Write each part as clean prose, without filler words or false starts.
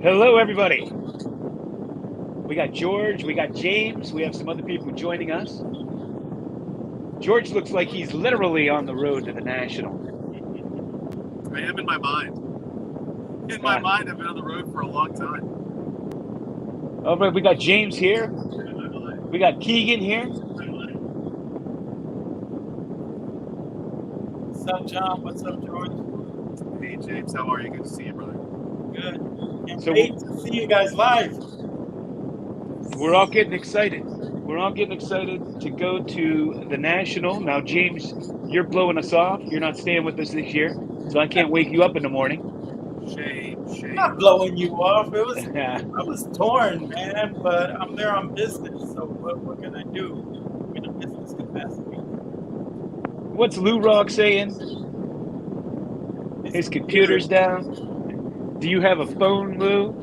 Hello, everybody. We got George, we got James, we have some other people joining us. George looks like he's literally on the road to the National. I am in my mind. In my mind, I've been on the road for a long time. All right, we got James here. We got Keegan here. What's up, John? What's up, George? Hey, James, how are you? Good to see you, brother. Good. Can't wait to see you guys live. We're all getting excited. We're all getting excited to go to the National. Now, James, you're blowing us off. You're not staying with us this year, so I can't wake you up in the morning. Shame. I'm not blowing you off. I was torn, man, but I'm there on business. So what can I do? I'm in a business capacity. What's Lou Rock saying? His computer's down. Do you have a phone, Lou?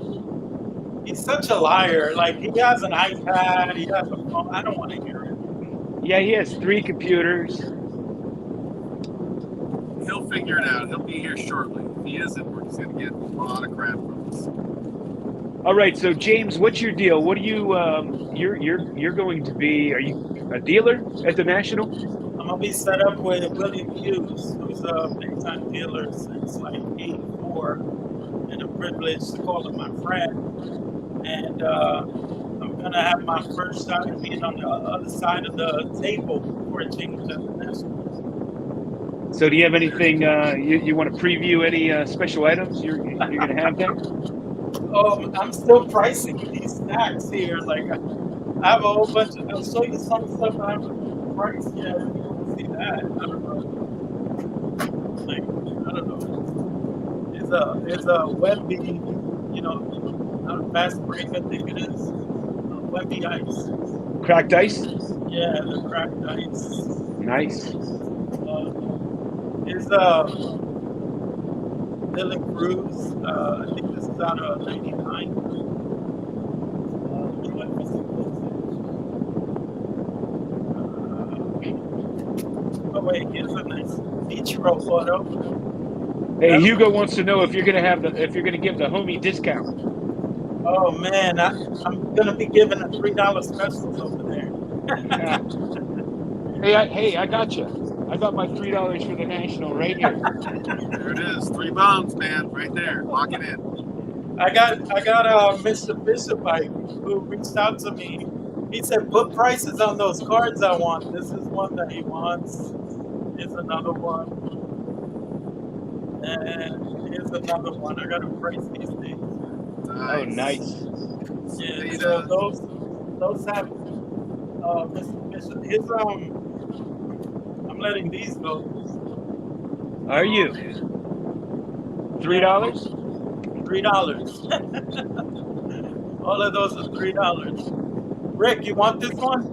He's such a liar. Like, he has an iPad, he has a phone. I don't want to hear it. Yeah, he has 3 computers. He'll figure it out. He'll be here shortly. If he isn't, we're just going to get a lot of crap from us. All right, so James, what's your deal? What are you? You're going to be? Are you a dealer at the National? I'm gonna be set up with William Hughes, who's a big-time dealer since like '84, and a privilege to call him my friend. And I'm gonna have my first shot at being on the other side of the table before it changes at the National. So, do you have anything you want to preview? Any special items you're going to have there? I'm still pricing these stacks here. Like, I have a whole bunch of. I'll show you some stuff I haven't priced yet. If you want to see that, I don't know. Like, I don't know. It's a Wemby, not a fast break, I think it is. Wemby ice. Cracked ice? Yeah, the cracked ice. Nice. Is Dylan Cruz. I think this is out of '99. Oh wait, here's a nice Ichiro photo. Hey, Hugo wants to know if you're going to give the homie discount. Oh man, I'm gonna be giving a $3 specials over there. Hey, I got you. I got my $3 for the National right here. There it is. 3 bones, man, right there. Lock it in. I got Mr. Bishopite who reached out to me. He said, "Put prices on those cards I want." This is one that he wants. Here's another one. And here's another one. I gotta price these things. Nice. Oh, nice. Yeah, so those have Mr. Bishop. His I'm letting these go. Are you? $3? $3. All of those are $3. Rick, you want this one?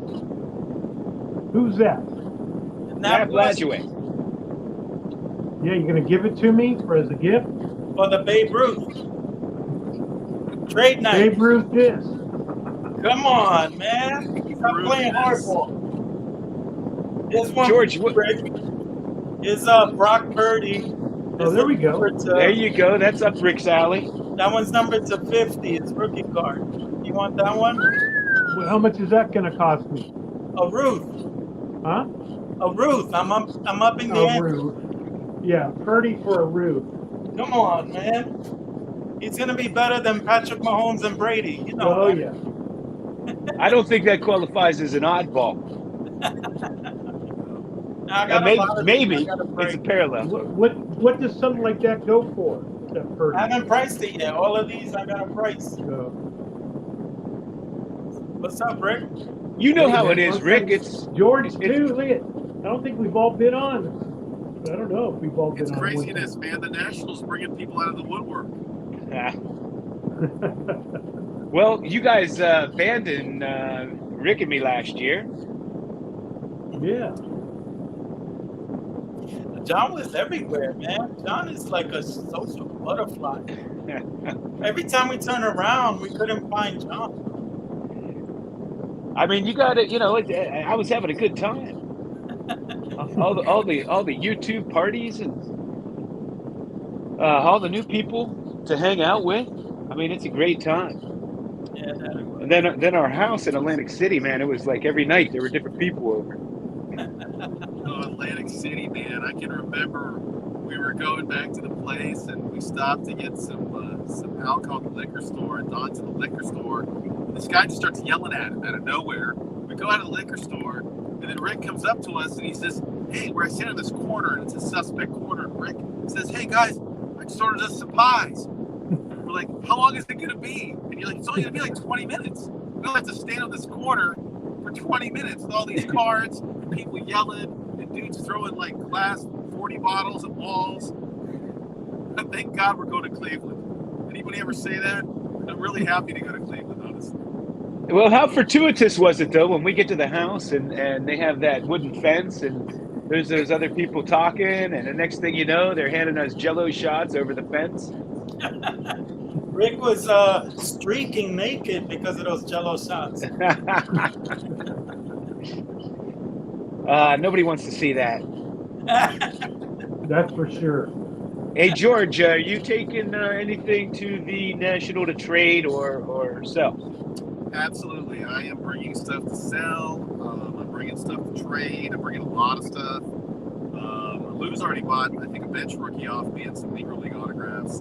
Who's that? Nap Ladjeway. Yeah, you're gonna give it to me as a gift? For the Babe Ruth. Trade night. Babe Ruth disc. Come on, man. Stop playing hardball. Here's one. George, Rick. Here's Brock Purdy. Oh, there we go. There you go. That's up Rick's alley. That one's numbered to 50. It's rookie card. You want that one? Well, how much is that gonna cost me? A Ruth. Huh? A Ruth. I'm upping the ante. Ruth. Yeah, Purdy for a Ruth. Come on, man. He's gonna be better than Patrick Mahomes and Brady. You know. Oh yeah. I don't think that qualifies as an oddball. Maybe it's a parallel. What does something like that go for? I haven't priced it yet. All of these I got a price. What's up, Rick? You know how it is, Rick. It's George too. Look at. I don't think we've all been on. I don't know if we've all been on. It's craziness, man. The Nationals bringing people out of the woodwork. Well, you guys abandoned Rick and me last year. Yeah. John was everywhere, man. John is like a social butterfly. Every time we turn around, we couldn't find John. I mean, you got it. I was having a good time. all the YouTube parties and all the new people to hang out with. I mean, it's a great time. Yeah, that it was. And then our house in Atlantic City, man, it was like every night there were different people over. Oh, Atlantic City, man. I can remember we were going back to the place and we stopped to get some alcohol at the liquor store. And Don's in the liquor store. And this guy just starts yelling at him out of nowhere. We go out of the liquor store, and then Rick comes up to us and he says, "Hey, we're sitting in this corner, and it's a suspect corner." And Rick says, "Hey, guys, I just ordered us some pies." We're like, "How long is it going to be?" And you're like, "It's only going to be like 20 minutes. We don't have to stand on this corner for 20 minutes with all these cards and people yelling and dudes throwing like glass 40 bottles at walls." Thank God we're going to Cleveland. Anybody ever say that? I'm really happy to go to Cleveland, honestly. Well, how fortuitous was it though when we get to the house and they have that wooden fence and there's those other people talking, and the next thing you know, they're handing us Jello shots over the fence. Rick was streaking naked because of those Jello shots. Nobody wants to see that. That's for sure. Hey, George, are you taking anything to the National to trade or sell? Absolutely. I am bringing stuff to sell. I'm bringing stuff to trade. I'm bringing a lot of stuff. Lou's already bought, I think, a bench rookie off me and some Negro League autographs.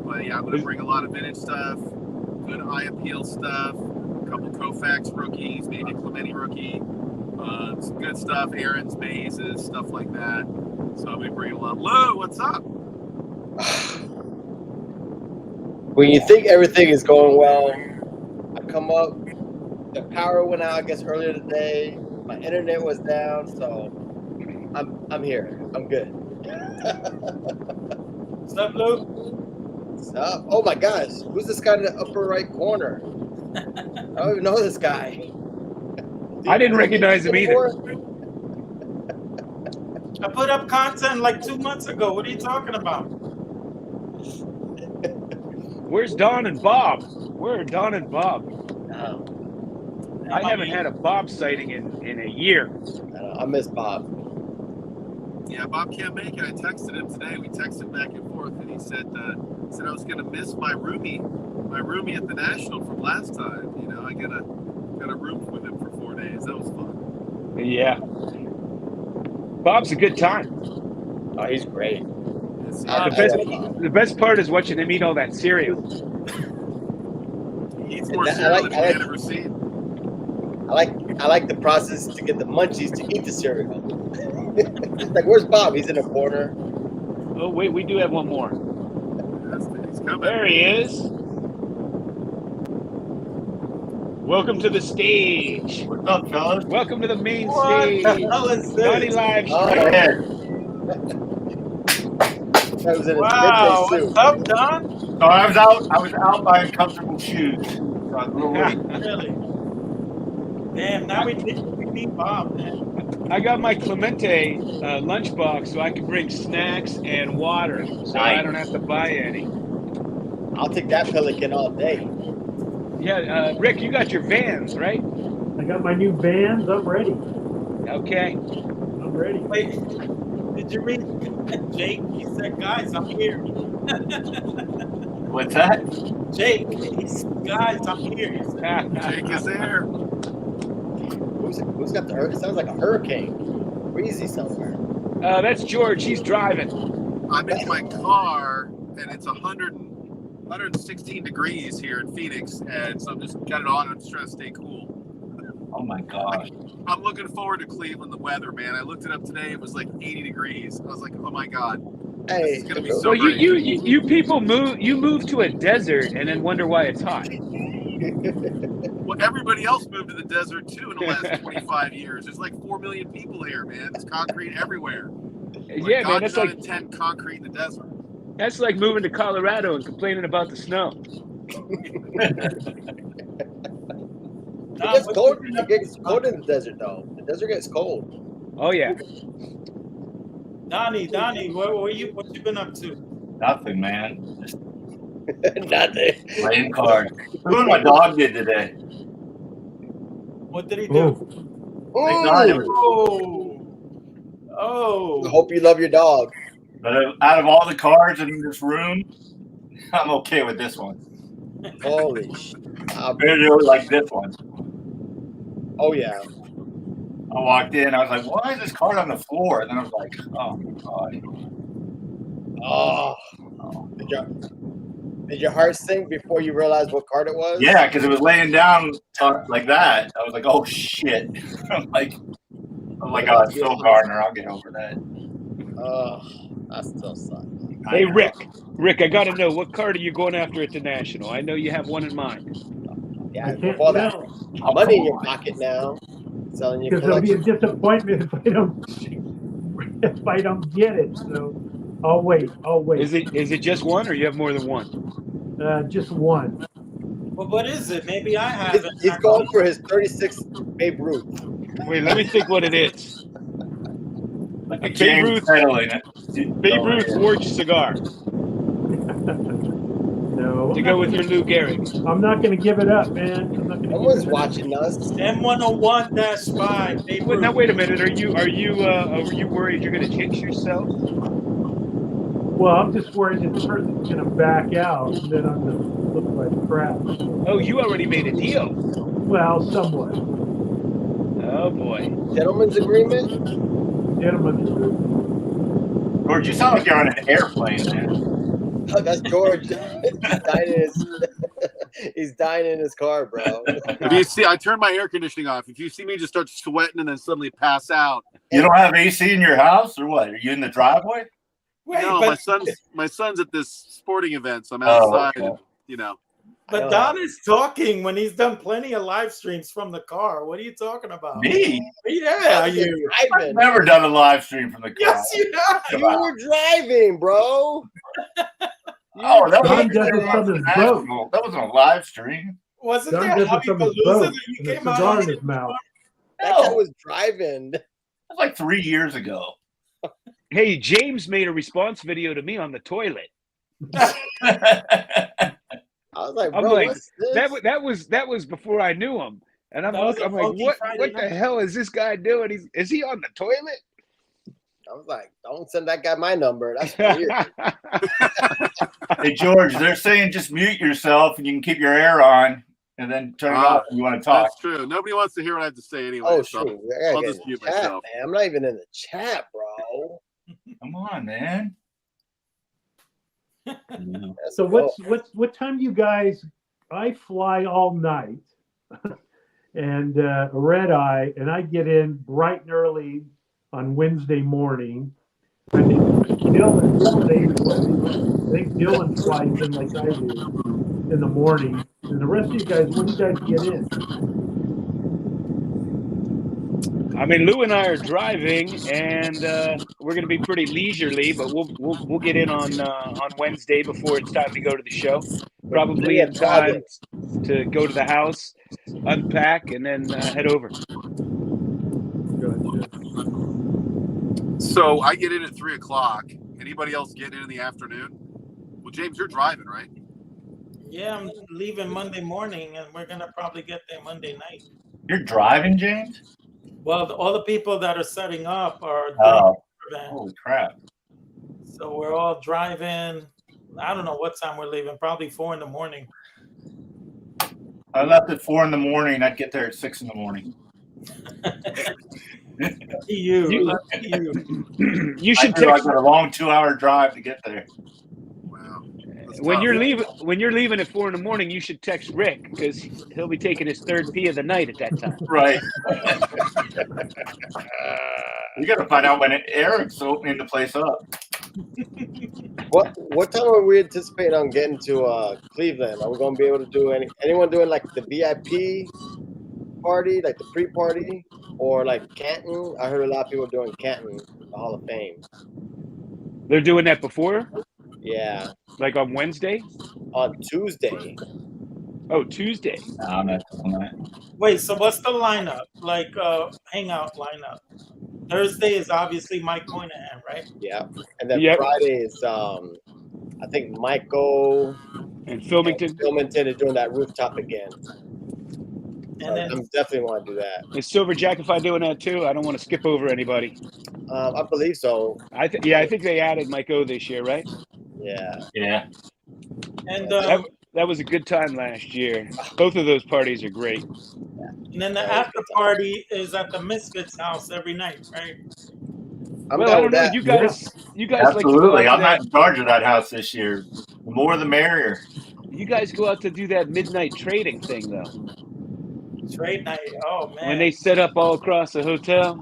But yeah, I'm going to bring a lot of vintage stuff, good eye appeal stuff, a couple Koufax rookies, maybe a Clemente rookie, some good stuff, Aaron's mazes, stuff like that. So I'm going to bring a lot. Lou, what's up? When you think everything is going well, I come up, the power went out, I guess, earlier today. My internet was down, so I'm here. I'm good. What's up, Luke? What's up? Oh my gosh, who's this guy in the upper right corner? I don't even know this guy. I didn't recognize him either. I put up content like 2 months ago. What are you talking about? Where's Don and Bob? Where are Don and Bob? I haven't had a Bob sighting in a year. I miss Bob. Yeah, Bob can't make it. I texted him today. We texted back and forth, and he said I was going to miss my roomie at the National from last time. You know, I got a room with him for 4 days. That was fun. Yeah. Bob's a good time. Oh, he's great. The best part is watching him eat all that cereal. He eats more cereal than I've ever seen. I like the process to get the munchies to eat the cereal. Like, where's Bob? He's in a corner. Oh wait, we do have one more. He's coming. There he is. Welcome to the stage. What's up, fellas? Welcome to the main What stage. the hell is this? Donnie live Oh, stream. man. That was in his Wow, midday what's up, Don? So I was out buying comfortable shoes. So I was a little late. Really? Damn, now we need Bob, man. I got my Clemente lunchbox so I can bring snacks and water, so I don't have to buy any. I'll take that Pelican all day. Yeah, Rick, you got your Vans, right? I got my new Vans. I'm ready. Okay. I'm ready. Wait, did you read Jake? He said, "Guys, I'm here." What's that? Jake, he said, "Guys, I'm here." He said, Jake is there. Who's got the hurricane? It sounds like a hurricane. Breezy somewhere. That's George. He's driving. I'm in my car, and it's 116 degrees here in Phoenix, and so I'm just got it on. I'm just trying to stay cool. Oh my gosh. I'm looking forward to Cleveland, the weather, man. I looked it up today. It was like 80 degrees. I was like, oh my God. Hey, It's going to be so Well, great. you people move to a desert and then wonder why it's hot. Well, everybody else moved to the desert, too, in the last 25 years. There's like 4 million people here, man. It's concrete everywhere. Yeah, man, God did not intend concrete in the desert. That's like moving to Colorado and complaining about the snow. It gets cold. It gets cold in the desert, though. The desert gets cold. Oh yeah. Donnie, what you been up to? Nothing, man. Just Nothing. playing cards. Look what my dog did today. What did he do? Thank God it was- I Oh. hope you love your dog. But out of all the cards in this room, I'm okay with this one. Holy shit. Barely like this one. Oh, yeah. I walked in. I was like, why is this card on the floor? And then I was like, oh, my God. Oh. Did your heart sink before you realized what card it was? Yeah, because it was laying down like that. I was like, oh, shit. I'm like, oh, it's Phil Gardner. I'll get over that. That still sucks. Hey, Rick, I got to know, what card are you going after at the National? I know you have one in mind. Yeah, I can't with all that tell. money in your pocket now, selling your Because it'll be a collection. disappointment if I don't get it. So I'll wait. Is it just one, or you have more than one? Just one. Well, what is it? Maybe I have it. He's going for his 36th Babe Ruth. Wait, let me think what it is. Like Babe Ruth, settling it. Babe Ruth's orange cigar No. to go with your Lou Gehrig. I'm not going to give it up, man. I'm not going to. Someone's watching us. M101-5. Now wait a minute. Are you worried you're going to jinx yourself? Well, I'm just worried this person's going to back out, and then I'm going to look like crap. Oh, you already made a deal. Well, somewhat. Oh boy. Gentleman's agreement. Gentlemen's agreement. George, you sound like you're on an airplane, man. Oh, that's George. He's dying in his car, bro. If you see, I turned my air conditioning off. If you see me just start sweating and then suddenly pass out. You don't have AC in your house, or what? Are you in the driveway? Wait, No, but, my son's at this sporting event, so I'm outside. Okay. And, you know. but Don is talking when he's done plenty of live streams from the car. What are you talking about? Me? Yeah, you. I've never done a live stream from the car. Yes, you have. You were driving, bro. Oh, that Don was does it from his boat. That wasn't a live stream. Wasn't Don there does it Javi from his Palooza boat that you and a came out cigar on? in his mouth. That guy was driving. That was like 3 years ago. Hey, James made a response video to me on the toilet. I was like, bro, I'm like, what's this? that was before I knew him, and I'm That was like, a funky what Friday the night. hell is this guy doing? Is he on the toilet? I was like, don't send that guy my number. That's weird. Hey, George, they're saying just mute yourself and you can keep your air on and then turn it off when you want to talk. That's true. Nobody wants to hear what I have to say anyway. Oh, so shoot. I'll just mute Chat, myself. man. I'm not even in the chat, bro. Come on, man. So what time do you guys? I fly all night, and red eye, and I get in bright and early on Wednesday morning. I think Dylan flies in like I do in the morning. And the rest of you guys, when do you guys get in? I mean, Lou and I are driving, and we're going to be pretty leisurely, but we'll get in on Wednesday before it's time to go to the show. Probably in time to go to the house, unpack, and then head over. So I get in at 3:00. Anybody else get in the afternoon? Well, James, you're driving, right? Yeah, I'm leaving Monday morning, and we're gonna probably get there Monday night. You're driving, James? Well, all the people that are setting up are doing Oh, the event. holy crap. So we're all driving. I don't know what time we're leaving. Probably 4 in the morning. I left at 4 in the morning. I'd get there at 6 in the morning. You should I text got a long 2-hour drive to get there. Wow. when you're leaving at 4 in the morning. You should text Rick because he'll be taking his third pee of the night at that time. Right. You got to find out when Eric's opening the place up. What time are we anticipating on getting to Cleveland? Are we going to be able to do anyone doing like the VIP party, like the pre-party, or like Canton? I heard a lot of people doing Canton, the Hall of Fame. They're doing that before? Yeah. Like on Wednesday? On Tuesday. Oh, Tuesday. No, I'm not doing that. Wait, so what's the lineup? Like hangout lineup? Thursday is obviously Mike Moynihan, right? Yeah. And then Yep. Friday is I think Michael And Filmington. and Filmington is doing that rooftop again. And then I'm definitely want to do that. Is Silver Jackify doing that too? I don't want to skip over anybody. I believe so. I think they added Mike O this year, right? Yeah. Yeah. and That was a good time last year. Both of those parties are great. And then the after party is at the Misfits house every night, right? I'm Well, down I with don't know. that. You guys like to go Absolutely. out to I'm not that. in charge of that house this year. The more the merrier. You guys go out to do that midnight trading thing though. Trade night. Oh When man, they set up all across the hotel.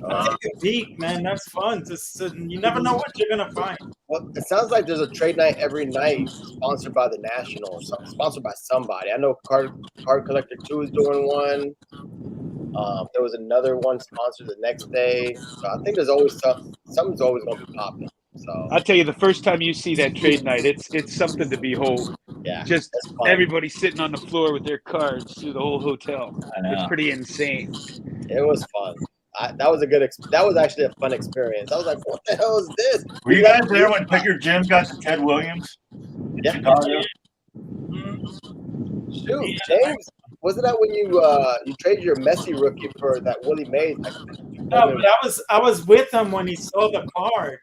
I take a peek, man. That's fun. You never know what you're gonna find. Well, it sounds like there's a trade night every night sponsored by the National or something, sponsored by somebody. I know Card Collector 2 is doing one. There was another one sponsored the next day. So I think there's always something's always going to be popping. So I'll tell you, the first time you see that trade night, it's something to behold. yeah, Just it's fun. everybody sitting on the floor with their cards through the whole hotel. I know. It's pretty insane. It was fun. That was actually a fun experience. I was like, what the hell is this? Were you guys there when Picker Jim got to Ted Williams in Yeah. Chicago? Shoot, James, wasn't that when you traded your Messi rookie for that Willie Mays? No, but I was with him when he saw the card,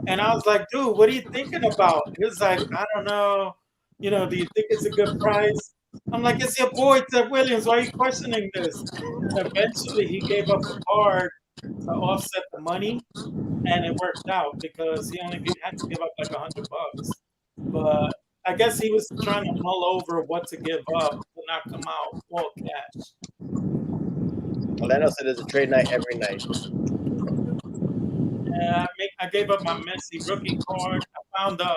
and I was like, dude, what are you thinking about? He was like, I don't know. You know, do you think it's a good price? I'm like, it's your boy Ted Williams. Why are you questioning this? And eventually, he gave up a card to offset the money, and it worked out because he only had to give up like $100. But I guess he was trying to mull over what to give up to not come out all cash. Orlando said there's a trade night every night. Yeah, I gave up my Messi rookie card. I found a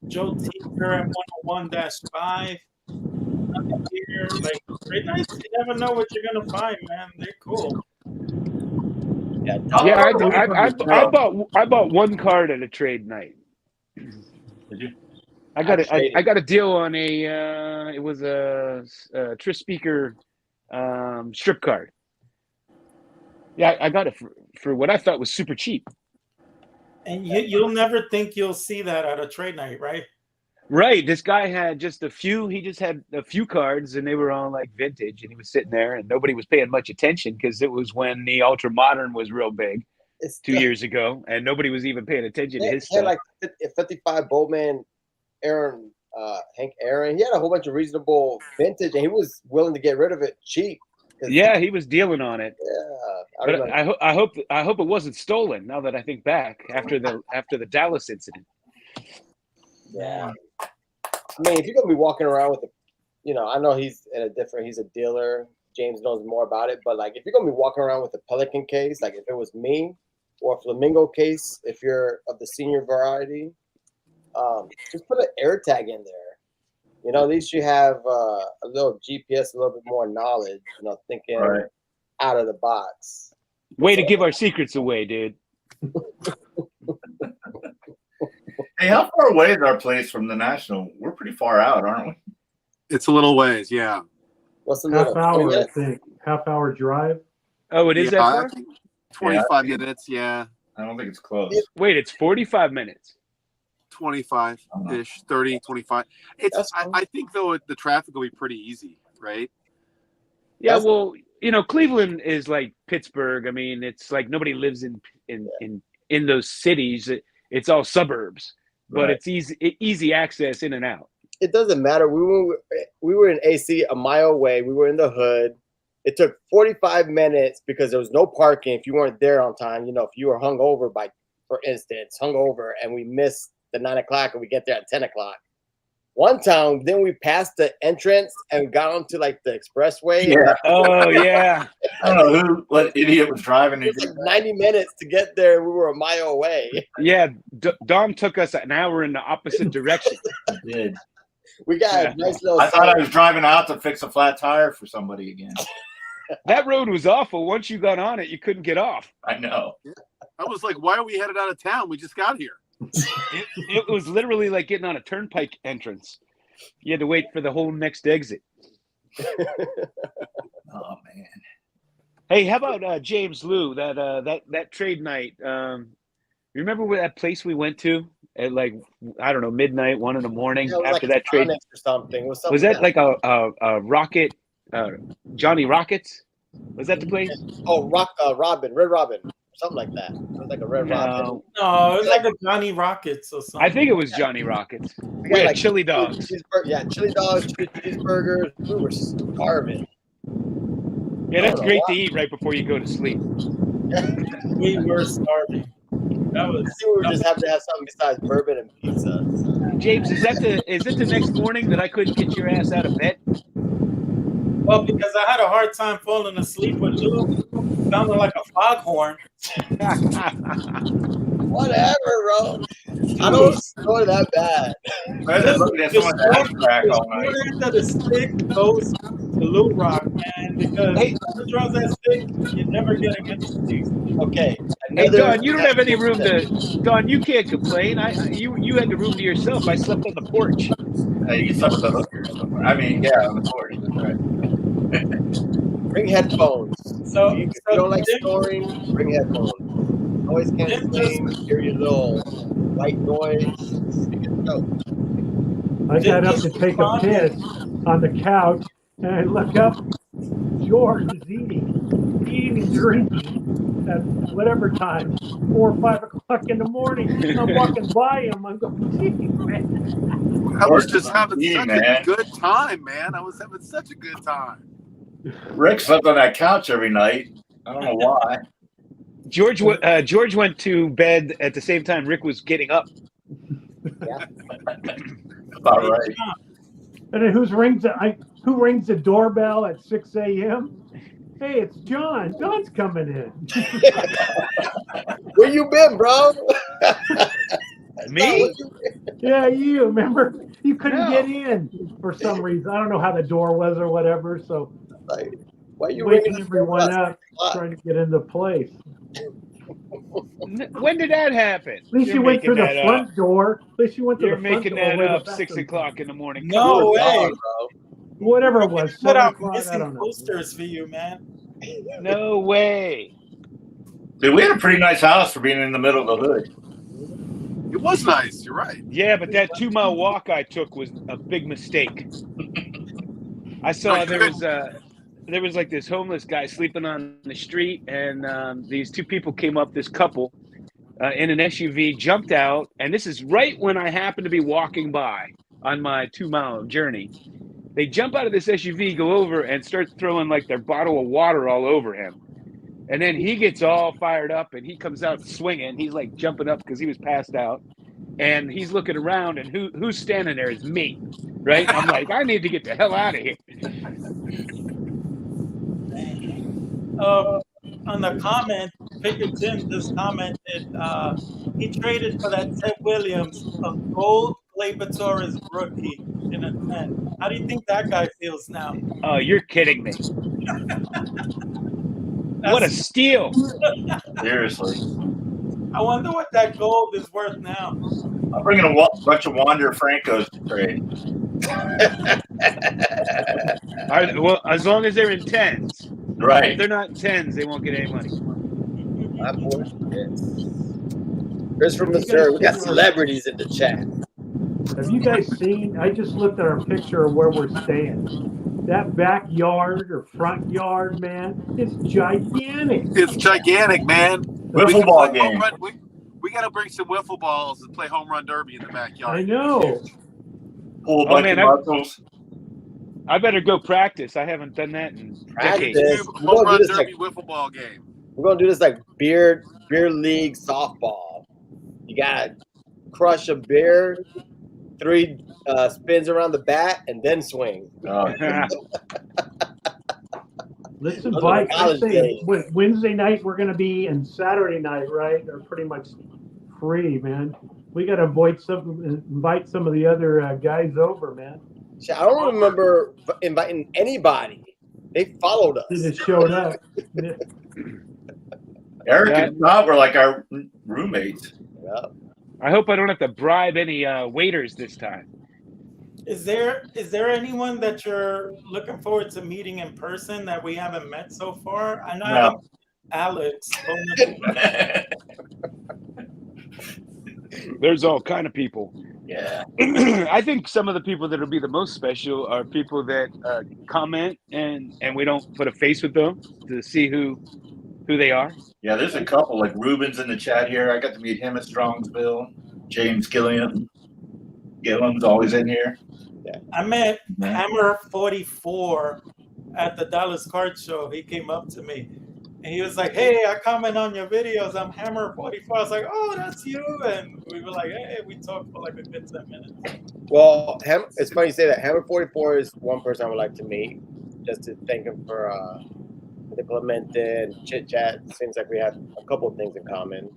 Joe Tinker at 101-5. Nothing here. Like, trade nights, you never know what you're going to find, man. They're cool. Yeah, I bought one card at a trade night. Did you? I got a deal on a it was a Trish Speaker strip card. Yeah, I got it for what I thought was super cheap. And you'll never think you'll see that at a trade night, right? Right. This guy had just a few. He just had a few cards, and they were all like vintage. And he was sitting there, and nobody was paying much attention because it was when the Ultra Modern was real big 2 years ago, and nobody was even paying attention to his stuff. Like 55 Bowman, Hank Aaron. He had a whole bunch of reasonable vintage, and he was willing to get rid of it cheap. Yeah, he was dealing on it. Yeah, but I hope it wasn't stolen. Now that I think back, after the Dallas incident. Yeah, I mean, if you're gonna be walking around with I know he's a dealer. James knows more about it, but like if you're gonna be walking around with a Pelican case, like if it was me, or a Flamingo case, if you're of the senior variety, just put an air tag in there. At least you have a little GPS, a little bit more knowledge. Thinking out of the box. Way to give our secrets away, dude. Hey, how far away is our place from the National? We're pretty far out, aren't we? It's a little ways, yeah. What's the Half hour, I think. Half-hour drive. Oh, it is that far? 25 minutes, yeah. I don't think it's close. Wait, it's 45 minutes. 25-ish, 30, 25. I think, though, the traffic will be pretty easy, right? Yeah, well, Cleveland is like Pittsburgh. I mean, it's like nobody lives in those cities. It's all suburbs, but it's easy access in and out. It doesn't matter. We were in AC a mile away. We were in the hood. It took 45 minutes because there was no parking if you weren't there on time. If you were hungover for instance, and we missed the 9 o'clock and we get there at 10 o'clock. One time, then we passed the entrance and got onto like the expressway. Yeah. Oh yeah. I don't know what idiot was driving. It was like 90 minutes to get there. We were a mile away. Yeah, Dom took us an hour in the opposite direction. I did. We got a nice little. I thought I was driving out to fix a flat tire for somebody again. That road was awful. Once you got on it, you couldn't get off. I know. I was like, why are we headed out of town? We just got here. It was literally like getting on a turnpike entrance. You had to wait for the whole next exit. Oh man. Hey, how about James Lou? That trade night. Remember where that place we went to at like I don't know midnight, 1 in the morning after that trade? Or something. Was that like a rocket? Johnny Rockets? Was that the place? Oh, Red Robin. something like that. It was like a Red Rocket. No, No, it was like a Johnny Rockets or something. I think it was Johnny Rockets. We We got had chili dogs. Yeah, chili dogs, chili cheeseburgers. We were starving. Yeah, that's Oh, great wow. to eat right before you go to sleep. We were starving. That was. I think we were just having to have something besides bourbon and pizza. James, is it the next morning that I couldn't get your ass out of bed? Well, because I had a hard time falling asleep with Lou. Sounded like a foghorn. Whatever, bro. I don't snore that bad. I've been looking at someone's ass crack all night. The end of the stick goes to Lou Rock, man, because Hey. whoever draws that stick, you're never getting any sleep. Okay. Hey, Don, you don't have any room to. Don, you can't complain. You had the room to yourself. I slept on the porch. You can sleep with the hooker somewhere. I mean, yeah, on the porch. That's right. Bring headphones. So, If you don't like snoring, bring headphones. Noise canceling, hear your little white noise. I got up to take a piss on the couch, and I look up. George is eating and drinking at whatever time, 4 or 5 o'clock in the morning. I'm walking by him. I'm going, geez, man. I was just having Yeah, such man. a good time, man. I was having such a good time. Rick slept on that couch every night. I don't know why. George went to bed at the same time Rick was getting up. Yeah. About right. And then who rings the doorbell at 6 a.m.? Hey, it's John. John's coming in. Where you been, bro? Me? Yeah, you remember? You couldn't No. get in for some reason. I don't know how the door was or whatever. So Like, why are you waking ringing everyone up, trying to get into place. When did that happen? At least you went through the front door. At least you went through You're the front making door. that where the up. bathroom 6 o'clock in the morning. No way. Dog, bro. Whatever it was. Put 7 out o'clock. I missing don't know. posters for you, man. No way. Dude, we had a pretty nice house for being in the middle of the hood. It was nice. You're right. Yeah, but that 2-mile walk I took was a big mistake. I saw there was like this homeless guy sleeping on the street, and these two people came up, this couple, in an SUV, jumped out, and this is right when I happened to be walking by on my 2-mile journey. They jump out of this SUV, go over, and start throwing like their bottle of water all over him. And then he gets all fired up, and he comes out swinging. He's like jumping up because he was passed out. And he's looking around, and who's standing there is me, right? I'm like, I need to get the hell out of here. On the comment, Picker Jim just commented, he traded for that Ted Williams, a gold Glaber rookie in a 10. How do you think that guy feels now? Oh, you're kidding me. What a steal. Seriously. I wonder what that gold is worth now. I'm bringing a bunch of Wander Francos to trade. Well, as long as they're in 10s. Right. If they're not 10s, they won't get any money. My boy. Yes. Chris from Missouri. We got celebrities in the chat. Have you guys seen? I just looked at our picture of where we're staying. That backyard or front yard, man, is gigantic. It's gigantic, man. Wiffle ball game. We got to bring some wiffle balls and play home run derby in the backyard. I know. Pull a bunch of muscles. I better go practice. I haven't done that in decades. Home run derby wiffle ball game. We're gonna do this like beer league softball. You gotta crush a beer, 3 spins around the bat, and then swing. Listen, Mike, I say Wednesday night we're going to be, and Saturday night, right, are pretty much free, man. We got to invite some of the other guys over, man. I don't remember inviting anybody. They followed us. They just showed up. Yeah. Eric and Bob were like our roommates. Yeah. I hope I don't have to bribe any waiters this time. Is there anyone that you're looking forward to meeting in person that we haven't met so far? I know Alex. There's all kind of people. Yeah. I think some of the people that will be the most special are people that comment and we don't put a face with them to see who who they are? Yeah, there's a couple like Ruben's in the chat here. I got to meet him at Strongsville. James Gilliam's always in here. I met Hammer 44 at the Dallas Card Show. He came up to me and he was like, "Hey, I comment on your videos. I'm Hammer 44." I was like, "Oh, that's you." And we were like, "Hey," we talked for like a good 10 minutes. Well, it's funny you say that. Hammer 44 is one person I would like to meet, just to thank him for the Clemente and chit chat. Seems like we have a couple of things in common.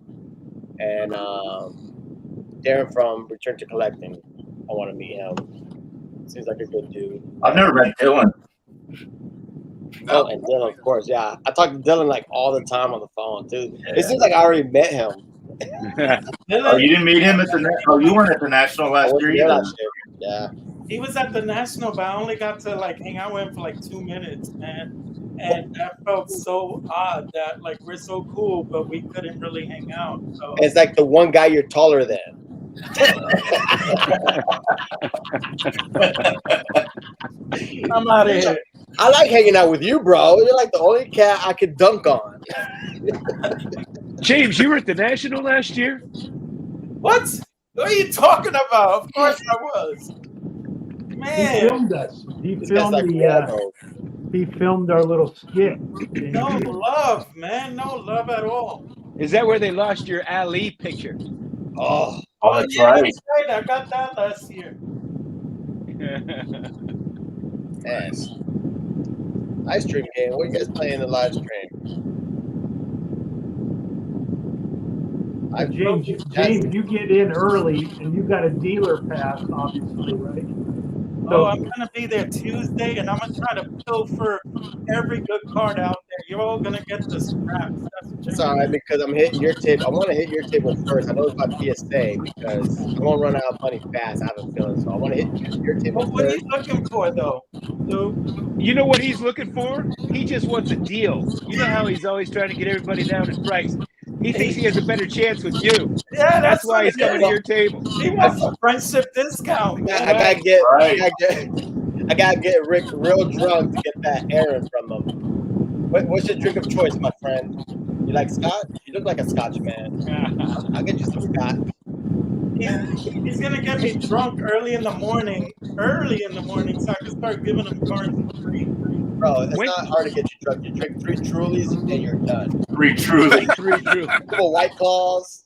And Darren from Return to Collecting, I want to meet him. Seems like a good dude. I've never met Dylan. Oh, and Dylan, of course, yeah. I talk to Dylan like all the time on the phone too. It seems like I already met him. Oh, you didn't meet him at the? Oh, you weren't at the National last year either. Yeah. He was at the National, but I only got to like hang out with him for like 2 minutes, man. And that felt so odd that like we're so cool, but we couldn't really hang out. So It's like the one guy you're taller than. I'm out of here. I like hanging out with you, bro. You're like the only cat I could dunk on. James, you were at the National last year? What? What are you talking about? Of course I was. He Man. filmed us. He This guy's filmed like he filmed our little skit. No love, man. No love at all. Is that where they lost your Ali picture? Oh, that's yeah, right. that's right. I got that last year. yes. Live stream game. What are you guys playing in the live stream? James, you get in early and you got a dealer pass, obviously, right? So, I'm gonna be there Tuesday, and I'm gonna try to pilfer every good card out there. You're all gonna get the scraps. It's all right because I'm hitting your table. I want to hit your table first. I know it's about PSA because I won't run out of money fast. I have a feeling, so I want to hit your table first. What are you looking for, though? You know what he's looking for? He just wants a deal. You know how he's always trying to get everybody down in price. He thinks he has a better chance with you. Yeah, that's why he's coming to your table. He wants a friendship discount. I gotta get Rick real drunk to get that errand from him. What's your drink of choice, my friend? You like scotch? You look like a Scotch man. I'll get you some scotch. He's gonna get me drunk early in the morning, so I can start giving him cards for free. Bro, it's not hard to get you drunk. You drink 3 Trulies and you're done. 3 Trulies. 3 Trulies. Couple White Claws.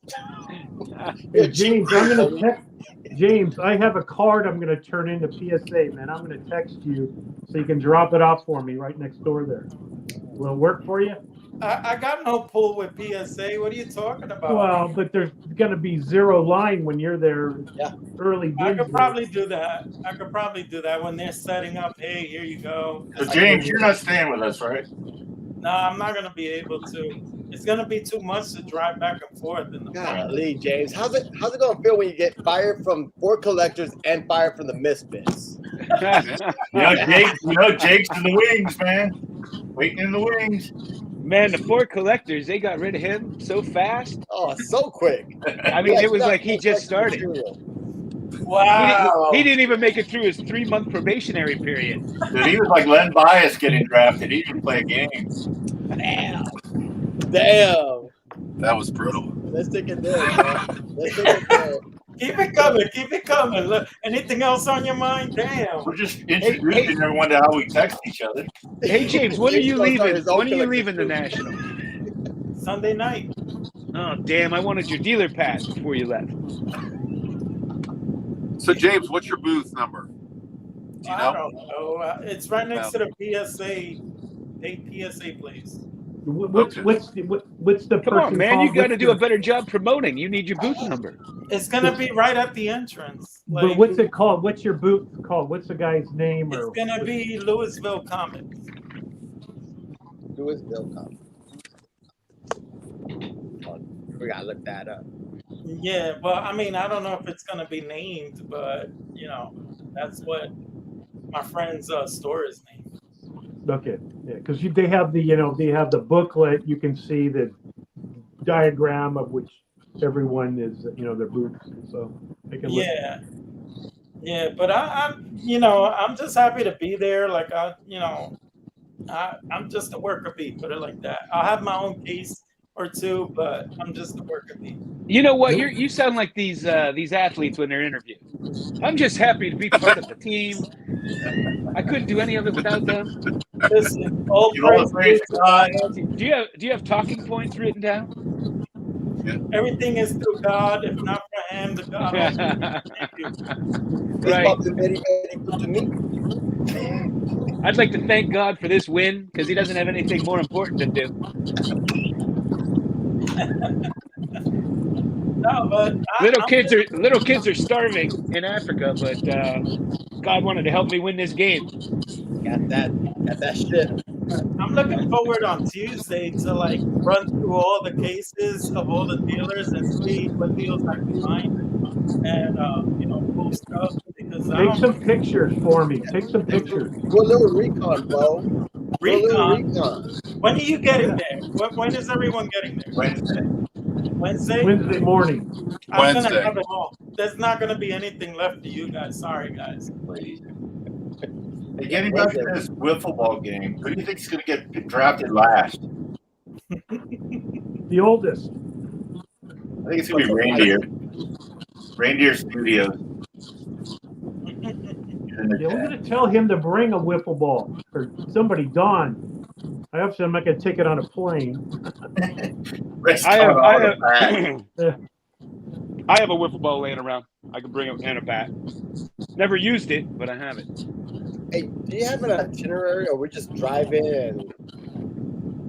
Hey, James, I'm gonna text. James, I have a card I'm gonna turn into PSA, man. I'm gonna text you so you can drop it off for me right next door there. Will it work for you? I got no pull with PSA. What are you talking about? Well, but there's going to be 0 line when you're there early. I could probably do that. When they're setting up. Hey, here you go. So James, you're not staying with us, right? No, I'm not going to be able to. It's going to be too much to drive back and forth. Golly, James, how's it going to feel when you get fired from 4 collectors and fired from the Misfits? Jake's in the wings, man. Waiting in the wings. Man, the 4 collectors, they got rid of him so fast. Oh, so quick. I mean, it was like he just started. Wow. He didn't even make it through his 3-month probationary period. Dude, he was like Len Bias getting drafted. He didn't play a game. Damn. That was brutal. Let's take it there, man. Let's take it there. Keep it coming. Look, anything else on your mind? Damn. We're just introducing everyone to how we text each other. Hey, James, when are you leaving? When are you leaving the National? Sunday night. Oh, damn. I wanted your dealer pass before you left. So, James, what's your booth number? Do you know? I don't know. It's right next to the PSA. PSA place. What's the Come on, man! You got to do a better job promoting. You need your booth number. It's gonna be right at the entrance. But what's it called? What's your booth called? What's the guy's name? It's gonna be Louisville Comics. Louisville Comics. We gotta look that up. Yeah, well, I mean, I don't know if it's gonna be named, but that's what my friend's store is named. Okay, yeah, because they have the booklet. You can see the diagram of which everyone is, their booths. So they can look. Yeah, but I'm just happy to be there. Like I'm just a worker bee, put it like that. I'll have my own case or two, but I'm just a worker bee. You know what? You sound like these athletes when they're interviewed. I'm just happy to be part of the team. I couldn't do any of it without them. Listen, all You all praise praise to God. God. Do you have talking points written down? Everything is through God. If not for Him, the God Almighty. Thank you. Right. Very, very good to me. I'd like to thank God for this win because He doesn't have anything more important to do. No, but Little kids are starving in Africa, but God wanted to help me win this game. Got that shit. I'm looking forward on Tuesday to like run through all the cases of all the dealers and see what deals I can find and post up because I Take don't some pictures for me. Take some pictures. Do a little recon, bro. Do a little recon. recon. When are you getting Yeah. there? When is everyone getting there? Wednesday. Wednesday? Wednesday morning. I'm gonna Wednesday. have it all. There's not gonna be anything left for you guys. Sorry, guys. Please. Hey, getting back to this wiffle ball game, who do you think is going to get drafted last? The oldest. I think it's going to be Reindeer. Reindeer Studios. Yeah, we're going to tell him to bring a wiffle ball. Or somebody, Don. I hope so. I'm not going to take it on a plane. I have a wiffle ball laying around. I can bring it and a bat. Never used it, but I have it. Hey, do you have an itinerary, or we just drive in?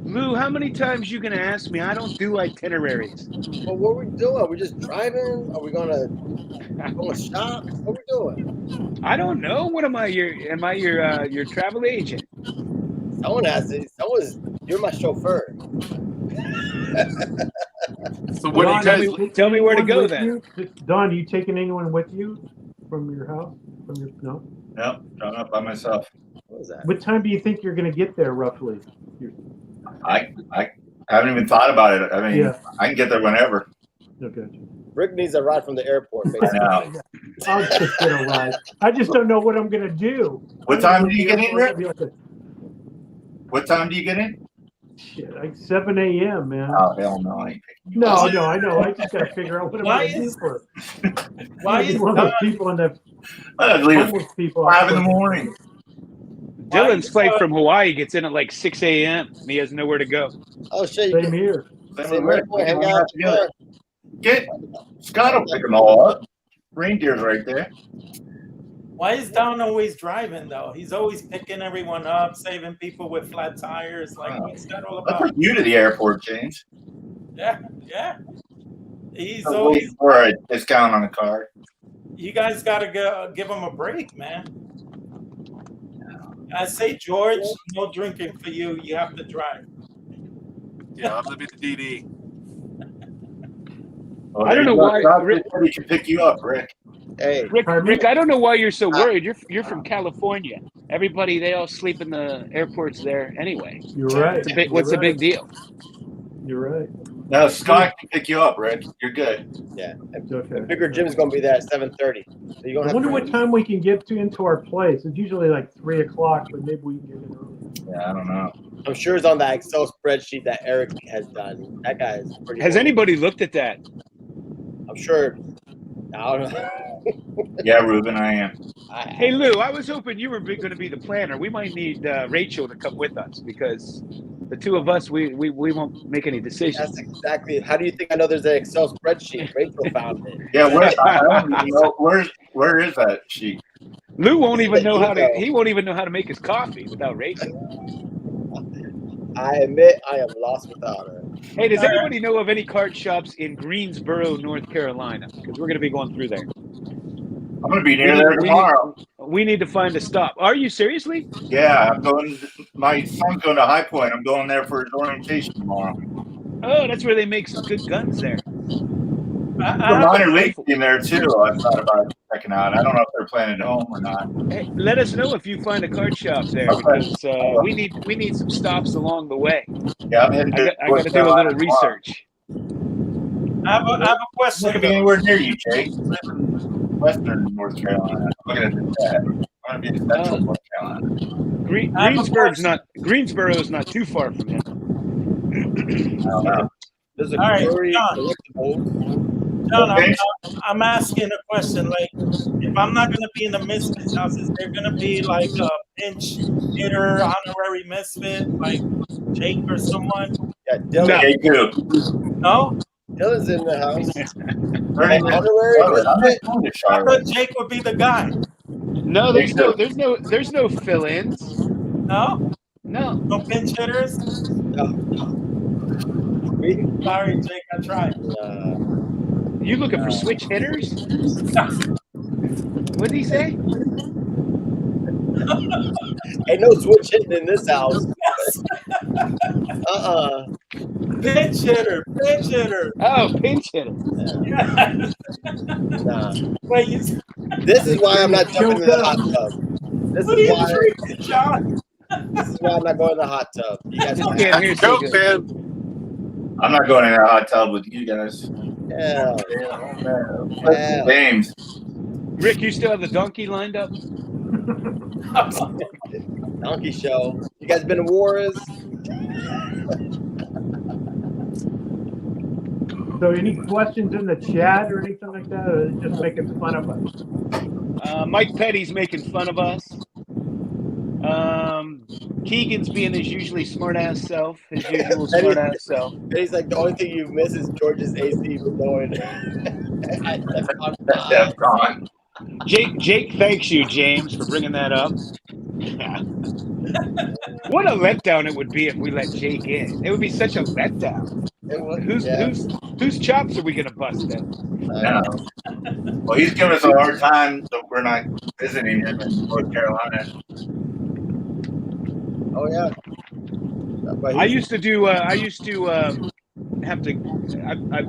Lou, how many times you gonna ask me? I don't do itineraries. Well, what are we doing? Are we just driving? Are we gonna shop? What are we doing? I don't know. What am I? Your travel agent? Someone has it. You're my chauffeur. So what Don, do you guys? Tell me where to go then. Don, you taking anyone with you from your house? No? No, I'm not by myself. What was that? What time do you think you're going to get there roughly? I haven't even thought about it. I mean, Yeah. I can get there whenever. Okay. Rick needs a ride from the airport, basically. I know. I'll just get a ride. I just don't know what I'm going to do. What time do you get in, Rick? Like What time do you get in? shit, like 7 a.m., man. Oh, hell no. I ain't picking you No, up. I know. I just got to figure out what I'm going to do for it. Why is one of those people in the I'd leave at homeless people 5 in the morning. Dylan's flight from Hawaii gets in at like 6 a.m. and he has nowhere to go. Oh shit! Same here. Same Rick. Hang out together. Scott will pick them all up. Reindeer's right there. Why is Don always driving though? He's always picking everyone up, saving people with flat tires. Like what's that all I'll about? take you to the airport, James. Yeah. He's I'll always. wait for a discount on the card. You guys gotta give him a break, man. I say, George, no drinking for you. You have to drive. Yeah, I'm living the DD. Oh, I don't know why. We can pick you up, Rick. Hey, Rick, I don't know why you're so worried. You're from California. Everybody, they all sleep in the airports there anyway. You're right. What's the big deal? You're right. No, Scott can pick you up, Rick. You're good. yeah. It's okay. Bigger Jim's gonna be there at 7:30. So you I wonder what time we can get into our place. It's usually like 3 o'clock, but maybe we can get in early. Yeah, I don't know. I'm sure it's on that Excel spreadsheet that Eric has done. That guy is pretty. Has anybody looked at that? I'm sure. I don't know. Yeah, Ruben, I am. Hey Lou, I was hoping you were going to be the planner. We might need Rachel to come with us because the two of us, we won't make any decisions. That's exactly. How do you think I know there's an Excel spreadsheet? Rachel found it. Yeah, I don't even know where is that sheet? Lou won't even know how to. He won't even know how to make his coffee without Rachel. I admit I am lost without her. Hey, does anybody know of any card shops in Greensboro, North Carolina? Because we're going to be going through there. I'm going to be near there tomorrow. We need to find a stop. Are you seriously? Yeah, I'm going. My son's going to High Point. I'm going there for his orientation tomorrow. Oh, that's where they make some good guns there. The minor league team there too. I thought about checking out. I don't know if they're playing at home or not. Hey, let us know if you find a card shop there because we need some stops along the way. Yeah, I'm heading to. I got to do a little research. I have a question. It's not going to be anywhere near you, Jake. Western North Carolina. I'm looking at the tab. I'm going to be in Central North Carolina. Greensboro is not too far from him. There's a All right, Curry John. collectible. John, I'm asking a question. Like, if I'm not going to be in the Misfits house, is there going to be like a pinch hitter, honorary Misfit, like Jake or someone? Yeah, Dylan. Okay, too. No? Dylan's in the house. Turning An to honorary Charlotte. I'm not Misfit. going to I Charlotte. thought Jake would be the guy. No, there's no fill-ins. No? No. No pinch hitters? Sorry, Jake, I tried. You looking for switch hitters? What did he say? Ain't no switch hitting in this house. Pinch hitter. Oh, pinch hitter. Yeah. Nah. Wait, This is why I'm not jumping in the hot tub. This what are is you why. drinking, John? This is why I'm not going in the hot tub. You guys Just can't hear so Joke, good. man. I'm not going in a hot tub with you guys. Hell. James. Rick, you still have the donkey lined up? Donkey show. You guys been to wars? So, any questions in the chat or anything like that? Or just making fun of us? Mike Petty's making fun of us. Keegan's being his usually smart-ass self, his usual smart-ass self. He's like, the only thing you miss is George's AC blowing. That's gone. Jake thanks you, James, for bringing that up. Yeah. What a letdown it would be if we let Jake in. It would be such a letdown. Whose chops are we gonna bust then? No. Well, he's giving us a hard time that we're not visiting him in North Carolina. Oh yeah. I used to have to. I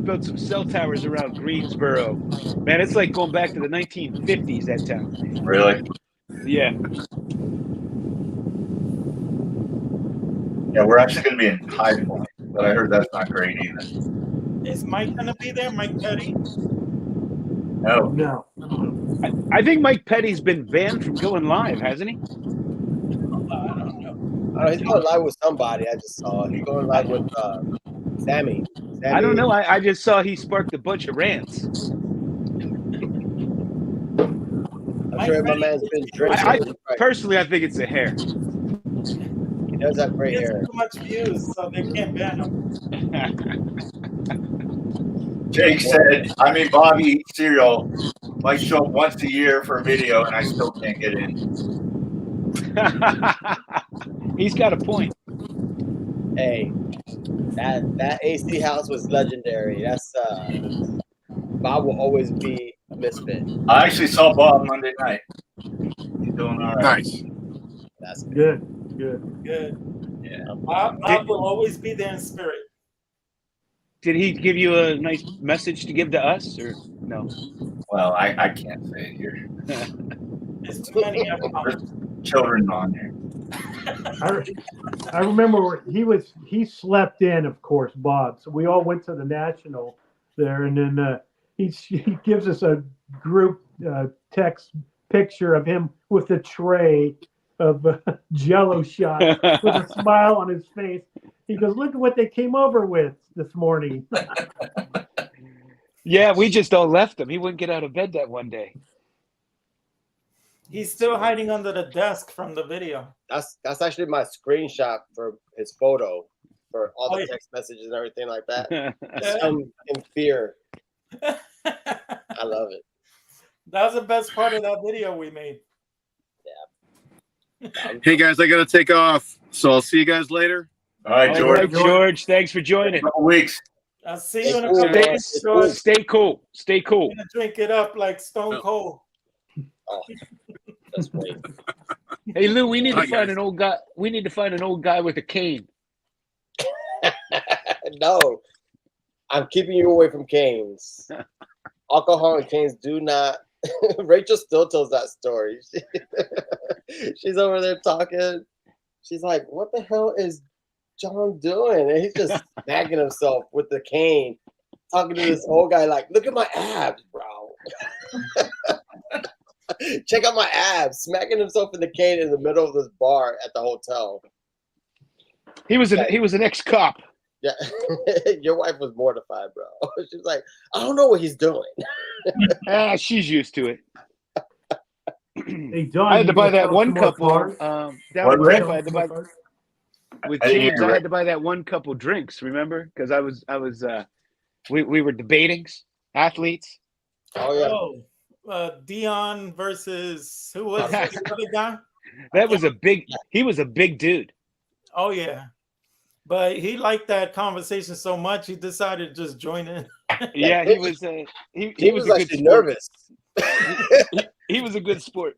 built some cell towers around Greensboro. Man, it's like going back to the 1950s. That town. Really? Yeah. Yeah, we're actually going to be in High Point, but I heard that's not great either. Is Mike going to be there, Mike Petty? No. I think Mike Petty's been banned from going live, hasn't he? I don't know. He's going live with somebody. I just saw. He's going live with Sammy. I don't know. I just saw he sparked a bunch of rants. I'm sure my man's been drinking. Personally, I think it's the hair. He does have great He has hair. too much views, so they can't ban him. Jake said, Bobby eats cereal. Might show up once a year for a video, and I still can't get in. He's got a point. Hey, that AC house was legendary. That's Bob will always be a misfit. I actually saw Bob Monday night. He's doing all right. Nice. That's Good. Yeah. Bob will always be there in spirit. Did he give you a nice message to give to us, or no? Well, I can't say it here. There's too many There's children on there. I remember he slept in, of course, Bob. So we all went to the National there, and then he gives us a group text picture of him with a tray of Jello shots with a smile on his face. He goes, "Look at what they came over with this morning." Yeah, we just all left him. He wouldn't get out of bed that one day. He's still hiding under the desk from the video. That's actually my screenshot for his photo for all the text messages and everything like that. I'm in fear. I love it. That was the best part of that video we made. Yeah. Hey guys, I gotta take off, so I'll see you guys later. All right, George. All right, George. Thanks for joining. A couple weeks. I'll see you in a couple weeks, George. Stay cool. Stay cool. I'm gonna drink it up like Stone Cold. Oh, that's great. Hey Lou, we need to Hi, find guys. an old guy. We need to find an old guy with a cane. No, I'm keeping you away from canes. Alcohol and canes do not. Rachel still tells that story. She's over there talking. She's like, "What the hell is John doing?" And he's just smacking himself with the cane, talking to this old guy like, "Look at my abs, bro." Check out my abs. Smacking himself in the cane in the middle of this bar at the hotel. He was an ex-cop. Yeah, your wife was mortified, bro. She was like, I don't know what he's doing. She's used to it. Hey, Don, I had to you buy gonna that sell one some more couple cars? down What, at Rick? Tampa. I had to buy with I didn't hear James. you, I Rick. had to buy that one couple drinks. Remember? Because we were debating athletes. Oh yeah. Dion versus who was the other guy? He was a big dude. Oh yeah, but he liked that conversation so much he decided to just join in. Yeah, he was he was a good actually sport. nervous. He was a good sport.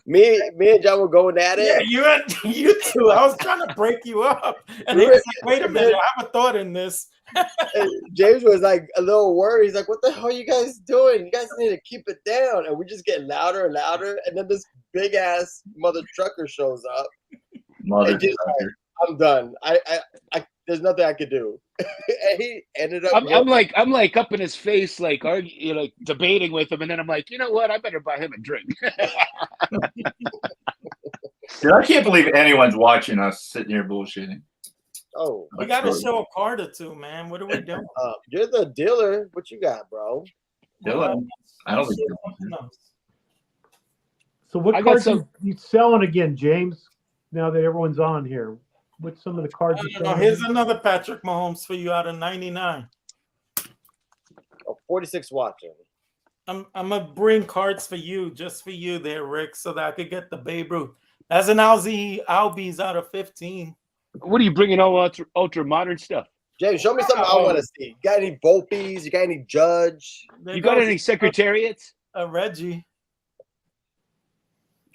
Me and John were going at it. Yeah, you too. I was trying to break you up, and he was like, "Wait a minute, I have a thought in this." And James was like a little worried. He's like, "What the hell are you guys doing? You guys need to keep it down." And we just get louder and louder. And then this big ass mother trucker shows up. Mother And just trucker. I'm done. I there's nothing I could do. And he ended up. I'm like up in his face, like like debating with him, and then I'm like, you know what? I better buy him a drink. Dude, I can't believe anyone's watching us sitting here bullshitting. Oh, We got to show a card or two, man. What are we doing? you're the dealer. What you got, bro? Dylan, I don't think So what I got cards some- you selling again, James? Now that everyone's on here, what's some of the cards you No, selling? here's another Patrick Mahomes for you out of 99. Oh, 46 watching. I'm gonna bring cards for you, just for you there, Rick, so that I could get the Babe Ruth. That's an Albies out of 15. What are you bringing all ultra modern stuff? James, show me something I want to see. You got any Volpes? You got any Judge? There You got goes any secretariats? a Reggie?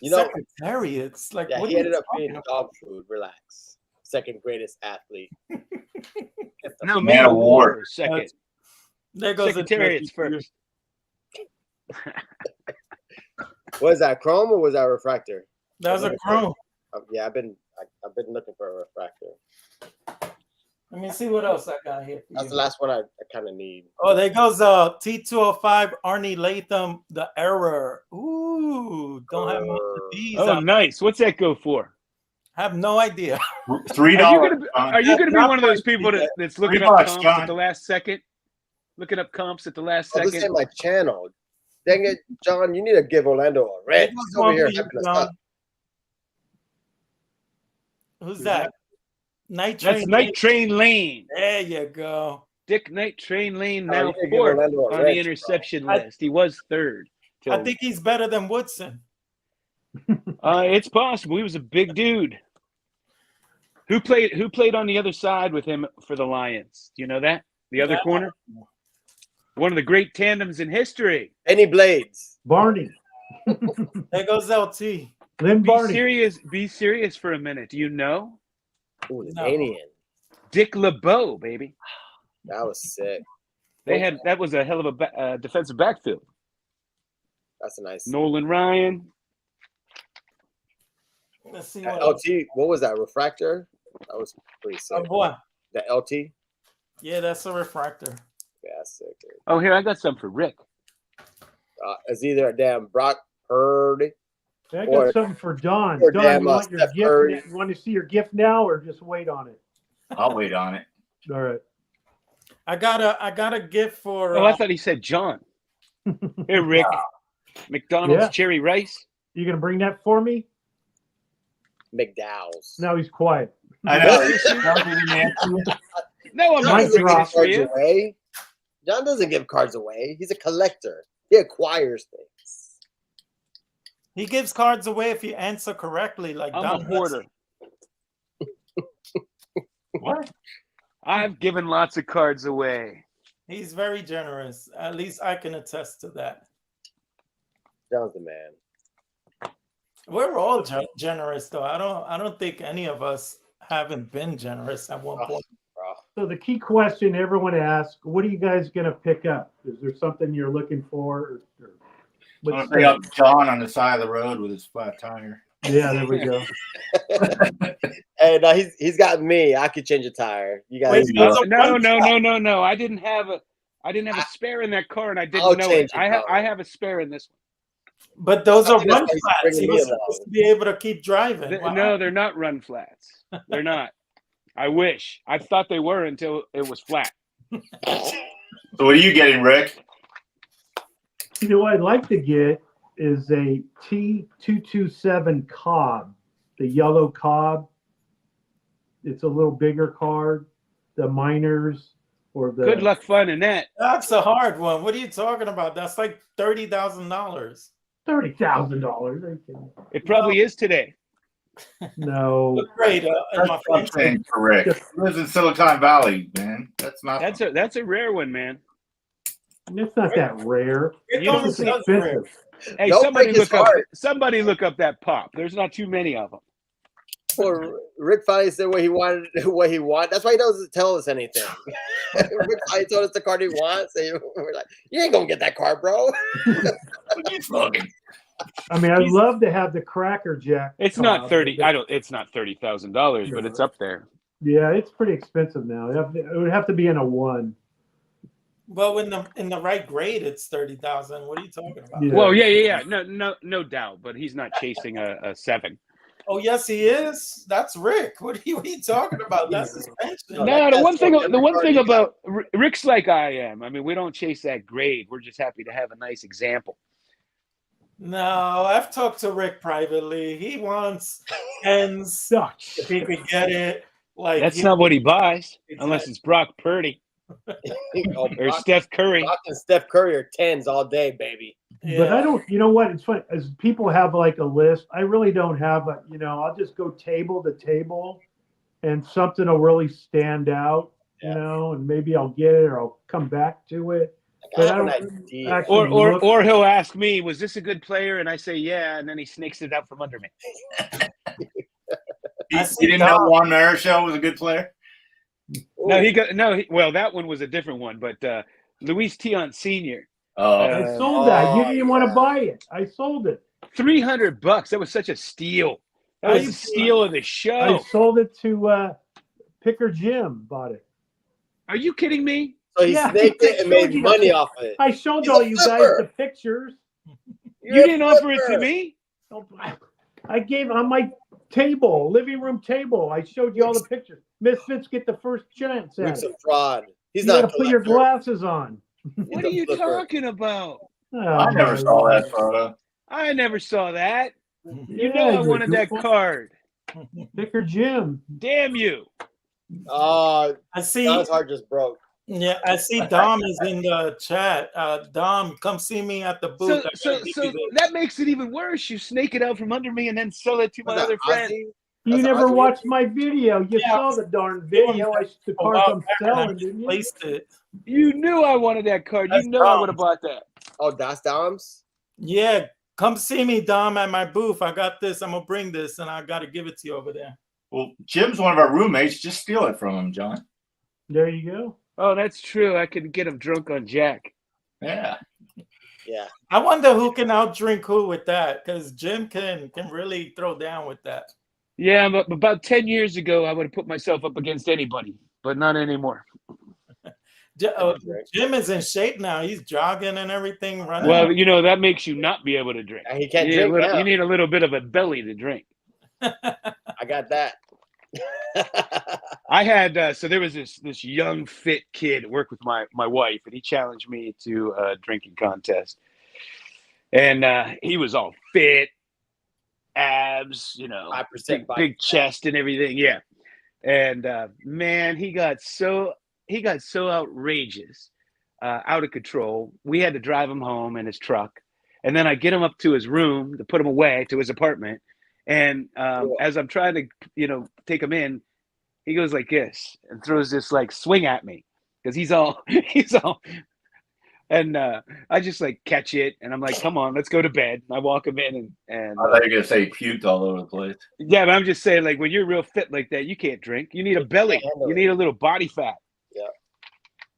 You know, Secretariats? Like, yeah, what he are you ended up talking being about? dog food. Relax. Second greatest athlete. No, Man of War. second. There goes a Secretariats Reggie. first. Was that Chrome or was that Refractor? That was a Chrome. Yeah, I've been looking for a Refractor. Let me see what else I got here. For That's you. the last one I kind of need. Oh, there goes T205 Arnie Latham, the error. Ooh, don't have much of these. Oh, nice. What's that go for? Have no idea. $3. Are you gonna be one of those people that's looking up $3, comps John. at the last second? Looking up comps at the last Oh, this second. ain't my channel. Dang it, John! You need to give Orlando a red. He's over here hyping us up. Who's that? Night Train. That's Night Train Lane. There you go. Dick Night Train Lane Oh, now you can give fourth Orlando a on the wrench, interception bro. list. He was third. I think he's better than Woodson. It's possible. He was a big dude. Who played on the other side with him for the Lions? Do you know that? The other corner? One of the great tandems in history. Any Blades. Barney. There goes LT. Lynn Barney. Be serious for a minute. Do you know? Ooh, the No. Danian. Dick LeBeau, baby. That was sick. That was a hell of a defensive backfield. That's a nice. Nolan Ryan. Let's see That what else. LT. What was that? Refractor. That was pretty sick. Oh boy. The LT. Yeah, that's a refractor. Yeah, that's sick. Dude. Oh, here I got some for Rick. It's either a damn Brock Purdy. I Or- got something for Don. or Don, damn, you want your Steph gift? Curry. You want to see your gift now, or just wait on it? I'll wait on it. All right. I got a gift for. Oh, I thought he said John. Here, Rick. McDonald's Yeah. cherry rice. You gonna bring that for me? McDowell's. Now he's quiet. I know. No, I'm Mic not John doesn't bringing give this for cards you. away. John doesn't give cards away. He's a collector. He acquires things. He gives cards away if you answer correctly, like I'm Don a hoarder. What? I've given lots of cards away. He's very generous. At least I can attest to that. John's the man. We're all generous, though. I don't think any of us haven't been generous at one point. So the key question everyone asks: what are you guys gonna pick up? Is there something you're looking for? Or I'm gonna what's pick up John on the side of the road with his flat tire. Yeah, there we go. Hey, no, he's got me. I could change a tire. You guys. Wait, No, That's a no, one no, shot. no, no, no. I didn't have a spare in that car, and I I'll didn't know it. change it, I though. have a spare in this one. But those are I think that's run why he's flats. bringing He me was along. supposed to be able to keep driving. No, they're not run flats. They're not. I wish. I thought they were until it was flat. So what are you getting, Rick? You know what I'd like to get is a T227 Cobb, the yellow Cobb. It's a little bigger card. The miners or the Good luck finding that. That's a hard one. What are you talking about? That's like $30,000. $30,000. It probably is today. No, Look great. That's My what I'm saying for Rick. He lives in Silicon Valley, man. That's not. That's a rare one, man. it's not that rare. You don't It's see. expensive. Hey, Don't somebody break his look up. heart. Somebody look up that pop. There's not too many of them. Well, Rick finally said what he wanted. That's why he doesn't tell us anything. Rick finally told us the card he wants. And we're like, you ain't gonna get that card, bro. What are you talking? I mean, I'd love to have the Cracker Jack. It's Cobb, not 30. but- I don't. It's not $30,000, but it's up there. Yeah, it's pretty expensive now. It would have to be in a 1. Well, in the right grade, it's 30,000. What are you talking about? Yeah. Well, yeah. No doubt. But he's not chasing a 7. Oh, yes, he is. That's Rick. What are you talking about? That's his pension. No, the one thing about Rick's like I am. I mean, we don't chase that grade. We're just happy to have a nice example. No, I've talked to Rick privately. He wants ends if he could get it. Like That's not what he buys, unless Exactly. it's Brock Purdy or Brock Steph Curry. and Steph Curry are 10s all day, baby. But I don't, you know what? It's funny as people have like a list. I really don't have a, I'll just go table to table and something will really stand out, and maybe I'll get it or I'll come back to it. But I don't actually Or he'll ask me, was this a good player? And I say, yeah. And then he sneaks it out from under me. You didn't know Juan Marichal was a good player? Well, that one was a different one, but Luis Tion Sr. I sold that. You didn't want to buy it. I sold it. $300. That was such a steal. That was the steal of the show. I sold it to Picker Jim. Bought it. Are you kidding me? So he snaked it and made money off of it. I showed all you guys the pictures. You didn't offer it to me? I gave on my table, living room table. I showed you all the pictures. Misfits get the first chance at Rick's it. a fraud. He's You not. gotta put your glasses on. What are you talking about? I never saw that photo. I never saw that. You Yeah, know I wanted that card. Picker Jim. Damn you. I see. Don's heart just broke. Yeah, I see Dom is in the chat. Dom, come see me at the booth. So that makes it even worse. You snake it out from under me and then sell it to my other friend. You never watched my video. You saw the darn video. The card I'm selling, didn't you? Placed it. You knew I wanted that card. You know I would have bought that. Oh, that's Dom's? Yeah, come see me, Dom, at my booth. I got this. I'm gonna bring this, and I gotta give it to you over there. Well, Jim's one of our roommates. Just steal it from him, John. There you go. Oh, that's true. I could get him drunk on Jack. Yeah. Yeah. I wonder who can outdrink who with that, because Jim can really throw down with that. Yeah, but about 10 years ago, I would have put myself up against anybody, but not anymore. Jim is in shape now. He's jogging and everything, running. Well, that makes you not be able to drink. He can't drink now. You need a little bit of a belly to drink. I got that. I had so there was this young fit kid that worked with my wife, and he challenged me to a drinking contest. And he was all fit, abs, 5% big chest and everything. Yeah. And man, he got so outrageous, out of control. We had to drive him home in his truck, and then I get him up to his room to put him away to his apartment. And as I'm trying to, take him in, he goes like this and throws this like swing at me because he's all, and I just like catch it and I'm like, come on, let's go to bed. And I walk him in and I thought you were gonna say puked all over the place. Yeah, but I'm just saying, like, when you're real fit like that, you can't drink. You need a belly. You need a little body fat. Yeah,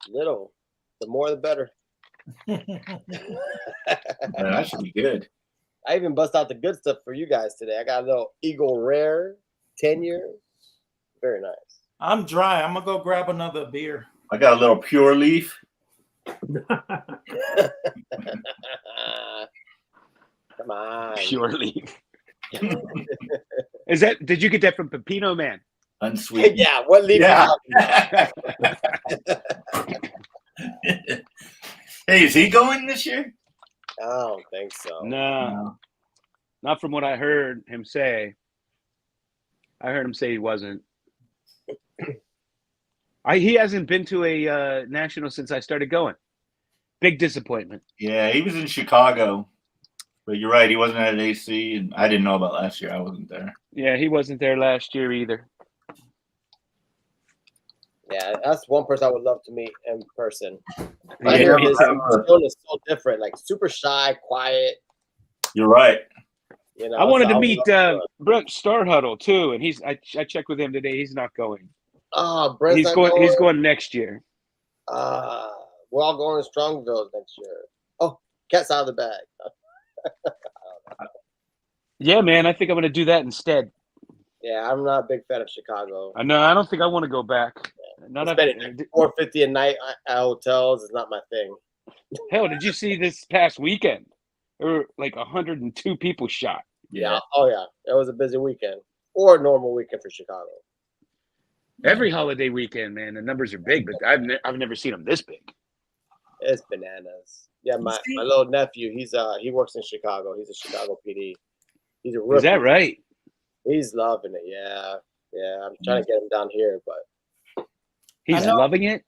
little. The more, the better. That should be good. I even bust out the good stuff for you guys today. I got a little Eagle Rare 10 years. Very nice. I'm dry. I'm gonna go grab another beer. I got a little Pure Leaf. Come on. Pure leaf. Did you get that from Pepino Man? Unsweetened. Yeah, what leaf Yeah. you talking about? Hey, is he going this year? I don't think so. No, not from what I heard him say. I heard him say he wasn't. He hasn't been to a national since I started going. Big disappointment. Yeah, he was in Chicago. But you're right, he wasn't at AC, and I didn't know about last year. I wasn't there. Yeah, he wasn't there last year either. Yeah, that's one person I would love to meet in person. Yeah, I hear me his too. tone is so different, like super shy, quiet. You're right. You know, I wanted so to would meet love Brooke Starhuddle too, and I checked with him today. He's not going. Oh, Brent's He's not going. He's going next year. We're all going to Strongville next year. Oh, cat's out of the bag. Yeah, man. I think I'm going to do that instead. Yeah, I'm not a big fan of Chicago. I know. I don't think I want to go back. Not Spending $450 a night at hotels is not my thing. Hell, did you see this past weekend? There were like 102 people shot. Yeah. Oh yeah, it was a busy weekend or a normal weekend for Chicago. Every holiday weekend, man, the numbers are big, but I've never seen them this big. It's bananas. Yeah, my little nephew, he works in Chicago. He's a Chicago PD. He's a rookie. Is that right? He's loving it. Yeah. I'm trying to get him down here, but he's loving it.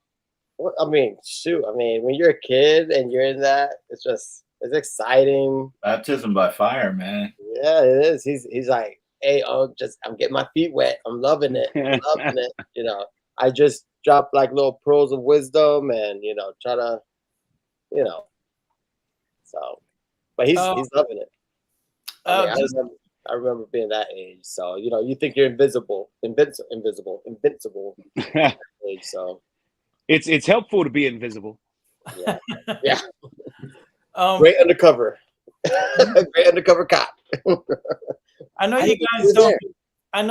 Well, I mean, shoot. I mean, when you're a kid and you're in that, it's exciting. Baptism by fire, man. Yeah, it is. He's like, hey, I'm getting my feet wet. I'm loving it. I'm loving it. You know, I just drop like little pearls of wisdom and, you know, try to, you know, so, but he's loving it. I remember being that age. So, you know, you think you're invincible. Age, so it's helpful to be invisible. Yeah. Yeah. Great undercover. Great undercover cop. I know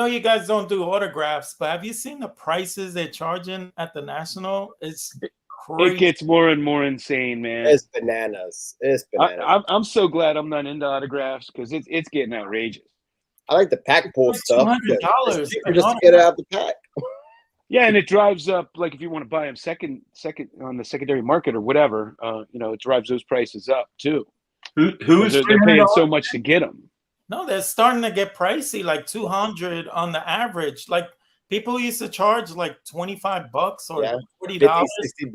you guys don't do autographs, but have you seen the prices they're charging at the National? It's crazy. It gets more and more insane, man. It's bananas. I'm so glad I'm not into autographs because it's getting outrageous. I like the pack pull stuff. $200 just to get it out the pack. Yeah, and it drives up, like if you want to buy them second on the secondary market or whatever, you know, it drives those prices up too. Who is they're paying so much to get them? No, they're starting to get pricey, like $200 on the average. Like people used to charge like $25 or $40, $50, $60.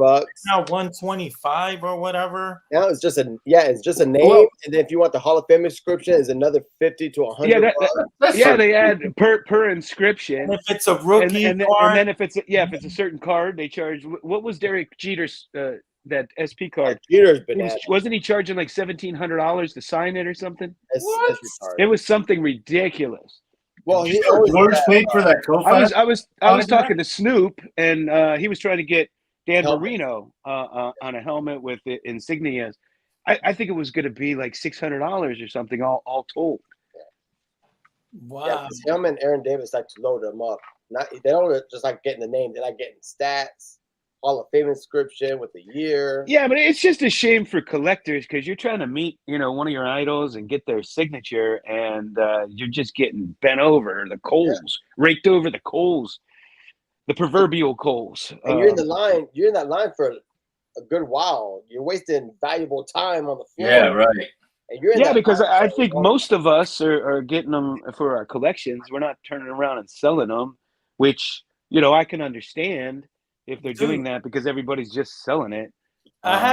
Oh, Now $125 or whatever. Now it's just a name, and then if you want the Hall of Fame inscription, is another $50 to $100. They add per inscription. And if it's a rookie and card, then if it's a certain card, they charge. What was Derek Jeter's that SP card? Jeter's bananas. Wasn't he charging like $1,700 to sign it or something? What? It was something ridiculous. Well, George paid for that Kofi. I was talking to Snoop, and he was trying to get Dan Marino on a helmet with the insignias. I think it was going to be like $600 or something, all told. Wow. Yeah, because him and Aaron Davis like to load them up. They don't just like getting the name; they like getting stats, Hall of Fame inscription with the year. Yeah, but it's just a shame for collectors because you're trying to meet, you know, one of your idols and get their signature, and you're just getting bent over the coals, raked over the coals, the proverbial coals. And you're in the line. You're in that line for a good while. You're wasting valuable time on the floor. Yeah, right. And you're in because I think most of us are getting them for our collections. We're not turning around and selling them, which, you know, I can understand if they're doing that because everybody's just selling it,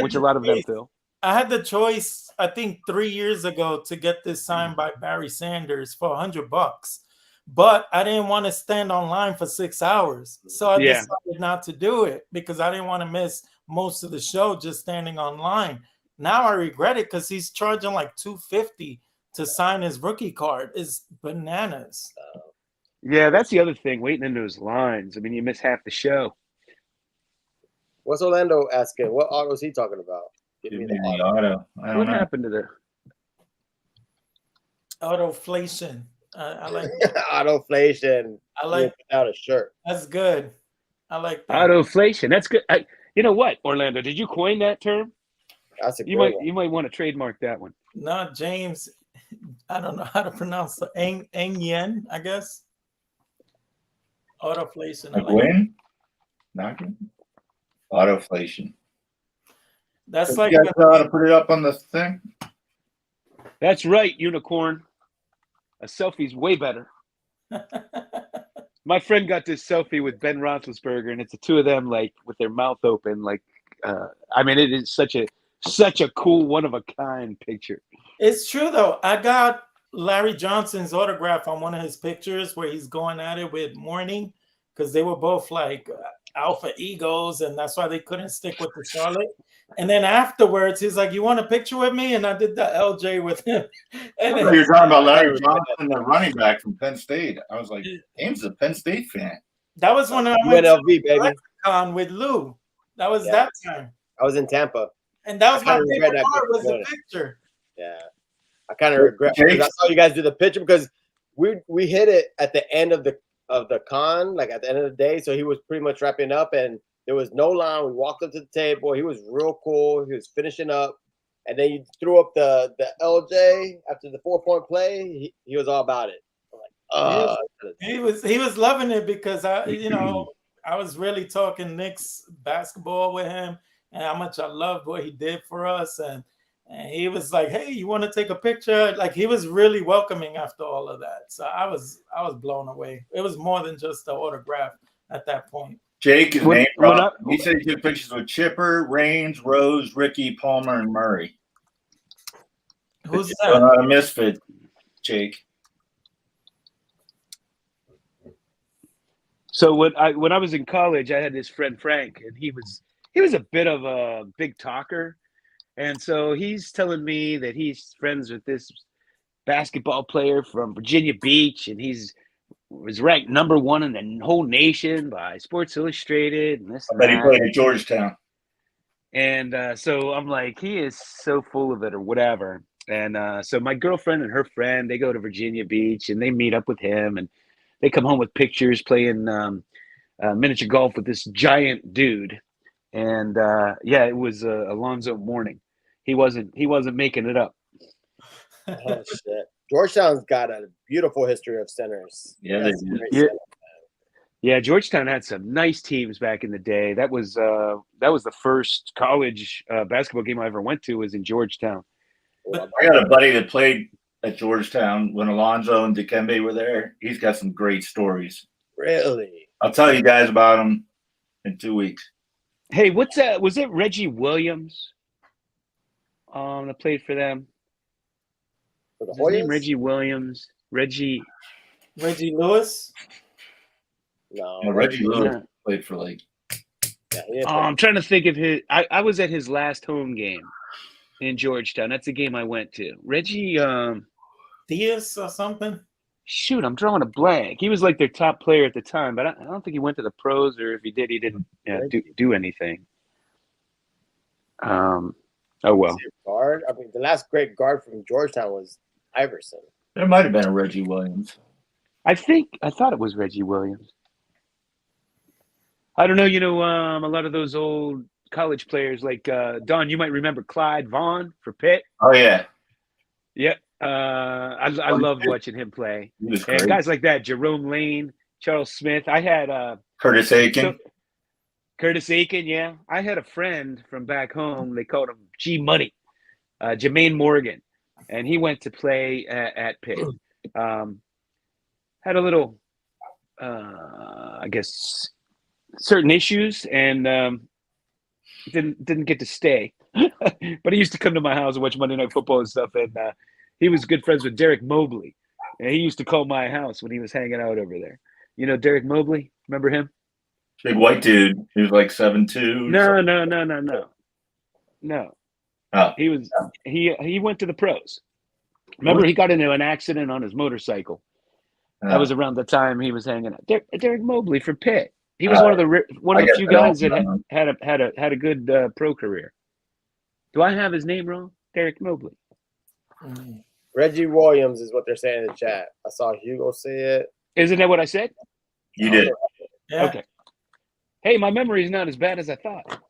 which a lot of them feel. I had the choice, I think 3 years ago, to get this signed by Barry Sanders for $100, but I didn't want to stand online for 6 hours, so I decided not to do it because I didn't want to miss most of the show just standing online. Now I regret it because he's charging like $250 to sign his rookie card. It's bananas. Yeah, that's the other thing, waiting into his lines. I mean, you miss half the show. What's Orlando asking? What auto is he talking about? Give me the auto. What happened to the autoflation? I like autoflation. I like out a shirt. That's good. I like that. Autoflation. That's good. You know what, Orlando? Did you coin that term? That's a you might want to trademark that one. No, James I don't know how to pronounce the Eng Yen, I guess. Autoflation. I like Win? Not good. Autoflation. that's So like you guys know how to put it up on the thing? That's right, Unicorn. A selfie's way better. My friend got this selfie with Ben Roethlisberger, and it's the two of them like with their mouth open. Like, I mean, it is such a cool, one of a kind picture. It's true though. I got Larry Johnson's autograph on one of his pictures where he's going at it with Morning because they were both like alpha egos, and that's why they couldn't stick with the Charlotte. And then afterwards, he's like, "You want a picture with me?" And I did the LJ with him. And I then thought you were talking about Larry Johnson, the running back from Penn State. I was like, Ames is a Penn State fan. that was when I went UNLV, to baby. Con with Lou. That was that time. I was in Tampa. And that was my kinda regret favorite not part was the going. picture. Yeah. I kind of regret because I saw you guys do the picture because we hit it at the end of the con, like at the end of the day. So he was pretty much wrapping up and there was no line. We walked up to the table. He was real cool. He was finishing up. And then you threw up the LJ after the 4-point play. He was all about it. I'm like, he was loving it because I was really talking Knicks basketball with him and how much I loved what he did for us. And he was like, "Hey, you want to take a picture?" Like he was really welcoming after all of that. So I was blown away. It was more than just the autograph at that point. Jake is name dropped. He said he took pictures with Chipper, Raines, Rose, Ricky, Palmer, and Murray. Who's that? A Misfit, Jake. So when I was in college, I had this friend Frank, and he was a bit of a big talker, and so he's telling me that he's friends with this basketball player from Virginia Beach, and was ranked #1 in the whole nation by Sports Illustrated, and this. I bet he played at Georgetown. And so I'm like, he is so full of it, or whatever. And so my girlfriend and her friend, they go to Virginia Beach, and they meet up with him, and they come home with pictures playing miniature golf with this giant dude. And it was Alonzo Mourning. He wasn't making it up. Oh shit! Georgetown's got a beautiful history of centers. Yeah, they do. Yeah, Georgetown had some nice teams back in the day. That was the first college basketball game I ever went to was in Georgetown. I got a buddy that played at Georgetown when Alonzo and Dikembe were there. He's got some great stories. Really? I'll tell you guys about him in 2 weeks. Hey, what's that? Was it Reggie Williams? That played for them. For the His name Reggie Williams. Reggie Lewis? No, Reggie Lewis played for like. Yeah, I'm trying to think of his. I was at his last home game in Georgetown. That's the game I went to. Reggie Diaz or something. Shoot, I'm drawing a blank. He was like their top player at the time, but I don't think he went to the pros, or if he did, he didn't do anything. Oh well. Guard. I mean, the last great guard from Georgetown was Iverson. There might have been a Reggie Williams. I thought it was Reggie Williams. I don't know. A lot of those old college players, like Don, you might remember Clyde Vaughn for Pitt. Oh yeah. Yeah. I loved watching him play. And guys like that, Jerome Lane, Charles Smith. I had Curtis Aiken. Curtis Aiken, yeah. I had a friend from back home. They called him G Money, Jermaine Morgan, and he went to play at Pitt. Had a little, I guess, certain issues, and didn't get to stay. But he used to come to my house and watch Monday Night Football and stuff, and he was good friends with Derek Mobley. And he used to call my house when he was hanging out over there. You know Derek Mobley? Remember him? Big white dude. He was like 7'2". No. Oh. He went to the pros. Remember, he got into an accident on his motorcycle. That was around the time he was hanging out. Derek Mobley for Pitt. He was one of the few guys that had a good pro career. Do I have his name wrong? Derek Mobley. Reggie Williams is what they're saying in the chat. I saw Hugo say it. Isn't that what I said? You did. Yeah. Okay. Hey, my memory is not as bad as I thought.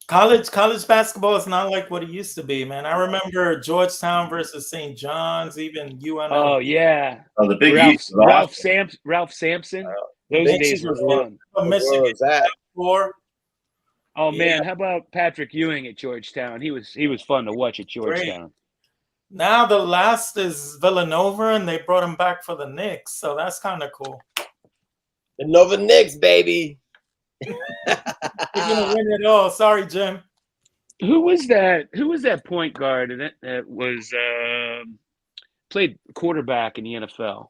College basketball is not like what it used to be, man. I remember Georgetown versus St. John's, even UNLV. Oh yeah. Oh, the Big East was awesome. Ralph Sampson. Those Big days East were was where- fun. where Michigan was that? floor. Oh man, Yeah. how about Patrick Ewing at Georgetown? He was fun to watch at Georgetown. Now the last is Villanova, and they brought him back for the Knicks, so that's kind of cool. The Nova Knicks, baby. They're gonna win it all. Sorry, Jim. Who was that? Who was that point guard that was played quarterback in the NFL?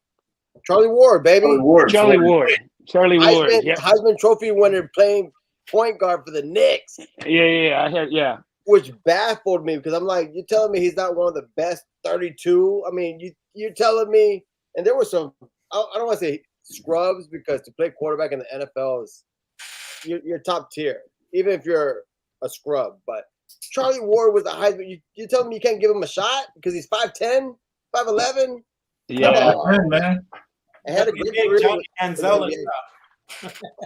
Charlie Ward, baby. Charlie Ward. Yeah. Heisman Trophy winner playing point guard for the Knicks. Yeah. Which baffled me because I'm like, you're telling me he's not one of the best 32? I mean, you're telling me, and there were some, I don't want to say scrubs because to play quarterback in the NFL is, you're top tier, even if you're a scrub. But Charlie Ward was a Heisman. You're telling me you can't give him a shot because he's 5'10", 5'11"? Yeah, man. And had a great career. Johnny Manziel.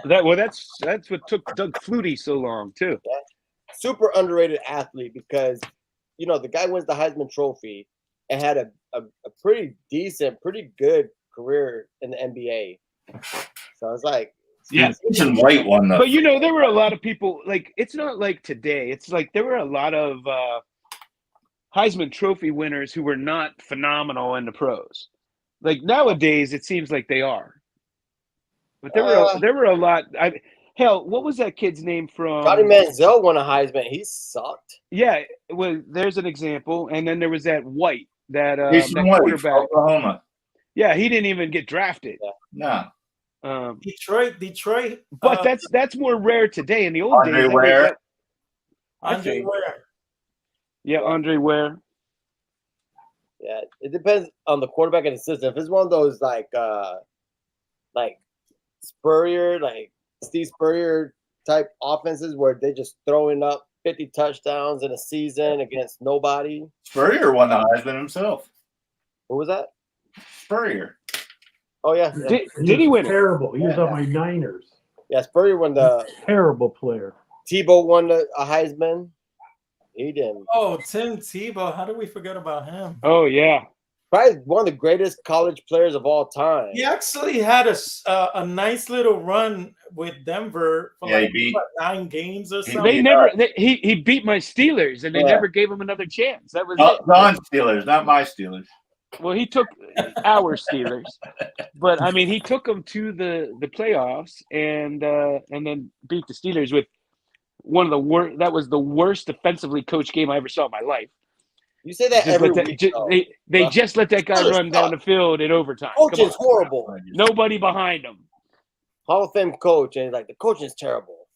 That's what took Doug Flutie so long too. Yeah. Super underrated athlete because, the guy wins the Heisman Trophy and had a pretty decent, pretty good career in the NBA. So I was like, yeah, White won though. But there were a lot of people. Like, it's not like today. It's like there were a lot of Heisman Trophy winners who were not phenomenal in the pros. Like nowadays, it seems like they are. But there were a lot. Hell, what was that kid's name from? Johnny Manziel won a Heisman. He sucked. Yeah, well, there's an example. And then there was that White, that quarterback, Oklahoma. Yeah, he didn't even get drafted. Yeah. No. Detroit. But that's more rare today. In the old days, Andre Ware. Yeah, Andre Ware. Yeah, it depends on the quarterback and the system. If it's one of those like Spurrier, like Steve Spurrier type offenses where they just throwing up 50 touchdowns in a season against nobody. Spurrier won the Heisman himself. Who was that? Spurrier. Oh yeah. Did he win? Terrible. He was on my Niners. Yeah, Spurrier won the terrible player. Tebow won a Heisman. He didn't. Oh, Tim Tebow. How do we forget about him? Oh yeah. Probably one of the greatest college players of all time. He actually had a nice little run with Denver for he beat 9 games or something. He beat my Steelers and they never gave him another chance. That was non-Steelers, not my Steelers. Well, he took our Steelers, but I mean, he took them to the playoffs and then beat the Steelers with one of the worst. That was the worst defensively coached game I ever saw in my life. You say that every week. They just let that guy run down the field in overtime. Coach is horrible. Nobody behind him. Hall of Fame coach, and the coaching is terrible.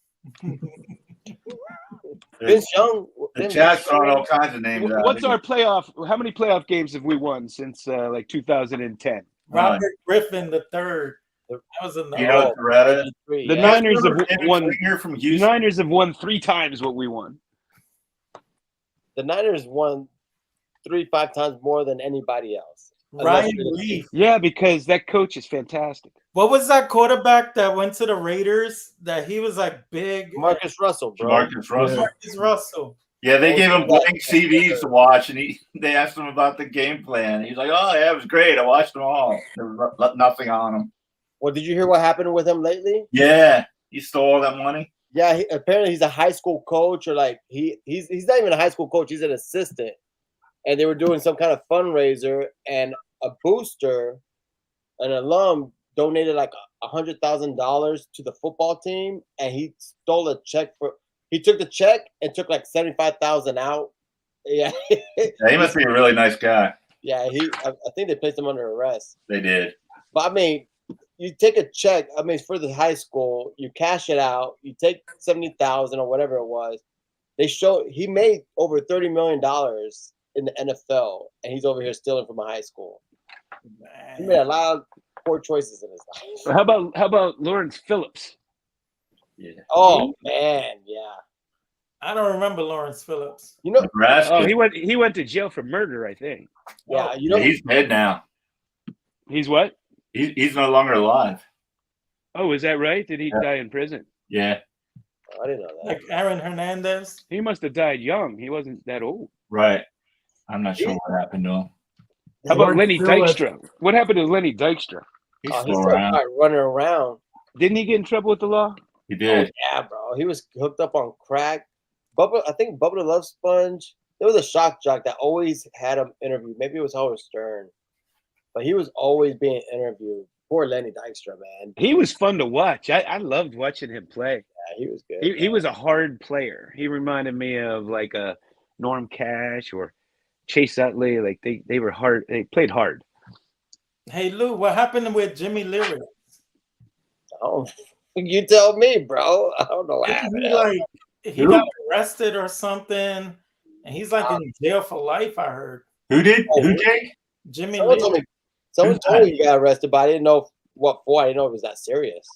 Vince Young. The chat's throwing all kinds of names out. What's our playoff? How many playoff games have we won since 2010? Robert Griffin III. That was a The Niners have won. From the Niners have won 3 times what we won. The Niners won 3-5 times more than anybody else. Ryan Leaf. Yeah, because that coach is fantastic. What was that quarterback that went to the Raiders? That he was like big. Marcus Russell, bro. Marcus Russell. Yeah, they gave him blank CDs to watch, and they asked him about the game plan. He's like, "Oh yeah, it was great. I watched them all. There was nothing on him." Well, did you hear what happened with him lately? Yeah, he stole all that money. Yeah, apparently he's a high school coach, or he's not even a high school coach. He's an assistant, and they were doing some kind of fundraiser, and a booster, an alum, donated like $100,000 to the football team, and he stole a check for. He took the check and took like $75,000 out. Yeah, he must be a really nice guy. Yeah, I think they placed him under arrest. They did. But I mean, you take a check. I mean, it's for the high school. You cash it out. You take $70,000 or whatever it was. He made over $30 million in the NFL, and he's over here stealing from a high school. Man. He made a lot of poor choices in his life. How about Lawrence Phillips? Yeah. Oh man, yeah. I don't remember Lawrence Phillips. Nebraska. Oh, he went to jail for murder, I think. Yeah, he's dead now. He's what? He's no longer alive. Oh, is that right? Did he die in prison? Yeah. I didn't know that. Like Aaron Hernandez. He must have died young. He wasn't that old. Right. I'm not sure what happened to him. How about George Lenny Phillips. Dykstra? What happened to Lenny Dykstra? He's He's still still around. probably running around. Didn't he get in trouble with the law? He Oh, did. yeah, bro. He was hooked up on crack. I think Bubba the Love Sponge. There was a shock jock that always had him interviewed. Maybe it was Howard Stern, but he was always being interviewed. Poor Lenny Dykstra, man. He was fun to watch. I loved watching him play. Yeah, he was good. He was a hard player. He reminded me of like a Norm Cash or Chase Utley. Like they were hard. They played hard. Hey Lou, what happened with Jimmy Lyric? Oh, you tell me, bro. I don't know what happened. He got arrested or something, and he's like in jail for life. I heard. Who did? Who, Jake? Jimmy Someone Lyric. told me he got arrested, but I didn't know what for. I didn't know it was that serious.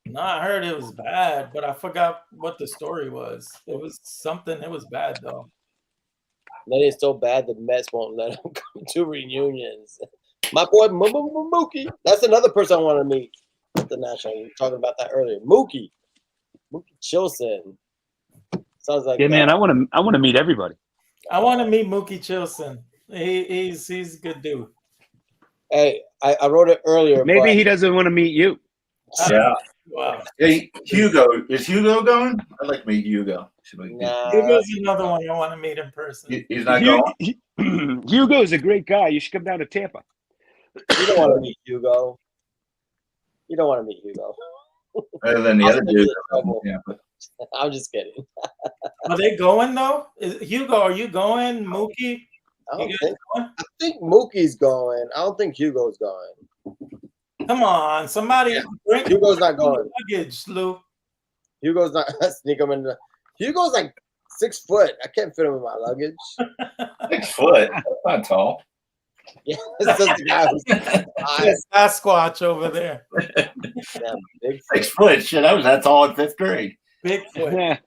No, I heard it was bad, but I forgot what the story was. It was something. It was bad though. Then it's so bad the Mets won't let him come to reunions. My boy Mookie. That's another person I want to meet at the National. We were talking about that earlier. Mookie Chilson. Sounds like Man, I want to meet everybody. I want to meet Mookie Chilson. He's a good dude. Hey, I wrote it earlier. Maybe he doesn't want to meet you. Yeah. Wow. Hey, Hugo. Is Hugo going? I'd like to meet Hugo. Hugo's another one I want to meet in person. He's not going? Hugo's a great guy. You should come down to Tampa. You don't want to meet Hugo. You don't want to meet Hugo. Better than the other dude. Yeah, I'm just kidding. Are they going though? Hugo, are you going? Mookie? I think Mookie's going. I don't think Hugo's going. Come on, somebody bring Hugo's not going. Luggage, Lou. Hugo's not sneak him in. Hugo's like 6 foot. I can't fit him in my luggage. 6 foot. That's not tall. Yeah, it's just the guy who's Sasquatch over there. Yeah, big 6 foot. Shit, I was that tall in 5th grade. Bigfoot.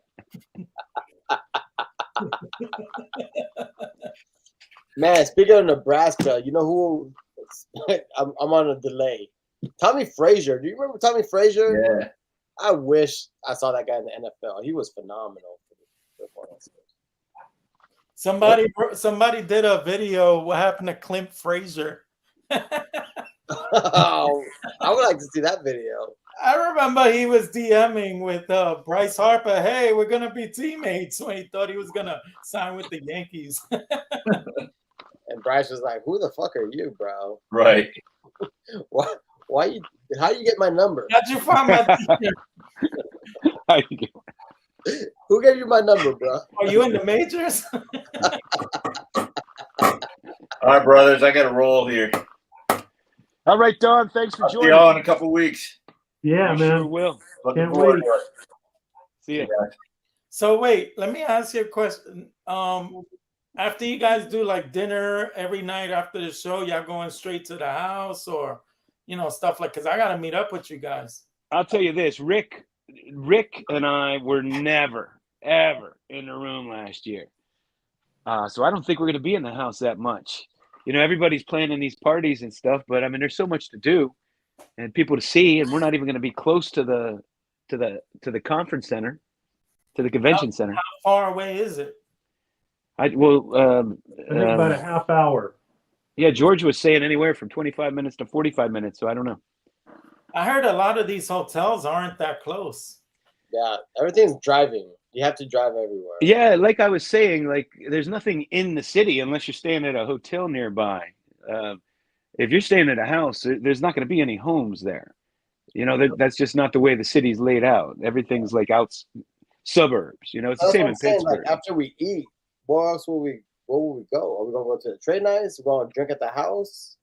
Man, speaking of Nebraska, you know who? I'm on a delay. Tommy Frazier. Do you remember Tommy Frazier? Yeah. I wish I saw that guy in the NFL. He was phenomenal. Somebody did a video. What happened to Clint Frazier? Oh, I would like to see that video. I remember he was DMing with Bryce Harper. Hey, we're gonna be teammates when he thought he was gonna sign with the Yankees. And Bryce was like, "Who the fuck are you, bro? Right. Why you? How you get my number? How'd you find my? Who gave you my number, bro? Are you in the majors? All right, brothers, I got to roll here. All right, Don. Thanks for I'll see joining. y'all in a couple weeks. Yeah, I man. sure will. Looking Can't forward wait. to it. See ya. So wait, let me ask you a question. After you guys do like dinner every night after the show, y'all going straight to the house or stuff like? Because I got to meet up with you guys. I'll tell you this, Rick and I were never, ever in the room last year. So I don't think we're going to be in the house that much. Everybody's planning these parties and stuff, but I mean, there's so much to do and people to see, and we're not even going to be close to the conference center, to the convention center. How far away is it? I think about a half hour. Yeah, George was saying anywhere from 25 minutes to 45 minutes, so I don't know. I heard a lot of these hotels aren't that close. Yeah, everything's driving. You have to drive everywhere. Yeah, like I was saying, like there's nothing in the city unless you're staying at a hotel nearby. If you're staying at a house, there's not going to be any homes there. That's just not the way the city's laid out. Everything's like out suburbs. It's the same in Pittsburgh. Like, after we eat, where will we go? Are we gonna go to the trade nights? We're gonna drink at the house?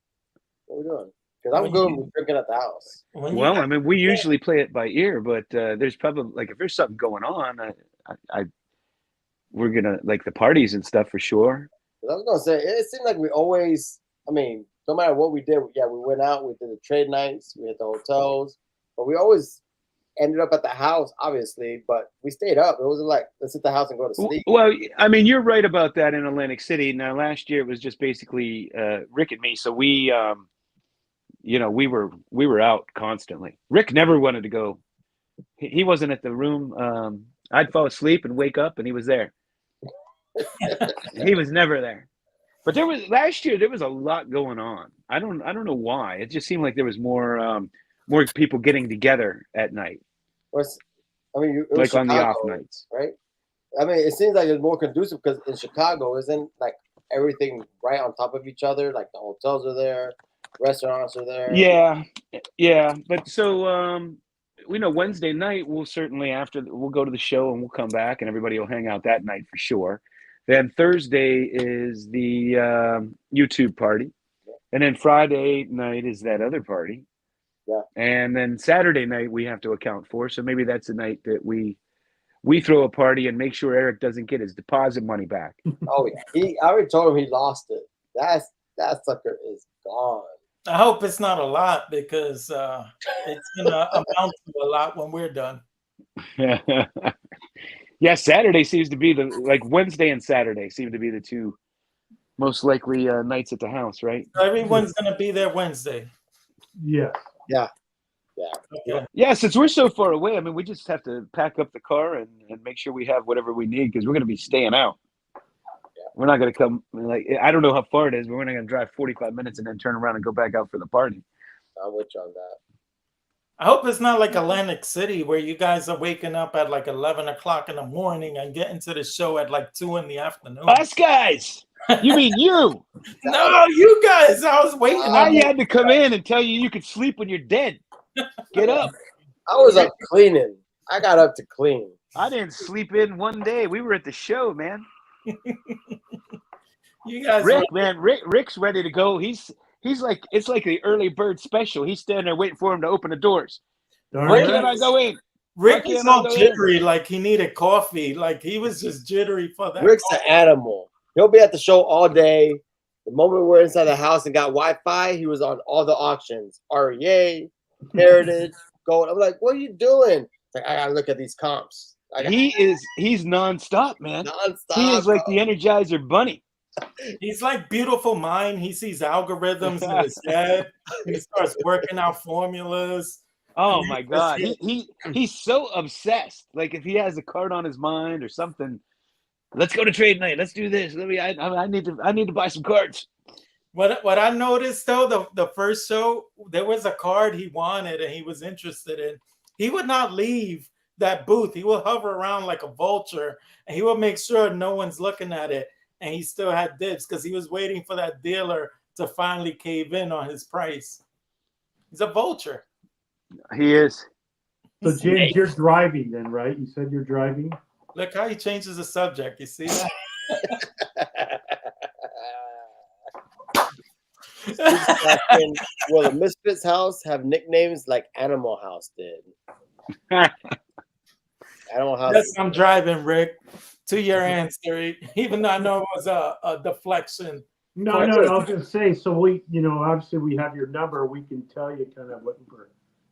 What are we doing? Because I'm good with drinking at the house. Well, I mean, we usually play it by ear, but there's probably like if there's something going on, we're gonna like the parties and stuff for sure. I was gonna say it seemed like we always. I mean, no matter what we did, we went out, we did the trade nights, we hit the hotels, but we always ended up at the house, obviously. But we stayed up. It wasn't like let's hit the house and go to sleep. Well, I mean, you're right about that in Atlantic City. Now, last year it was just basically Rick and me, so we were out constantly. Rick never wanted to go He wasn't at the room. I'd fall asleep and wake up, and he was there. He was never there. But last year there was a lot going on. I don't know why. It just seemed like there was more people getting together at night, I mean, it was like on the Chicago, off nights. right? I mean, it seems like it's more conducive because in Chicago, isn't like everything right on top of each other? Like the hotels are there, restaurants are there. Yeah. But so we know Wednesday night we'll go to the show and we'll come back and everybody will hang out that night for sure. Then Thursday is the YouTube party, and then Friday night is that other party. Yeah. And then Saturday night we have to account for. So maybe that's the night that we throw a party and make sure Eric doesn't get his deposit money back. Oh yeah, I already told him he lost it. That sucker is gone. I hope it's not a lot because it's gonna amount to a lot when we're done. Yeah, Saturday seems to be Wednesday and Saturday seem to be the two most likely nights at the house, right? Everyone's gonna be there Wednesday. Yeah. Yeah. Okay. Yeah, since we're so far away, I mean, we just have to pack up the car and make sure we have whatever we need because we're going to be staying out. We're not going to come, I don't know how far it is, but we're not going to drive 45 minutes and then turn around and go back out for the party. I'm with you on that. I hope it's not like Atlantic City where you guys are waking up at like 11 o'clock in the morning and getting to the show at like 2 in the afternoon. Us guys! You mean you? No, you guys! I was waiting. I had to come in and tell you could sleep when you're dead. Get up. I was up cleaning. I got up to clean. I didn't sleep in one day. We were at the show, man. You guys, Rick's ready to go. He's like, it's like the early bird special. He's standing there waiting for him to open the doors. Why can't I go in? Rick is all jittery, like he needed coffee. Like he was just jittery for that. Rick's an animal. He'll be at the show all day. The moment we're inside the house and got Wi-Fi, he was on all the auctions. REA, Heritage, Gold. I'm like, what are you doing? It's like, I gotta look at these comps. He's nonstop, man. Nonstop. He is like the Energizer Bunny. He's like Beautiful Mind. He sees algorithms in his head. He starts working out formulas. Oh my God. He's so obsessed. Like if he has a card on his mind or something, let's go to trade night. Let's do this. I need to buy some cards. What I noticed though, the first show, there was a card he wanted and he was interested in. He would not leave that booth. He would hover around like a vulture and he would make sure no one's looking at it. And he still had dibs because he was waiting for that dealer to finally cave in on his price. He's a vulture. He is. So James, you're driving then, right? You said you're driving? Look how he changes the subject. You see that? Will the Misfits house have nicknames like Animal House did? Animal House. Yes, I'm driving, Rick. To your answer, even though I know it was a deflection. No, I was going to say, so we, obviously we have your number. We can tell you kind of what we're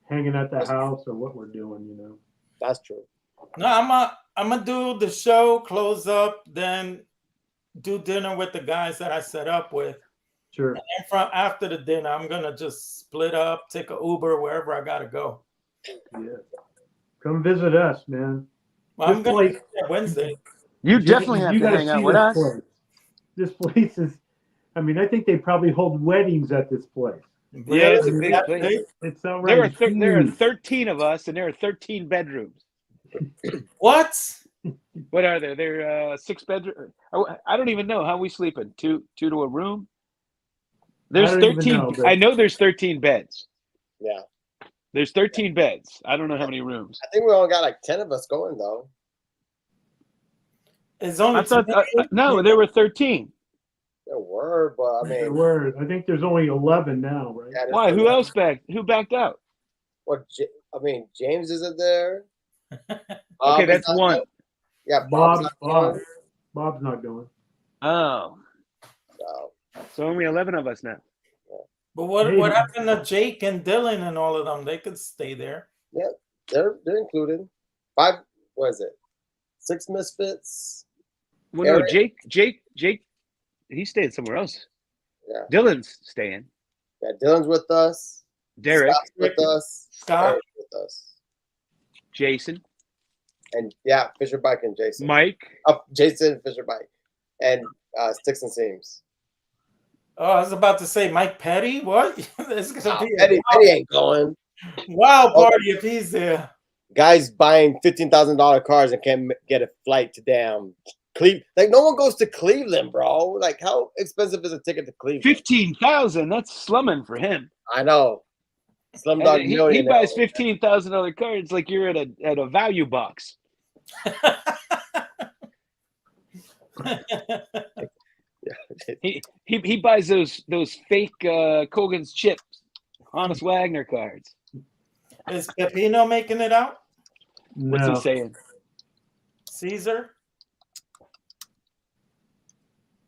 hanging at the house or what we're doing, That's true. No, I'm gonna do the show, close up, then do dinner with the guys that I set up with. Sure. And after the dinner, I'm gonna just split up, take an Uber wherever I gotta go. Yeah. Come visit us, man. Well, I'm gonna Wednesday. You definitely have to hang out with us. This place is, I think they probably hold weddings at this place. Yeah, it's a big place. It's outright. There are 13 of us, and there are 13 bedrooms. What? What are there? They're 6 bedrooms. I don't even know how we sleep in. Two to a room. There's 13. I know there's 13 beds. Yeah. There's 13 beds. I don't know how many rooms. I think we only got like 10 of us going though. It's only no, there were 13. There were, but there were. I think there's only 11 now, right? Yeah, why? Who else backed out? Well, James isn't there. Okay, that's one. There. Yeah, Bob's not going. Oh. So only 11 of us now. But what happened to Jake and Dylan and all of them? They could stay there. Yeah, they're included. 5. What is it? 6 Misfits. Well, no, Jake, he's staying somewhere else. Yeah. Dylan's staying. Yeah, Dylan's with us. Derek Scott's with us. Scott Eric's with us. Jason, and yeah, Fisher Bike and Jason. Mike. Jason, Fisher Bike, and Sticks and Seams. Oh, I was about to say Mike Petty. What? It's gonna be Petty ain't going. Wild party if he's there. Guys buying $15,000 cars and can't get a flight to damn Cleveland. Like no one goes to Cleveland, bro. Like how expensive is a ticket to Cleveland? 15,000. That's slumming for him. I know. Slumdog Millionaire. He buys $15,000 cards like you're at a value box. he buys those fake Kogan's chips, Honest Wagner cards. Is Pepino making it out? No. What's he saying? Caesar?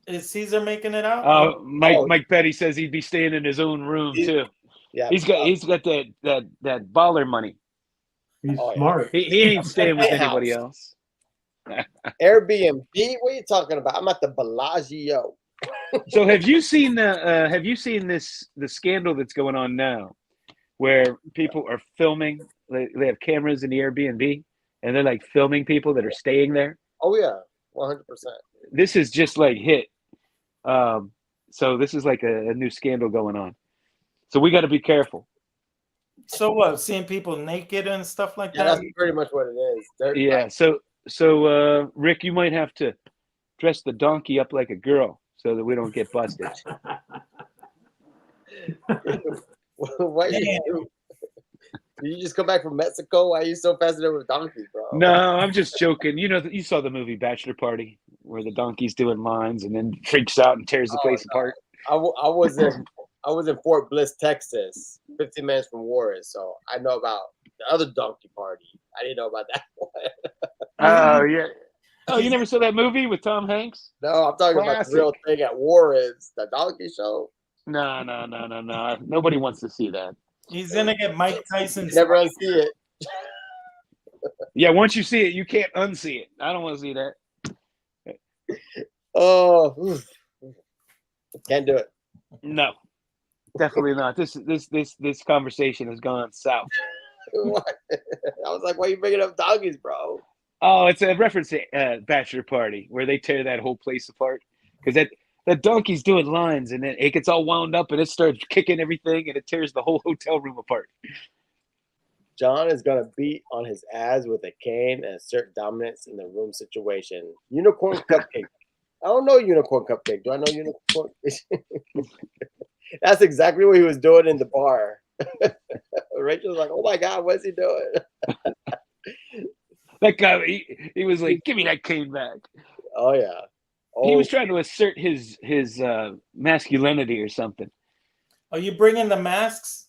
Is Caesar making it out? Mike Petty says he'd be staying in his own room too. Yeah, he's got that baller money. He's smart. He ain't staying with anybody else. Airbnb? What are you talking about? I'm at the Bellagio. So have you seen the scandal that's going on now, where people are filming? They have cameras in the Airbnb, and they're like filming people that are staying there. Oh yeah, 100%. This is just like hit. So this is like a new scandal going on. So we got to be careful. So what? Seeing people naked and stuff like that? That's pretty much what it is. Yeah. So Rick, you might have to dress the donkey up like a girl so that we don't get busted. What you Did you just come back from Mexico? Why are you so fascinated with donkeys, bro? No, I'm just joking. You know, you saw the movie Bachelor Party where the donkey's doing lines and then freaks out and tears the place apart. I was in Fort Bliss, Texas, 15 minutes from Juarez, so I know about the other donkey party. I didn't know about that one. Oh yeah. Oh, you never saw that movie with Tom Hanks? No, I'm talking about the real thing at Juarez, the donkey show. No. Nobody wants to see that. He's gonna get Mike Tyson. Never unsee it. Yeah, once you see it, you can't unsee it. I don't want to see that. Oh, can't do it. No, definitely not. This conversation has gone south. What? I was like, why are you bringing up doggies, bro? Oh, it's a reference to Bachelor Party where they tear that whole place apart because that donkey's doing lines and then it gets all wound up and it starts kicking everything and it tears the whole hotel room apart. John is gonna beat on his ass with a cane and assert dominance in the room situation. Unicorn cupcake. I don't know unicorn cupcake. Do I know unicorn? That's exactly what he was doing in the bar. Rachel's like, "Oh my God, what's he doing?" That guy, he was like, "Give me that cane back." Oh yeah. Oh, he was trying to assert his masculinity or something. Are you bringing the masks?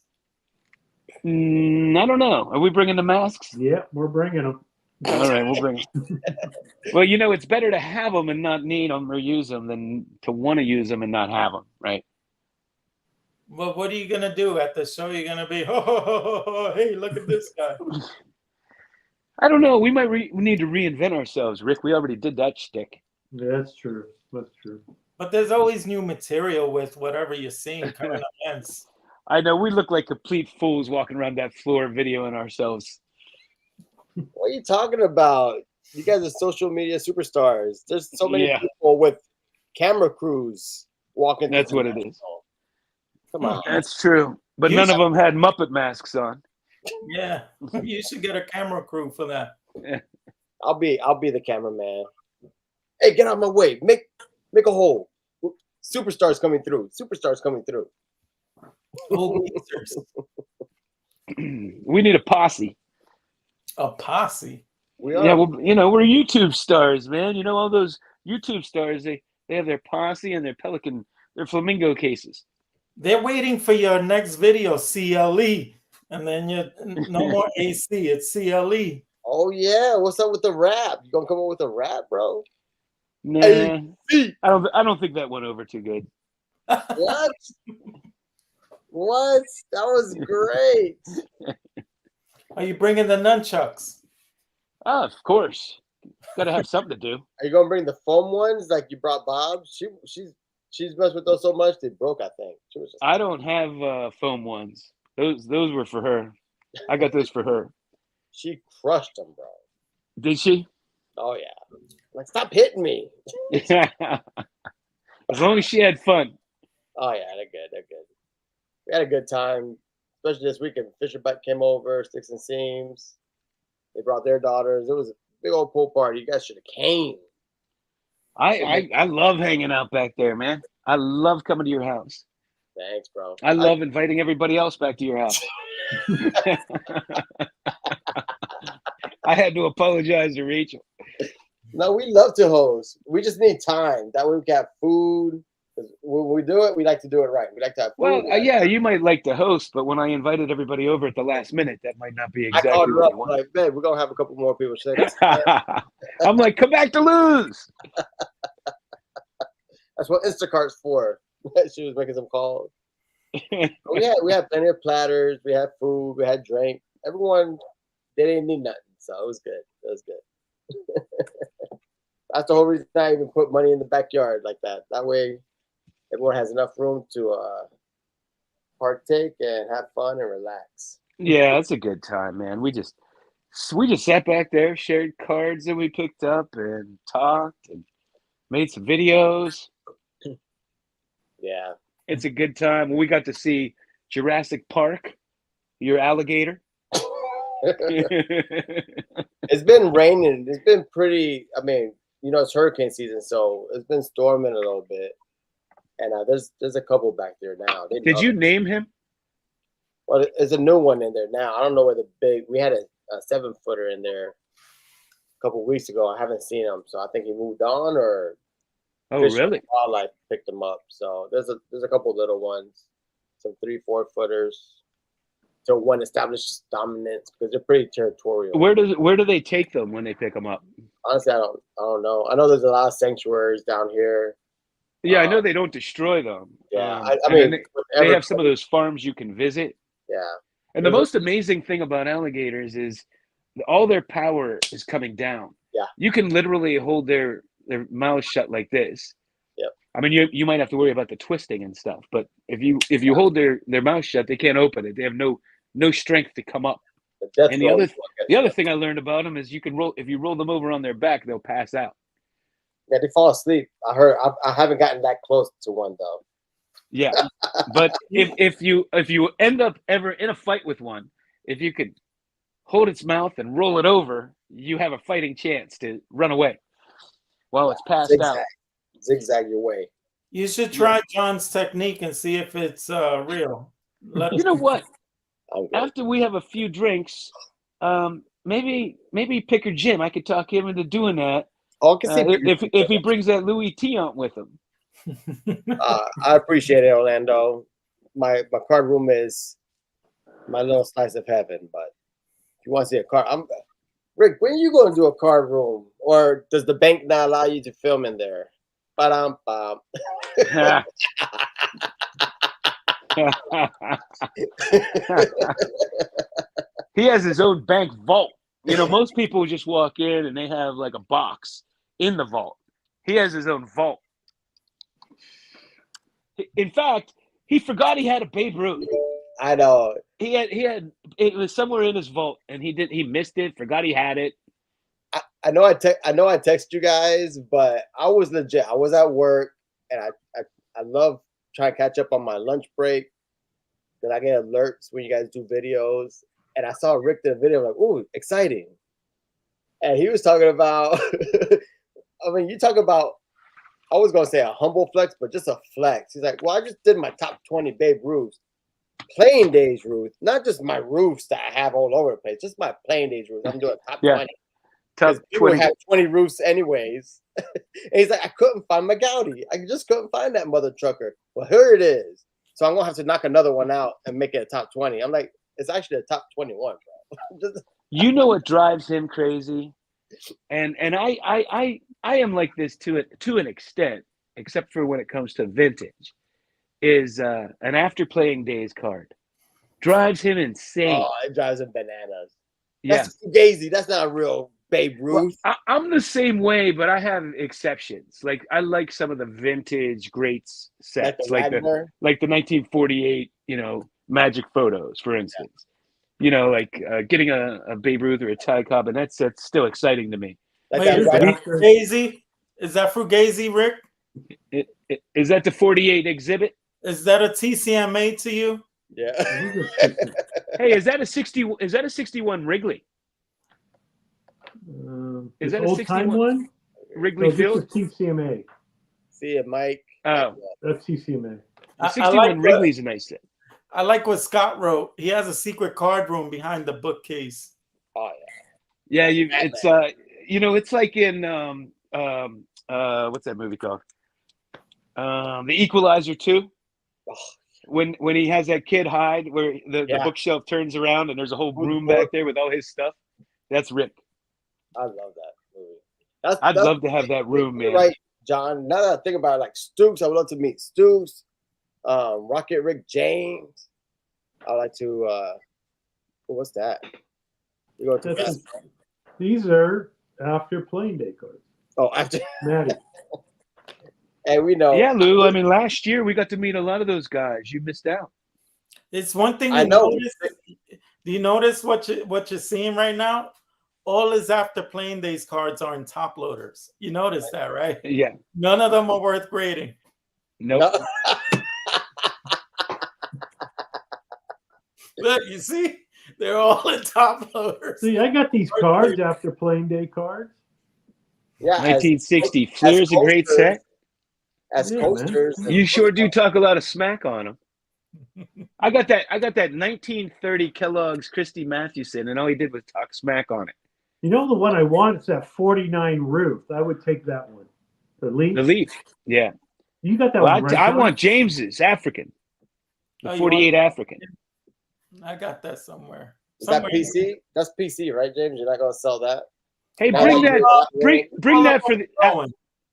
I don't know. Are we bringing the masks? Yeah, we're bringing them. All right, we'll bring them. Well, you know, it's better to have them and not need them or use them than to want to use them and not have them, right? Well, what are you gonna do at the show? You're gonna be, hey, look at this guy. I don't know. We might we need to reinvent ourselves, Rick. We already did that shtick. Yeah, that's true. That's true. But there's always new material with whatever you're seeing coming up against. I know we look like complete fools walking around that floor videoing ourselves. What are you talking about? You guys are social media superstars. There's so many people with camera crews walking. That's what it is. Come on. That's true. But none of them had Muppet masks on. Yeah, you should get a camera crew for that. Yeah. I'll be the cameraman. Hey, get out of my way. Make a hole. Superstars coming through. Superstars coming through. We need a posse. A posse? We are. Yeah, well, you know, we're YouTube stars, man. You know, all those YouTube stars, they have their posse and their flamingo cases. They're waiting for your next video, CLE. And then you no more AC, it's CLE. Oh yeah, what's up with the rap? You gonna come up with a rap, bro? Nah, I don't think that went over too good. What? What? That was great. Are you bringing the nunchucks? Oh, of course. Got to have something to do. Are you gonna bring the foam ones like you brought Bob? She's messed with those so much they broke. I think. I don't have foam ones. Those were for her. I got those for her. She crushed him, bro. Did she? Oh yeah. Like, stop hitting me. As long as she had fun. Oh yeah, they're good. They're good. We had a good time, especially this weekend. Fisher Butt came over, Sticks and Seams. They brought their daughters. It was a big old pool party. You guys should have came. I love hanging out back there, man. I love coming to your house. Thanks, bro. I love inviting everybody else back to your house. I had to apologize to Rachel. No, we love to host. We just need time. That way we can have food. When we do it, we like to do it right. We like to have food. Well, yeah, you might like to host, but when I invited everybody over at the last minute, that might not be exactly I called her what up. you want. Like, babe, we're going to have a couple more people say I'm like, come back to lose. That's what Instacart's for. She was making some calls. we had plenty of platters. We had food. We had drink. Everyone, they didn't need nothing. So it was good. It was good. That's the whole reason I even put money in the backyard like that. That way, everyone has enough room to partake and have fun and relax. Yeah, that's a good time, man. We just sat back there, shared cards that we picked up, and talked and made some videos. Yeah, it's a good time. We got to see Jurassic Park, your alligator. It's been raining. It's been pretty. I mean, you know, it's hurricane season, so it's been storming a little bit. And there's a couple back there now. Did you name him? Well, there's a new one in there now. I don't know where we had a 7-footer in there a couple weeks ago. I haven't seen him, so I think he moved on or. Oh, really? Wildlife picked them up. So there's a couple little ones, some 3-4 footers. So one established dominance because they're pretty territorial. Where do they take them when they pick them up? Honestly, I don't know. I know there's a lot of sanctuaries down here. Yeah, I know they don't destroy them. Yeah, I mean, they have some of those farms you can visit. Yeah. And the most amazing thing about alligators is all their power is coming down. Yeah. You can literally hold their mouths shut like this. Yep. I mean, you might have to worry about the twisting and stuff, but if you hold their mouth shut, they can't open it. They have no strength to come up. And the other thing I learned about them is you can if you roll them over on their back, they'll pass out. Yeah, they fall asleep. I heard. I haven't gotten that close to one though. Yeah, but if you end up ever in a fight with one, if you could hold its mouth and roll it over, you have a fighting chance to run away while it's passed out. Zigzag your way. You should try John's technique and see if it's real. You know what? After we have a few drinks, maybe Picker Jim, I could talk him into doing that. If he brings that Louis Tiant with him. I appreciate it, Orlando. My card room is my little slice of heaven. But if you want to see a card, Rick. When are you going to do a card room, or does the bank not allow you to film in there? Ba-dum-bum. He has his own bank vault. You know, most people just walk in and they have like a box in the vault. He has his own vault. In fact, he forgot he had a Babe Ruth. I know. He had it was somewhere in his vault, and he missed it, forgot he had it. I know I text you guys, but I was legit. I was at work, and I love trying to catch up on my lunch break. Then I get alerts when you guys do videos, and I saw Rick did a video. I'm like, ooh, exciting! And he was talking about. I mean, you talk about. I was gonna say a humble flex, but just a flex. He's like, well, I just did my top 20 Babe Ruths, playing days Ruth, not just my Ruths that I have all over the place, just my playing days Ruth. I'm doing top 20. Top 20. Have 20 Ruths anyways. And he's like, I couldn't find my Gaudi. I just couldn't find that mother trucker. Well, here it is. So I'm gonna have to knock another one out and make it a top 20. I'm like, it's actually a top 21, bro. You know what drives him crazy? And I am like this to an extent, except for when it comes to vintage, is an after playing days card. Drives him insane. Oh, it drives him bananas. Yeah. That's Gazy. That's not a real Babe Ruth. Well, I'm the same way, but I have exceptions. Like I like some of the vintage greats sets, like the 1948, Magic photos, for instance. you know, like getting a Babe Ruth or a Ty Cobb, and that's still exciting to me. Like Wait, that is right that after. Fugazi? Is that Fugazi, Rick? Is that the 48 exhibit? Is that a TCMA to you? Yeah. Hey, is that a 60? Is that a 61 Wrigley? Is This that a old time 61 one? Wrigley No, this Field? is TCMA. See it, Mike. Oh, That's TCMA. the I 61 like Wrigley's a nice set. I like what Scott wrote. He has a secret card room behind the bookcase. Oh Yeah, it's you know, it's like in what's that movie called? The Equalizer 2. When he has that kid hide where the bookshelf turns around and there's a whole room back there with all his stuff. That's Rick. I love that movie. I'd love to have that room, man. Right, John. Now that I think about it, like Stooks, I would love to meet Stooks, Rocket Rick James. I like to. What's that? We go to that. These are after playing day cards. Oh, after Maddie. Hey, we know. Yeah, Lou. I mean, last year we got to meet a lot of those guys. You missed out. It's one thing I know. notice. Do you notice what you're seeing right now? All his after playing days cards are in top loaders. You notice that, right? Yeah. None of them are worth grading. Nope. Look, you see, they're all in top loaders. See, I got these cards after playing day cards. Yeah, 1960. Fleur's a great set. As coasters, you sure do talk a lot of smack on them. I got that 1930 Kellogg's Christy Mathewson, and all he did was talk smack on it. You know the one I want is that 49 Ruth. I would take that one. The Leaf. The Leaf, yeah. You got that well, one right. I want James's African. The 48 African. I got that somewhere. Is that PC? That's PC, right, James? You're not going to sell that? Hey, bring that for the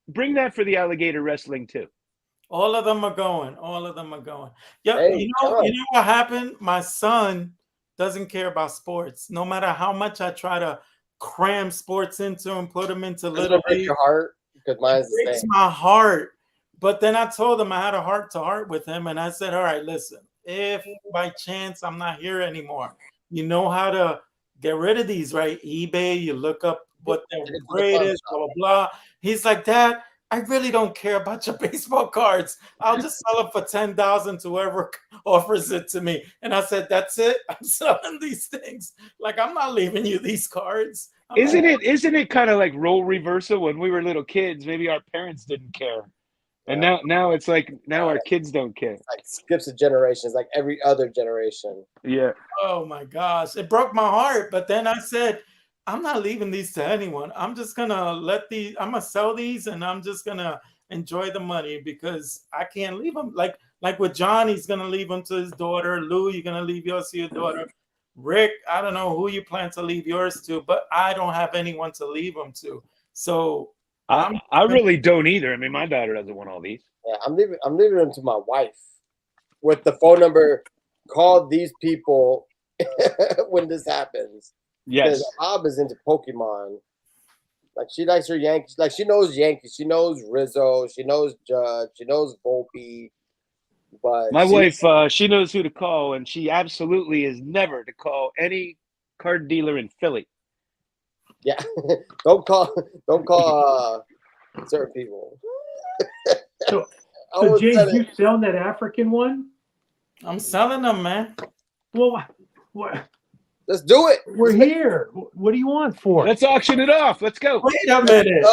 bring that for the alligator wrestling too. All of them are going. All of them are going. Yeah, Hey, you know what happened? My son doesn't care about sports. No matter how much I try to cram sports into him, put him into little break your heart because mine's the breaks same. my heart. But then I told him I had a heart to heart with him, and I said, "All right, listen. If by chance I'm not here anymore, you know how to get rid of these, right? eBay. You look up what their grade is, blah blah blah." He's like, "Dad, I really don't care about your baseball cards. I'll just sell them for $10,000 to whoever offers it to me." And I said, "That's it. I'm selling these things. Like, I'm not leaving you these cards." Isn't it kind of like role reversal? When we were little kids, maybe our parents didn't care, and now it's like our kids don't care. It's like skips a generation. It's like every other generation. Yeah. Oh my gosh, it broke my heart. But then I said, I'm not leaving these to anyone. I'm just gonna I'm gonna sell these, and I'm just gonna enjoy the money because I can't leave them. Like with John, he's gonna leave them to his daughter. Lou, you're gonna leave yours to your daughter. Rick, I don't know who you plan to leave yours to, but I don't have anyone to leave them to. So I really don't either. I mean, my daughter doesn't want all these. Yeah, I'm leaving them to my wife with the phone number. Call these people when this happens. Yes. Because Bob is into Pokemon. Like, she likes her Yankees. Like, she knows Yankees. She knows Rizzo. She knows Judge. She knows Volpe. But my wife, she knows who to call, and she absolutely is never to call any card dealer in Philly. Yeah, don't call certain people. So James, you selling that African one? I'm selling them, man. Well, what? Let's do it. We're here. What do you want for it? Let's auction it off. Let's go. Wait a minute.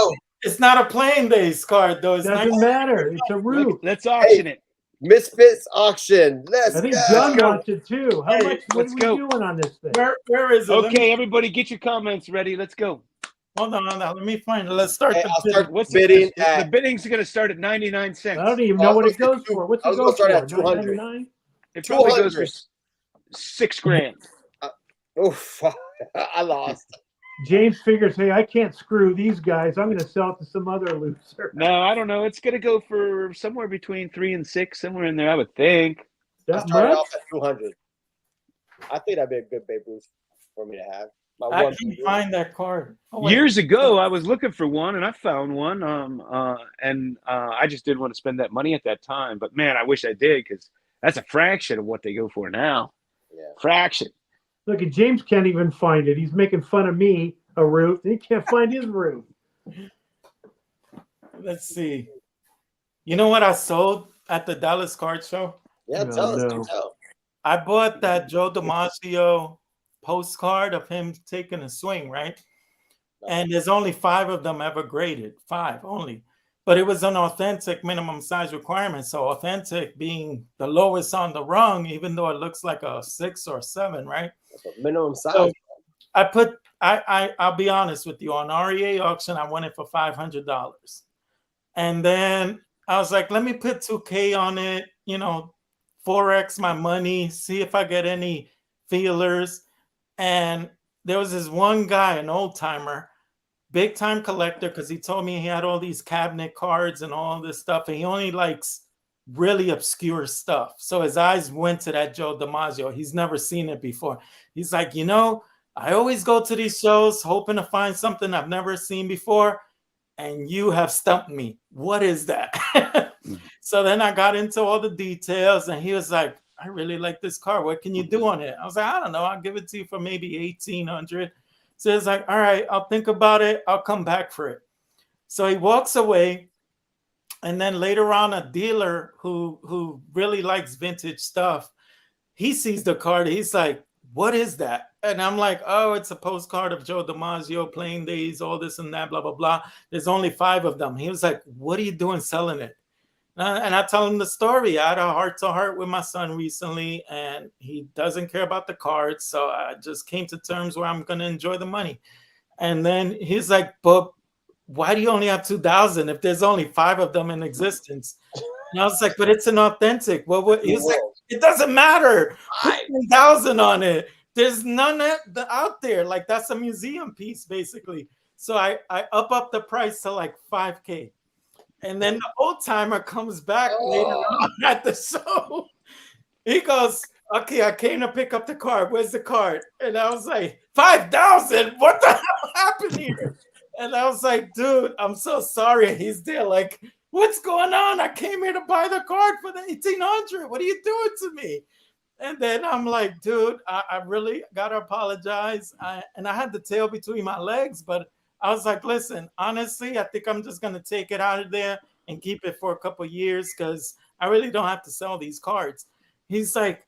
It's not a playing days card, though. It doesn't matter. It's a root. Let's auction it. Misfits auction. I think John wants it too. How much? What are we doing on this thing? Where is it? Okay, everybody, get your comments ready. Let's go. Hold on. Let me find it. Let's start the bidding. The bidding's going to start at 99 cents. I don't even know what it goes for. What's it go for? At 200. It probably goes for $6,000. Oof, I lost. James figures, hey, I can't screw these guys. I'm going to sell it to some other loser. No, I don't know. It's going to go for somewhere between 3 and 6, somewhere in there, I would think. That started much? off at 200. I think that'd be a good Babe Ruth for me to have. I can't find that card. Years ago, I was looking for one, and I found one. I just didn't want to spend that money at that time. But man, I wish I did, because that's a fraction of what they go for now. Yeah. Fraction. Look at James can't even find it. He's making fun of me, a roof. He can't find his roof. Let's see. You know what I sold at the Dallas Card Show? Yeah, No, tell us. no. Do tell. I bought that Joe DiMaggio postcard of him taking a swing, right? And there's only 5 of them ever graded, 5 only. But it was an authentic minimum size requirement. So authentic being the lowest on the rung, even though it looks like a 6 or 7, right? That's a minimum size. So I'll be honest with you. On REA auction, I won it for $500. And then I was like, let me put 2K on it, 4x my money, see if I get any feelers. And there was this one guy, an old timer, big time collector, because he told me he had all these cabinet cards and all this stuff, and he only likes really obscure stuff. So his eyes went to that Joe DiMaggio. He's never seen it before. He's like, I always go to these shows hoping to find something I've never seen before, and you have stumped me. What is that? So then I got into all the details, and he was like, I really like this car. What can you do on it? I was like, I don't know. I'll give it to you for maybe $1,800. So it's like, all right, I'll think about it. I'll come back for it. So he walks away. And then later on, a dealer who really likes vintage stuff, he sees the card. He's like, what is that? And I'm like, oh, it's a postcard of Joe DiMaggio playing days, all this and that, blah, blah, blah. There's only 5 of them. He was like, what are you doing selling it? And I tell him the story. I had a heart-to-heart with my son recently, and he doesn't care about the cards. So I just came to terms where I'm going to enjoy the money. And then he's like, but why do you only have 2,000 if there's only 5 of them in existence? And I was like, but it's an authentic. Well, he's like, it doesn't matter. Put 1,000 on it. There's none out there. Like, that's a museum piece, basically. So I up the price to like $5K. And then the old timer comes back later on at the show. He goes, okay, I came to pick up the card. Where's the card? And I was like, 5,000? What the hell happened here? And I was like, dude, I'm so sorry. He's there like, what's going on? I came here to buy the card for the 1,800. What are you doing to me? And then I'm like, dude, I really got to apologize. And I had the tail between my legs, but I was like, listen, honestly, I think I'm just going to take it out of there and keep it for a couple of years because I really don't have to sell these cards. He's like,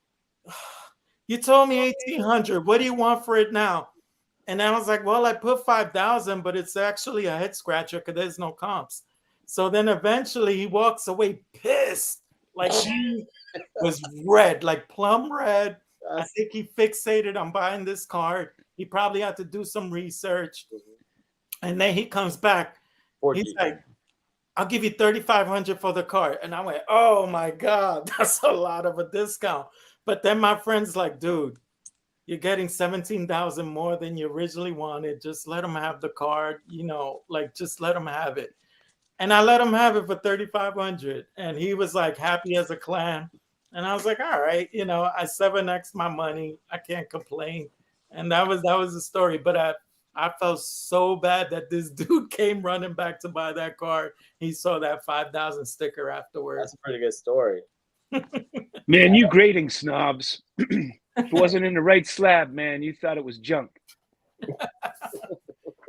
you told me 1,800. What do you want for it now? And I was like, well, I put 5,000, but it's actually a head scratcher because there's no comps. So then eventually he walks away pissed. Like he was red, like plum red. I think he fixated on buying this card. He probably had to do some research. And then he comes back. He's like, I'll give you 3,500 for the card. And I went, oh my God, that's a lot of a discount. But then my friend's like, dude, you're getting 17,000 more than you originally wanted. Just let him have the card, just let him have it. And I let him have it for 3,500. And he was like happy as a clam. And I was like, all right, I 7X'd my money. I can't complain. And that was the story. But I felt so bad that this dude came running back to buy that card. He saw that 5,000 sticker afterwards. That's a pretty good story. Man, you grading snobs. If it wasn't in the right slab, man, you thought it was junk.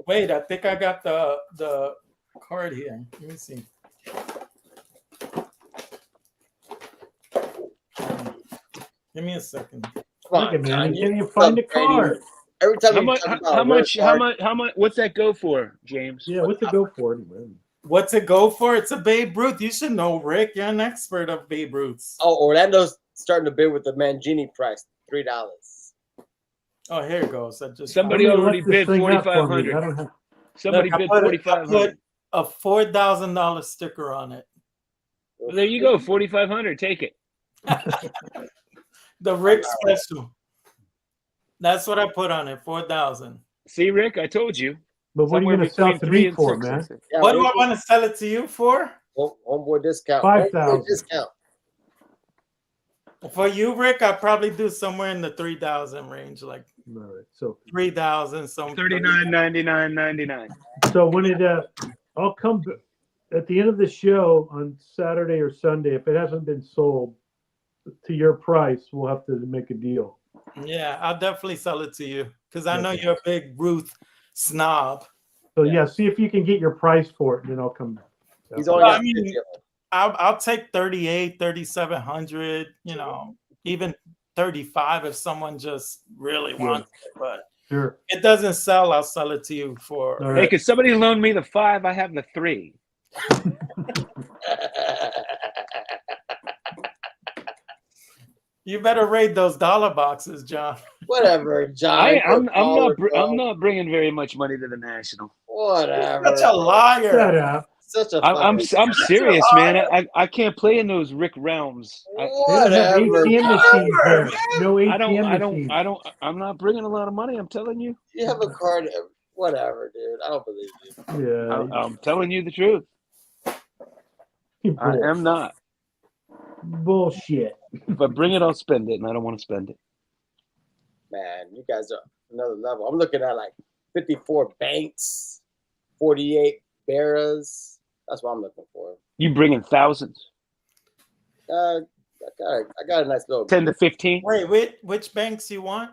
Wait, I think I got the card here. Let me see. Give me a second. Look at man, can you find the card? Every time how much? What's that go for, James? Yeah, what's it go for? What's it go for? It's a Babe Ruth. You should know, Rick. You're an expert of Babe Ruths. Oh, Orlando's starting to bid with the Mangini price, $3. Oh, here it goes. Somebody already bid 4,500. Somebody bid 4,500. A $4,000 sticker on it. Well, there you go, 4,500. Take it. The Rick special. That's what I put on it. 4,000. See, Rick, I told you. But what are you going to sell to me for, man? Yeah, what do I want to sell it to you for? Homeboy discount. 5,000 discount. For you, Rick, I'll probably do somewhere in the 3,000 range, like all right, so 3,000, some $39.99.99. So when I'll come at the end of the show on Saturday or Sunday. If it hasn't been sold to your price, we'll have to make a deal. Yeah, I'll definitely sell it to you because I know you're a big Ruth snob. So yeah, see if you can get your price for it, and then I'll come back. He's only Well, got I mean, 50 of them. I'll take 38, 3,700, you know, even 35 if someone just really wants it. But Sure. it doesn't sell, I'll sell it to you for. All Hey, right. could somebody loan me the 5? I have the 3. You better raid those dollar boxes, John. Whatever, John. I'm not bringing very much money to the National. Whatever. Such a liar. Shut up. Such a I'm fucking serious, man. I can't play in those Rick realms. They don't have whatever. ATM machines there. No ATM machines. I'm not bringing a lot of money. I'm telling you. You have a card. Whatever, dude. I don't believe you. Yeah. I'm telling you the truth. I am not. Bullshit. If I bring it, I'll spend it, and I don't want to spend it. Man, you guys are another level. I'm looking at like 54 Banks, 48 Barras. That's what I'm looking for. You bringing thousands? I got a nice little 10 to 15. Wait, which banks you want?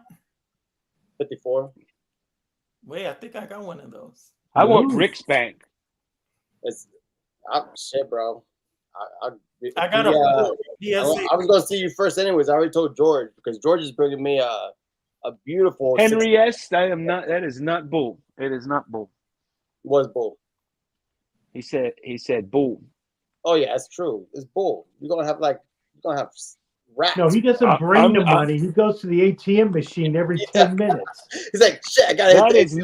54. Wait, I think I got one of those. I want Rick's bank. Shit, bro. I got a I was gonna see you first, anyways. I already told George because George is bringing me a beautiful Henry S. I am not. That is not bull. It is not bull. Was bull. He said bull. Oh yeah, it's true. It's bull. You're gonna have rats. No, he doesn't bring the money. He goes to the ATM machine every 10 minutes. He's like, shit, I gotta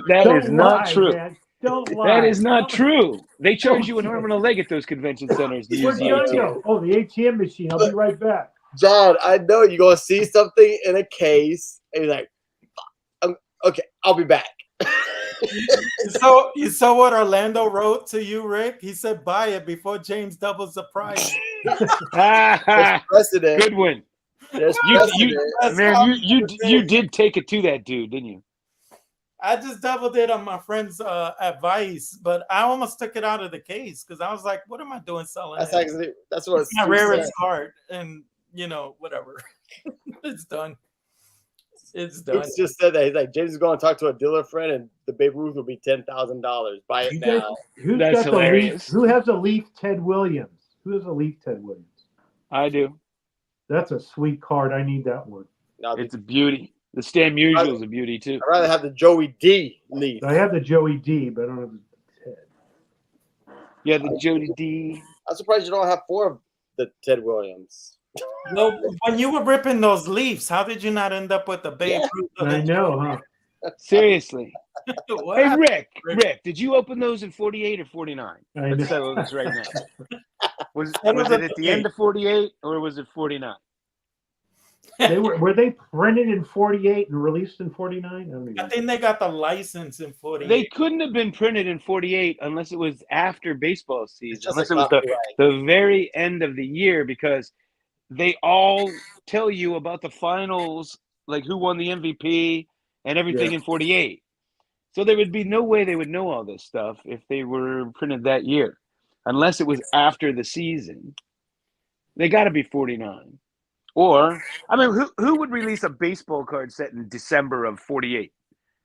That is not true. Man. Don't lie. That is not true. They charge you an arm and a leg at those convention centers to use the ATM. Oh, the ATM machine. I'll be right back. John, I know you're gonna see something in a case, and you're like, okay, I'll be back. So you saw what Orlando wrote to you, Rick? He said, "Buy it before James doubles the price." There's precedent. Good one. There's You did take it to that dude, didn't you? I just doubled it on my friend's advice, but I almost took it out of the case because I was like, "What am I doing selling?" That's what it's my rarest card, and whatever. It's done. It's done. He just said that. He's like, James is going to talk to a dealer friend, and the Babe Ruth will be $10,000. Buy it now. That's hilarious. Who has a Leaf Ted Williams? Who has a Leaf Ted Williams? I do. That's a sweet card. I need that one. No, it's a beauty. The Stan Musial is a beauty too. I'd rather have the Joey D Leaf. I have the Joey D, but I don't have the Ted. Yeah, the Joey D. I'm surprised you don't have 4 of the Ted Williams. No, when you were ripping those Leafs, how did you not end up with the Babe Ruth? I know, huh? Seriously. Hey, Rick, did you open those in 48 or 49? Let's settle this right now. Was it at the end of 48 or was it 49? Were they printed in 48 and released in 49? I think they got the license in 48. They couldn't have been printed in 48 unless it was after baseball season, unless it was the very end of the year, because they all tell you about the finals, like who won the MVP and everything in 48. So there would be no way they would know all this stuff if they were printed that year, unless it was after the season. They got to be 49. Or, I mean, who would release a baseball card set in December of 48?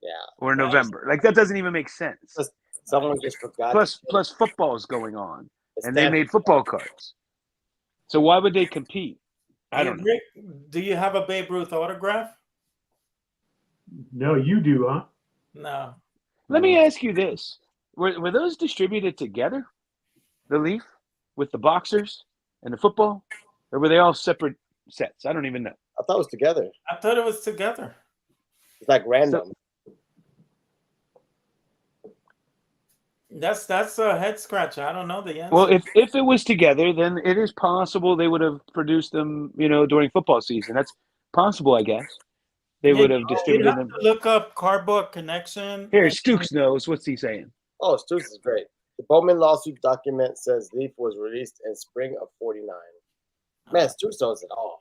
Yeah. Or November? Like, that doesn't even make sense. Someone just forgot. Plus football is going on, and they made football cards. So why would they compete? I don't know. Rick, do you have a Babe Ruth autograph? No, you do, huh? No. Let me ask you this. Were those distributed together? The Leaf? With the boxers and the football? Or were they all separate sets? I don't even know. I thought it was together. I thought it was together. It's like random. That's a head scratcher. I don't know the answer. Well, if it was together, then it is possible they would have produced them, during football season. That's possible, I guess. They would have distributed them. Look up Cardboard Connection. Here, Stooks knows. What's he saying? Oh, Stooks is great. The Bowman lawsuit document says Leaf was released in spring of 49. Man, Stooks knows it all.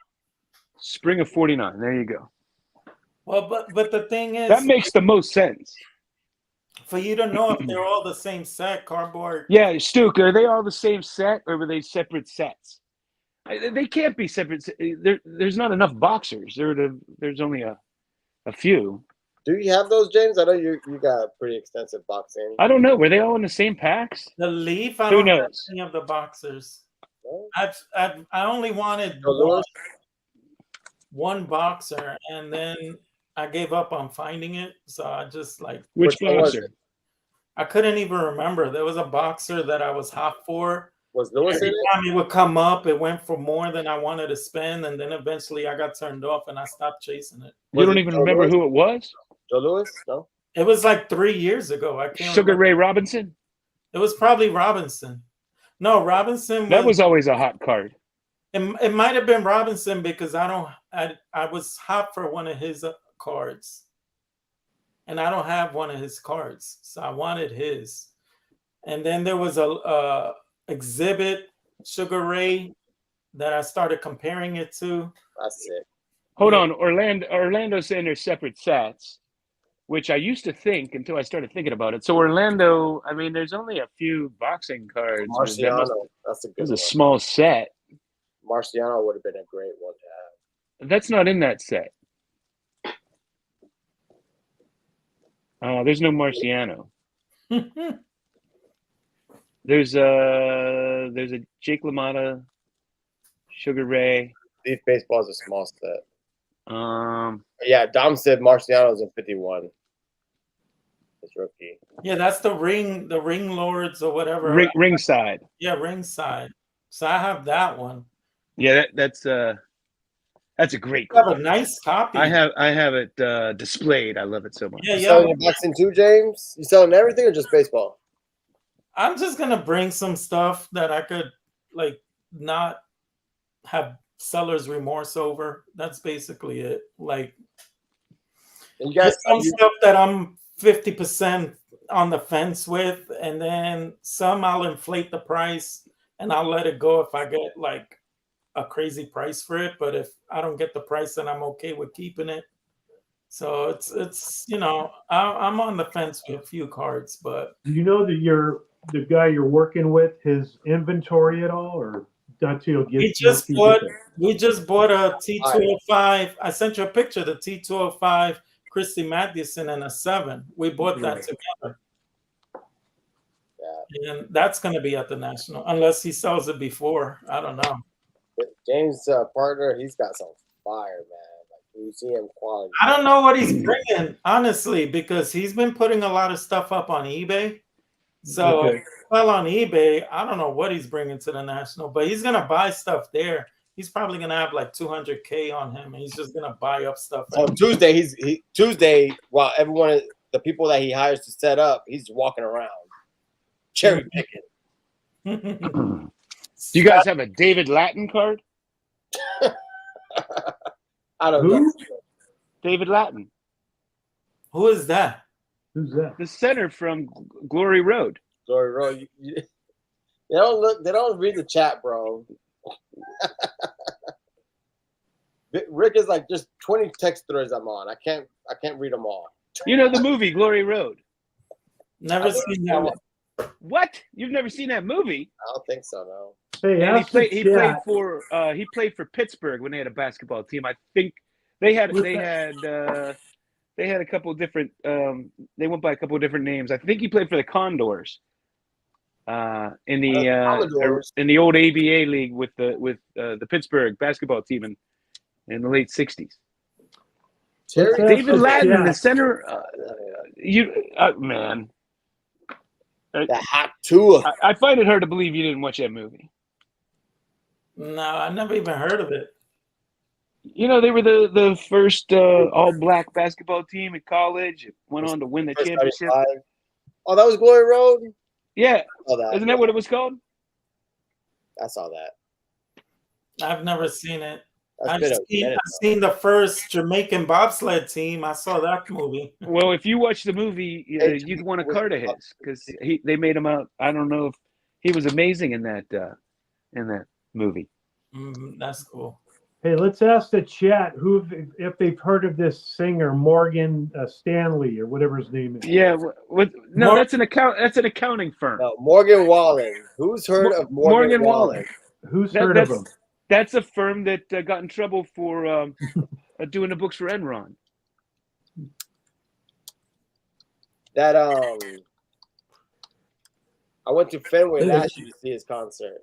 Spring of 49. There you go. Well, but the thing is, that makes the most sense. For you to know if they're all the same set, cardboard. Yeah, Stook, are they all the same set or were they separate sets? They can't be separate. There's not enough boxers. There's only a A few. Do you have those, James? I know you got a pretty extensive boxing. I don't know. Were they all in the same packs? The Leaf, I Who don't have knows? any of the boxers. No? I only wanted Joe Louis? one boxer, and then I gave up on finding it. So I just like Which one was boxer? it? I couldn't even remember. There was a boxer that I was hot for. Was Lewis Every in it? time it would come up, it went for more than I wanted to spend, and then eventually I got turned off and I stopped chasing it. You Was don't it even Joe remember Louis? who it was? Joe Louis? No. It was like 3 years ago. I can't Sugar remember. Ray Robinson? It was probably Robinson. No, Robinson That was always a hot card. It might have been Robinson because I was hot for one of his cards, and I don't have one of his cards, so I wanted his. And then there was a exhibit Sugar Ray that I started comparing it to. That's it. Hold on. Orlando's saying they're separate sets, which I used to think until I started thinking about it. So Orlando, I mean, there's only a few boxing cards. Marciano. That's a It good was a one. small set. Marciano would have been a great one to have. That's not in that set. There's no Marciano. There's a Jake LaMotta, Sugar Ray. Leaf baseball is a small set. Um, Yeah, Dom said Marciano's in 51. His rookie. Yeah, that's the ring lords or whatever. ringside. Yeah, ringside. So I have that one. Yeah, that's a great You have card. a nice copy. I have it displayed. I love it so much. Yeah, You yeah. selling your boxing too, James? You selling everything or just baseball? I'm just gonna bring some stuff that I could like not have seller's remorse over. That's basically it. Like And you guys, some stuff that I'm 50% on the fence with, and then some I'll inflate the price and I'll let it go if I get like a crazy price for it. But if I don't get the price, then I'm okay with keeping it. So it's I'm on the fence with a few cards, but Do you know that the guy you're working with, his inventory at all, or not till get? we just bought a T205. I sent you a picture, the T205 Christy Mathewson and a 7. We bought that together. Yeah. And that's going to be at the National, unless he sells it before. I don't know. James' partner, he's got some fire, man. Like you see him quality. I don't know what he's bringing, honestly, because he's been putting a lot of stuff up on eBay. So, well, on eBay, I don't know what he's bringing to the National, but he's going to buy stuff there. He's probably going to have like 200K on him, and he's just going to buy up stuff. On Tuesday, Tuesday, while everyone, the people that he hires to set up, he's walking around cherry picking. Do you guys have a David Latin card? I don't know. David Latin. Who is that? Who's that? The center from Glory Road. Glory Road. They don't look. They don't read the chat, bro. Rick is like just 20 text threads I'm on. I can't read them all. You know the movie Glory Road. Never seen that one. What? You've never seen that movie? I don't think so. No. Hey, And he played for Pittsburgh when they had a basketball team. I think they had a couple of different. They went by a couple of different names. I think he played for the Condors. In the old ABA league with the Pittsburgh basketball team in the late '60s. David Latin, the center. Man. The hot tour. I find it hard to believe you didn't watch that movie. No, I never even heard of it. You know, they were the first all-black basketball team in college. Went on to win the championship. Oh, that was Glory Road? Yeah. That. Isn't that what it was called? I saw that. I've never seen it. I've I've seen the first Jamaican bobsled team. I saw that movie. Well, if you watch the movie, you'd want a card of his because they made him out. I don't know if he was amazing in that movie. That's cool. Hey, let's ask the chat if they've heard of this singer Morgan Stanley or whatever his name is. Yeah, that's an accounting firm. No, Morgan Wallen. Who's heard of Morgan Wallen? Who's heard of him? That's a firm that got in trouble for doing the books for Enron. That I went to Fenway last year to see his concert.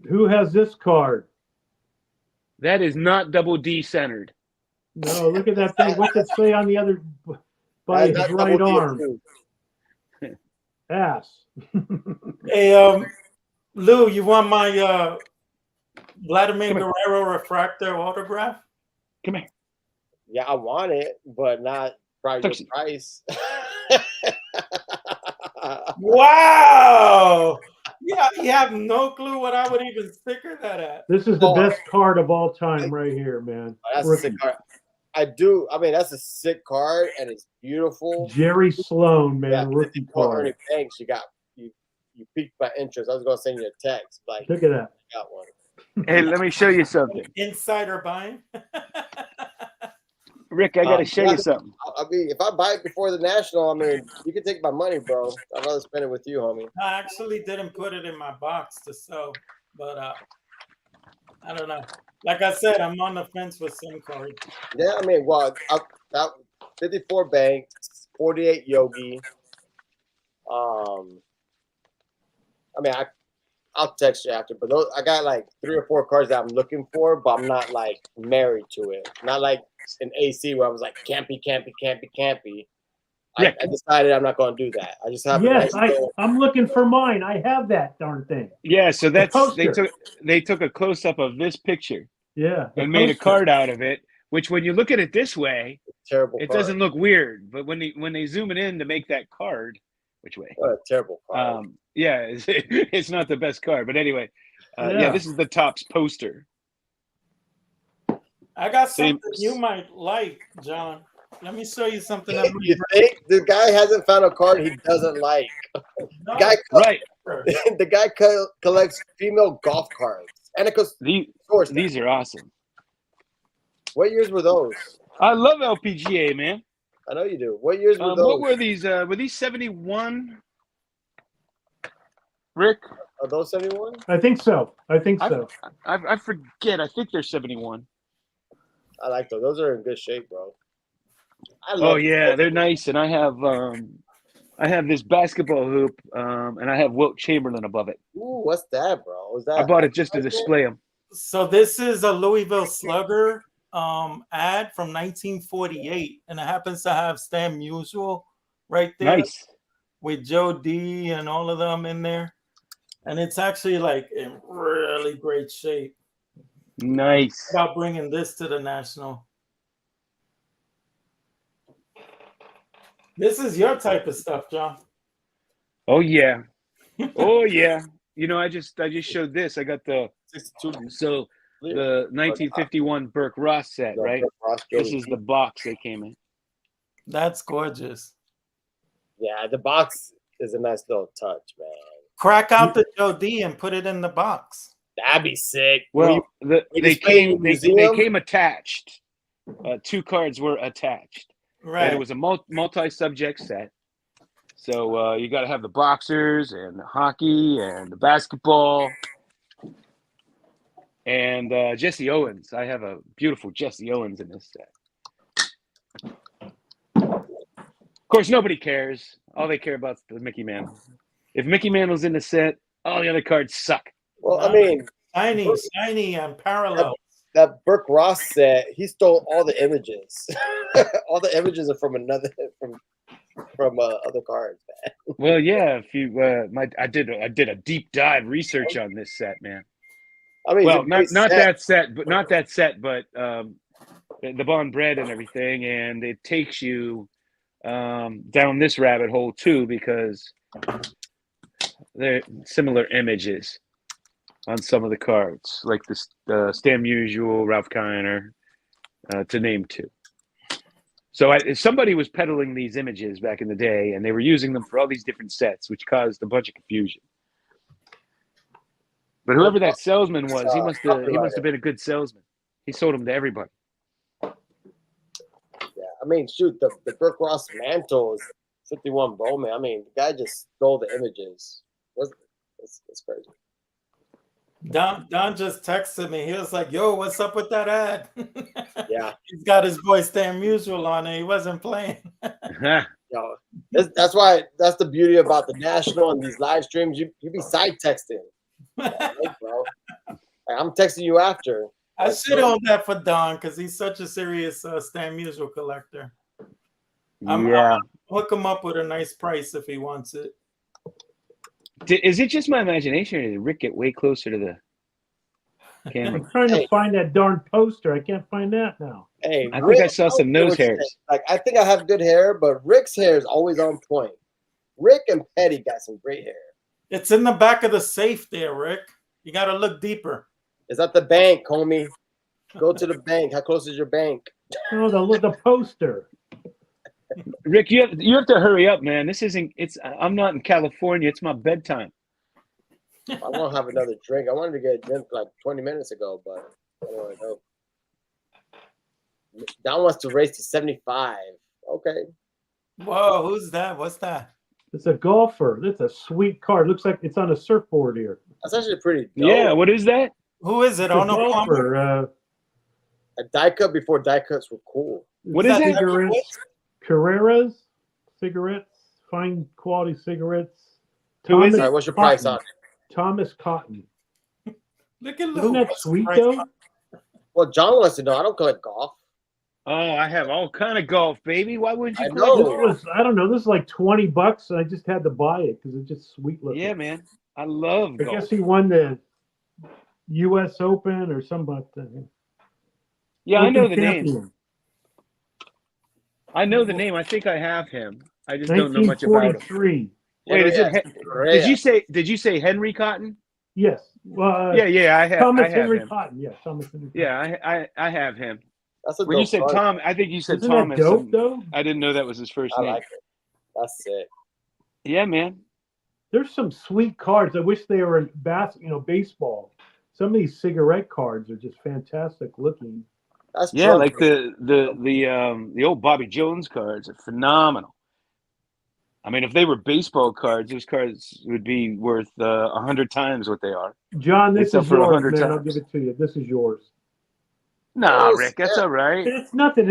Who has this card? That is not double D centered. No, look at that thing. What's it say on the other by his right arm? Ass. Hey, Lou, you want my Vladimir Guerrero refractor autograph? Come here. Yeah, I want it, but not your price. Wow! Yeah, you have no clue what I would even sticker that at. This is the best card of all time right here, man. That's a sick card. I mean, that's a sick card, and it's beautiful. Jerry Sloan, man, rookie card. Ernie Banks, you piqued my interest. I was going to send you a text. Like, look at that. I got one. Hey, let me show you something. Insider buying. Rick, I got to show you something. I mean, if I buy it before the National, I mean, you can take my money, bro. I'd rather spend it with you, homie. I actually didn't put it in my box to sell, but I don't know. Like I said, I'm on the fence with some cards. Yeah, I mean, well, I 54 Banks, 48 Yogi. I mean, I'll text you after, but I got like 3 or 4 cards that I'm looking for, but I'm not like married to it. Not like an AC where I was like campy. I decided I'm not going to do that. I just have. Yes, I'm looking for mine. I have that darn thing. Yeah, so that's they took a close up of this picture. Yeah, and made a card out of it. Which, when you look at it this way, it doesn't look weird. But when they zoom it in to make that card, which way? What a terrible card. Yeah, it's not the best card. But anyway, yeah, this is the Topps poster. I got something you might like, John. Let me show you something. You think the guy hasn't found a card he doesn't like? No, The guy collects female golf cards. These are awesome. What years were those? I love LPGA, man. I know you do. What years were those? What were these? Were these 71? Rick? Are those 71? I think so. I forget. I think they're 71. I like those. Those are in good shape, bro. Oh yeah, they're nice. And I have this basketball hoop, and I have Wilt Chamberlain above it. Ooh, what's that, bro? Is that? I bought it just to display them. So this is a Louisville Slugger ad from 1948, and it happens to have Stan Musial right there. Nice. With Joe D and all of them in there. And it's actually like in really great shape. Nice. About bringing this to the National. This is your type of stuff, John. Oh yeah. Oh yeah. You know, I just showed this. I got the 1951 Burke Ross set, right? This is the box they came in. That's gorgeous. Yeah, the box is a nice little touch, man. Crack out the Joe D and put it in the box. That'd be sick. Well, they came attached. 2 cards were attached. Right. And it was a multi-subject set. So you got to have the boxers and the hockey and the basketball. And Jesse Owens. I have a beautiful Jesse Owens in this set. Of course, nobody cares. All they care about is the Mickey Mantle. If Mickey Mantle's in the set, all the other cards suck. Well, I mean, shiny and parallel. That Burke Ross set, he stole all the images. All the images are from other cards, man. Well, yeah. If you, I did a deep dive research on this set, man. I mean, well, not that set, but the Bond bread and everything, and it takes you down this rabbit hole too, because they're similar images on some of the cards, like the Stan Musial, Ralph Kiner, to name 2. So somebody was peddling these images back in the day, and they were using them for all these different sets, which caused a bunch of confusion. But whoever that salesman was, he must have been a good salesman. He sold them to everybody. Yeah, I mean, shoot, the Burke Ross mantle is 51 Bowman. I mean, the guy just stole the images. It's crazy. Don just texted me. He was like, "Yo, what's up with that ad?" Yeah, he's got his boy Stan Musial on it. He wasn't playing. Yo, That's why. That's the beauty about the national and these live streams. You be side texting, like, bro. Like, I'm texting you after. I should own that for Don because he's such a serious Stan Musial collector. I'm hook him up with a nice price if he wants it. Is it just my imagination, or did Rick get way closer to the camera? I'm trying to find that darn poster. I can't find that now. Hey, I think I saw some nose hairs. Like, I think I have good hair, but Rick's hair is always on point. Rick and Petty got some great hair. It's in the back of the safe there, Rick. You got to look deeper. It's at the bank, homie. Go to the bank. How close is your bank? Oh, the poster. Rick, you have to hurry up, man. This isn't. I'm not in California. It's my bedtime. I want to have another drink. I wanted to get a drink like 20 minutes ago, but I don't want to go. Don wants to race to 75. Okay. Whoa, who's that? What's that? It's a golfer. That's a sweet card. Looks like it's on a surfboard here. That's actually pretty dope. Yeah, what is that? Who is it? It's a golfer. A die cut before die cuts were cool. What is it? Carreras cigarettes, fine quality cigarettes. Who is it? All right, what's your price on it? Thomas Cotton. Look at Isn't that sweet though? Well, John wants to know. I don't collect golf. Oh, I have all kind of golf, baby. Why wouldn't you? I collect know. golf? I don't know. This is like $20, and I just had to buy it because it's just sweet looking. Yeah, man. I love golf. I guess he won the U.S. Open or something like that. Yeah, I know the champion. name. I know the name. I think I have him. I just don't know much about him. 1943. Wait, is it? Did you say Henry Cotton? Yes. Well, yeah. I have Thomas Henry Henry Cotton. Yeah, Thomas Henry Cotton. Yeah, I have him. That's a when you said card. Tom, I think you said Isn't Thomas. that dope, though? I didn't know that was his first I name. like it. That's it. Yeah, man. There's some sweet cards. I wish they were in baseball. Some of these cigarette cards are just fantastic looking. That's like the old Bobby Jones cards are phenomenal. I mean, if they were baseball cards, those cards would be worth 100 times what they are. John, this is for yours, 100 man. times. I'll give it to you. This is yours. Nah, Rick, that's all right. It's nothing.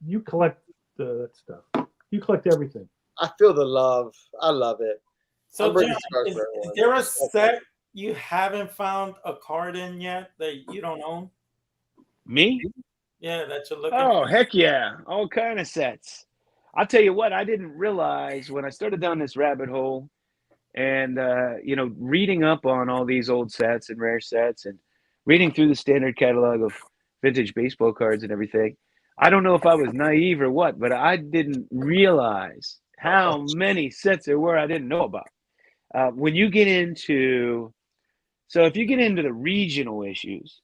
You collect that stuff. You collect everything. I feel the love. I love it. So, John, is there a set you haven't found a card in yet that you don't own? Me? Yeah, that you're looking Oh, for. heck yeah. All kind of sets. I'll tell you what, I didn't realize when I started down this rabbit hole and, reading up on all these old sets and rare sets and reading through the standard catalog of vintage baseball cards and everything. I don't know if I was naive or what, but I didn't realize how many sets there were I didn't know about. When you get into, if you get into the regional issues,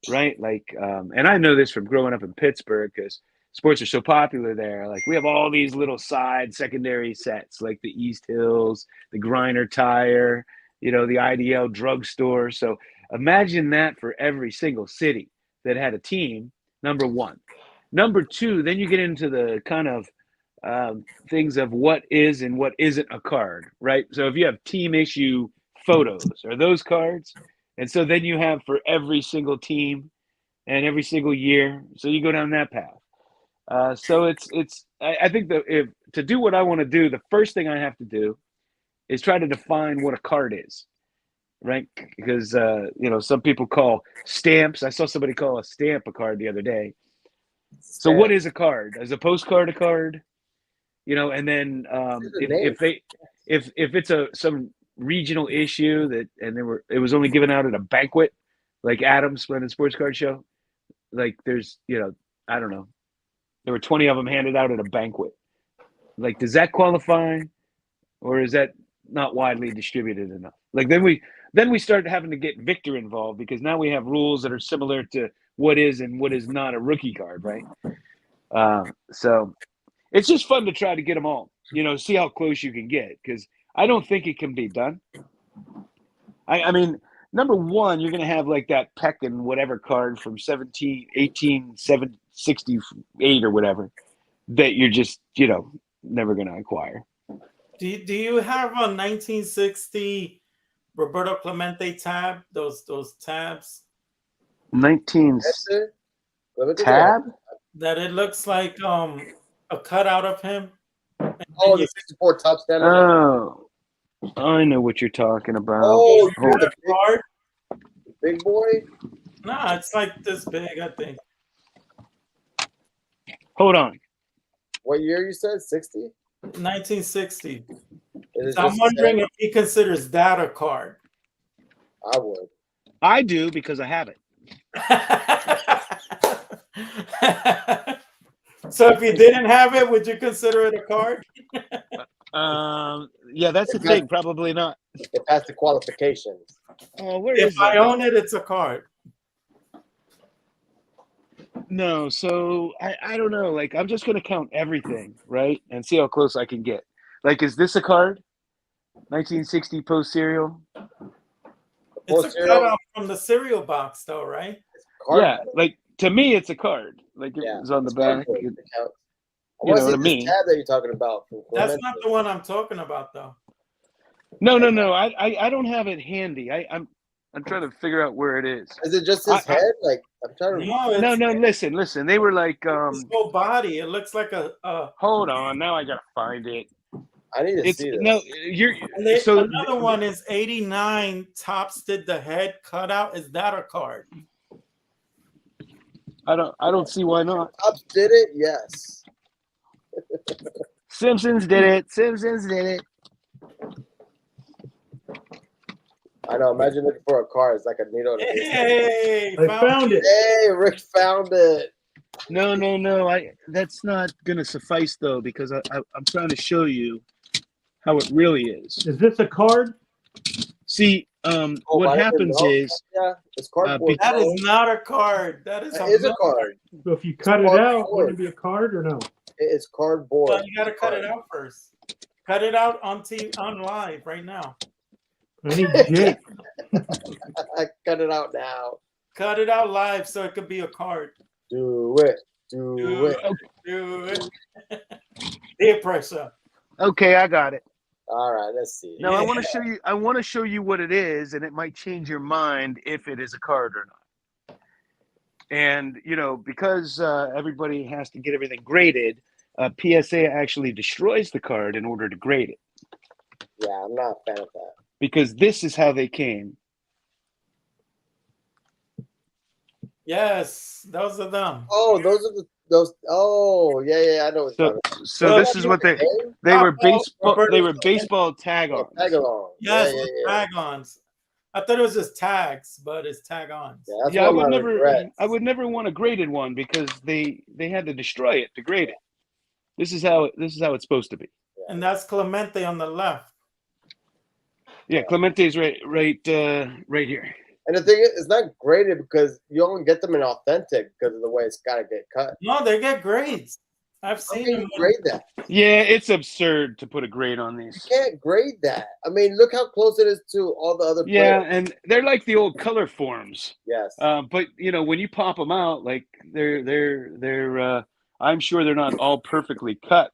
right? Like, and I know this from growing up in Pittsburgh because sports are so popular there. Like we have all these little secondary sets, like the East Hills, the Griner Tire, the IDL drugstore. So imagine that for every single city that had a team, number one. Number two, then you get into the kind of things of what is and what isn't a card, right? So if you have team issue photos, are those cards? And so then you have for every single team and every single year. So you go down that path. So I think that to do what I want to do, the first thing I have to do is try to define what a card is, right? Because, some people call stamps. I saw somebody call a stamp a card the other day. So what is a card? Is a postcard a card? And then if it's some regional issue it was only given out at a banquet, like Adam's Splendid Sports Card Show, like there's, I don't know, there were 20 of them handed out at a banquet. Like, does that qualify, or is that not widely distributed enough? Like then we start having to get Victor involved because now we have rules that are similar to what is and what is not a rookie card, right? So it's just fun to try to get them all, see how close you can get, because I don't think it can be done. I mean, number one, you're going to have like that Peck and whatever card from 768 or whatever that you're just, never going to acquire. Do you have a 1960 Roberto Clemente tab? Those tabs? 19 tab? That it looks like a cutout of him. Oh, you the 64 top standard. Oh, I know what you're talking about. Oh, got Hold a card. big boy. Nah, it's like this big, I think. on. What year you said? 60? 1960. Is it So I'm just wondering if he considers that a card. I would. I do because I have it. So if you didn't have it, would you consider it a card? Yeah, that's the thing. Probably not. It passed the qualifications. Oh, where If is I that? own it, it's a card. No, so I don't know. Like, I'm just gonna count everything, right, and see how close I can get. Like, is this a card? 1960 post serial. It's a cereal? cutout from the cereal box, though, right? Yeah, like to me, it's a card. Like it Yeah, was on the it's back. cardboard. You It counts. I know want to what I see mean? this tab that you're talking about. From That's Clemente. not the one I'm talking about, though. No. I don't have it handy. I'm trying to figure out where it is. Is it just his head? Like I'm trying to. No, No. it's Listen. They were like, his whole body. It looks like a. hold on. Now I gotta find it. I need to It's see this. no. You're so Another one is 89. Tops did the head cutout. Is that a card? I don't see why not. Tops did it. Yes. Simpsons did it. I know. Imagine looking for a car. It's like a needle. In a haystack. Hey, I found it. Hey, Rick found it. No. That's not gonna suffice though because I'm trying to show you how it really is. Is this a card? See, what I didn't happens know. is Yeah, it's cardboard. that is not a card. That is a card. So if you cut it out, would it be a card or no? It's cardboard. Well, you got to cut it out first. Cut it out on on live right now. I need Jake. I cut it out now. Cut it out live so it could be a card. Do it. Do it. Do it. Peer pressure. okay. I got it. All right, let's see. Now I want to show you. I want to show you what it is, and it might change your mind if it is a card or not. And because everybody has to get everything graded, PSA actually destroys the card in order to grade it. Yeah, I'm not a fan of that. Because this is how they came. Yes, those are them. Oh, those. Oh, yeah. I know what's So, coming. so this is what they were baseball tag-ons. Tag along. Yes, Yeah. tag-ons. I thought it was just tags, but it's tag-ons. Yeah, that's Yeah, I one of would my never. regrets. I would never want a graded one because they had to destroy it to grade it. This is how it's supposed to be. And that's Clemente on the left. Yeah, Clemente's right here. And the thing is, it's not graded because you only get them in authentic because of the way it's got to get cut. No, they get grades. I've How seen can them. you grade that? Yeah, it's absurd to put a grade on You these. can't grade that. I mean, look how close it is to all the other Yeah, players. and they're like the old color forms. Yes. But when you pop them out, like they're I'm sure they're not all perfectly cut.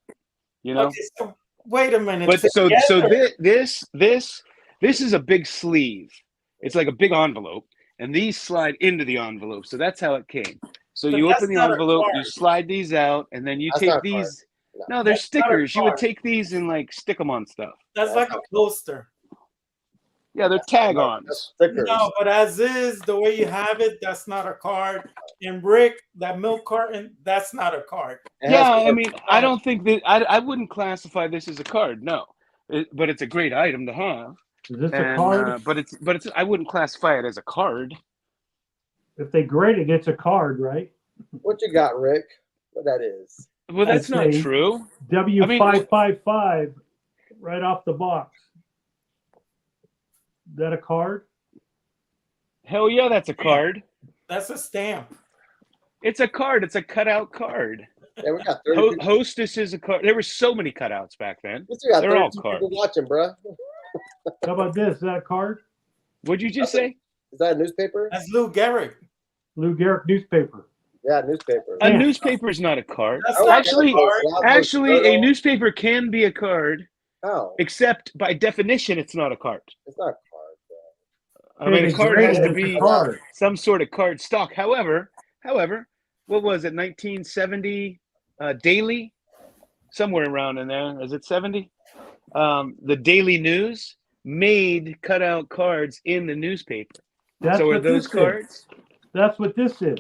Okay, so wait a minute. But so Together- this is a big sleeve. It's like a big envelope, and these slide into the envelope. So that's how it came. So But you that's open the not a envelope, you card. slide these out, and then you That's take not a these. card. No, they're That's not a stickers. You would card. take these and like stick them on stuff. That's like a poster. Yeah, they're That's tag-ons. stickers. No, but as is, the way you have it, that's not a card. And Rick, that milk carton, that's not a card. It has Yeah, I card- mean, I don't think that I wouldn't classify this as a card. No, but it's a great item to have. Is this a And, card? but it's I wouldn't classify it as a card. If they grade it, it's a card, right? What you got, Rick? What that is? Well, that's not say- true. W555 right off the box. Is that a card? Hell yeah, that's a card. That's a stamp. It's a card. It's a cutout card. Yeah, we got 30 people. Hostess is a card. There were so many cutouts back then. We still got They're 32 all people cards. watching, bro. How about this? Is that a card? What'd you just say? Is that a newspaper? That's Lou Gehrig. Lou Gehrig newspaper. Yeah, newspaper. A Yeah. newspaper is not a card. That's Oh, not Actually, a card. Actually, a newspaper can be a card, Oh, except by definition, it's not a card. it's not a card, bro. I mean, a It's card has graded to as a be card. some sort of card stock. However, what was it? 1970 daily somewhere around in there. Is it 70? The Daily News made cutout cards in the newspaper. That's So are what those this cards? is. That's what this is.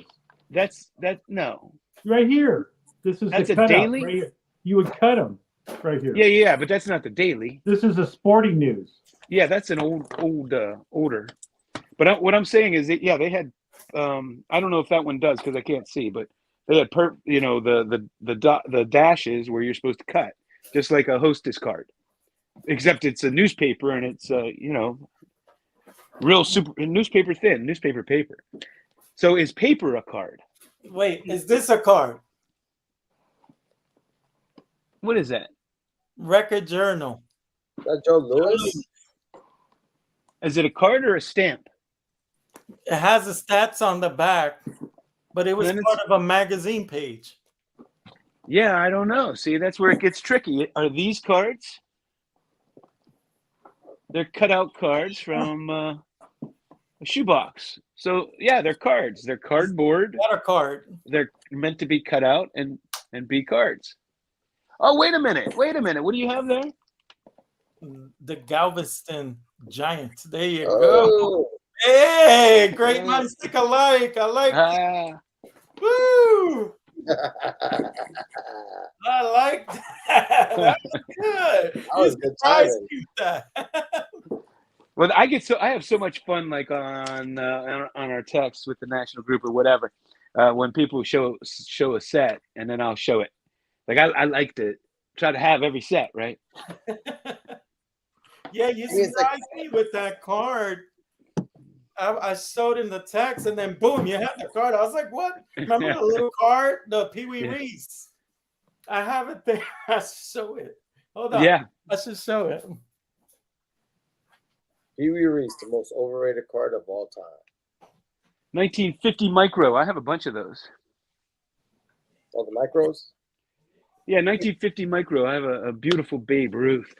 No. Right here. This is That's the a cutout. daily? Right here. You would cut them right here. Yeah, but that's not the Daily. This is a sporting news. Yeah, that's an older. But what I'm saying is that they had. I don't know if that one does because I can't see, but they had the dashes where you're supposed to cut, just like a hostess card, except it's a newspaper and it's real super newspaper thin newspaper paper. So is paper a card? Wait, is this a card? What is that? Record Journal. Joe Louis? Is it a card or a stamp? It has the stats on the back, but it was part of a magazine page. Yeah, I don't know. See, that's where it gets tricky. Are these cards? They're cutout cards from a shoebox. So yeah, they're cards. They're cardboard. Not a card. They're meant to be cut out and be cards. Oh, wait a minute. What do you have there? The Galveston Giants. There you Oh. go. Hey, great minds think alike. I like it. Woo! I like that. That was good. That was good timing. Well, I have so much fun, like on our text with the national group or whatever, when people show a set and then I'll show it. Like I like to try to have every set, right? Yeah, you surprised me with that card. I showed him the text and then boom, you had the card. I was like, what? Remember the little card, the Pee Wee Reese? I have it there. I should show it. Hold on. Yeah. I should show it. Pee Wee Reese, the most overrated card of all time. 1950 micro. I have a bunch of those. Oh, the micros? Yeah, 1950 micro. I have a beautiful Babe Ruth.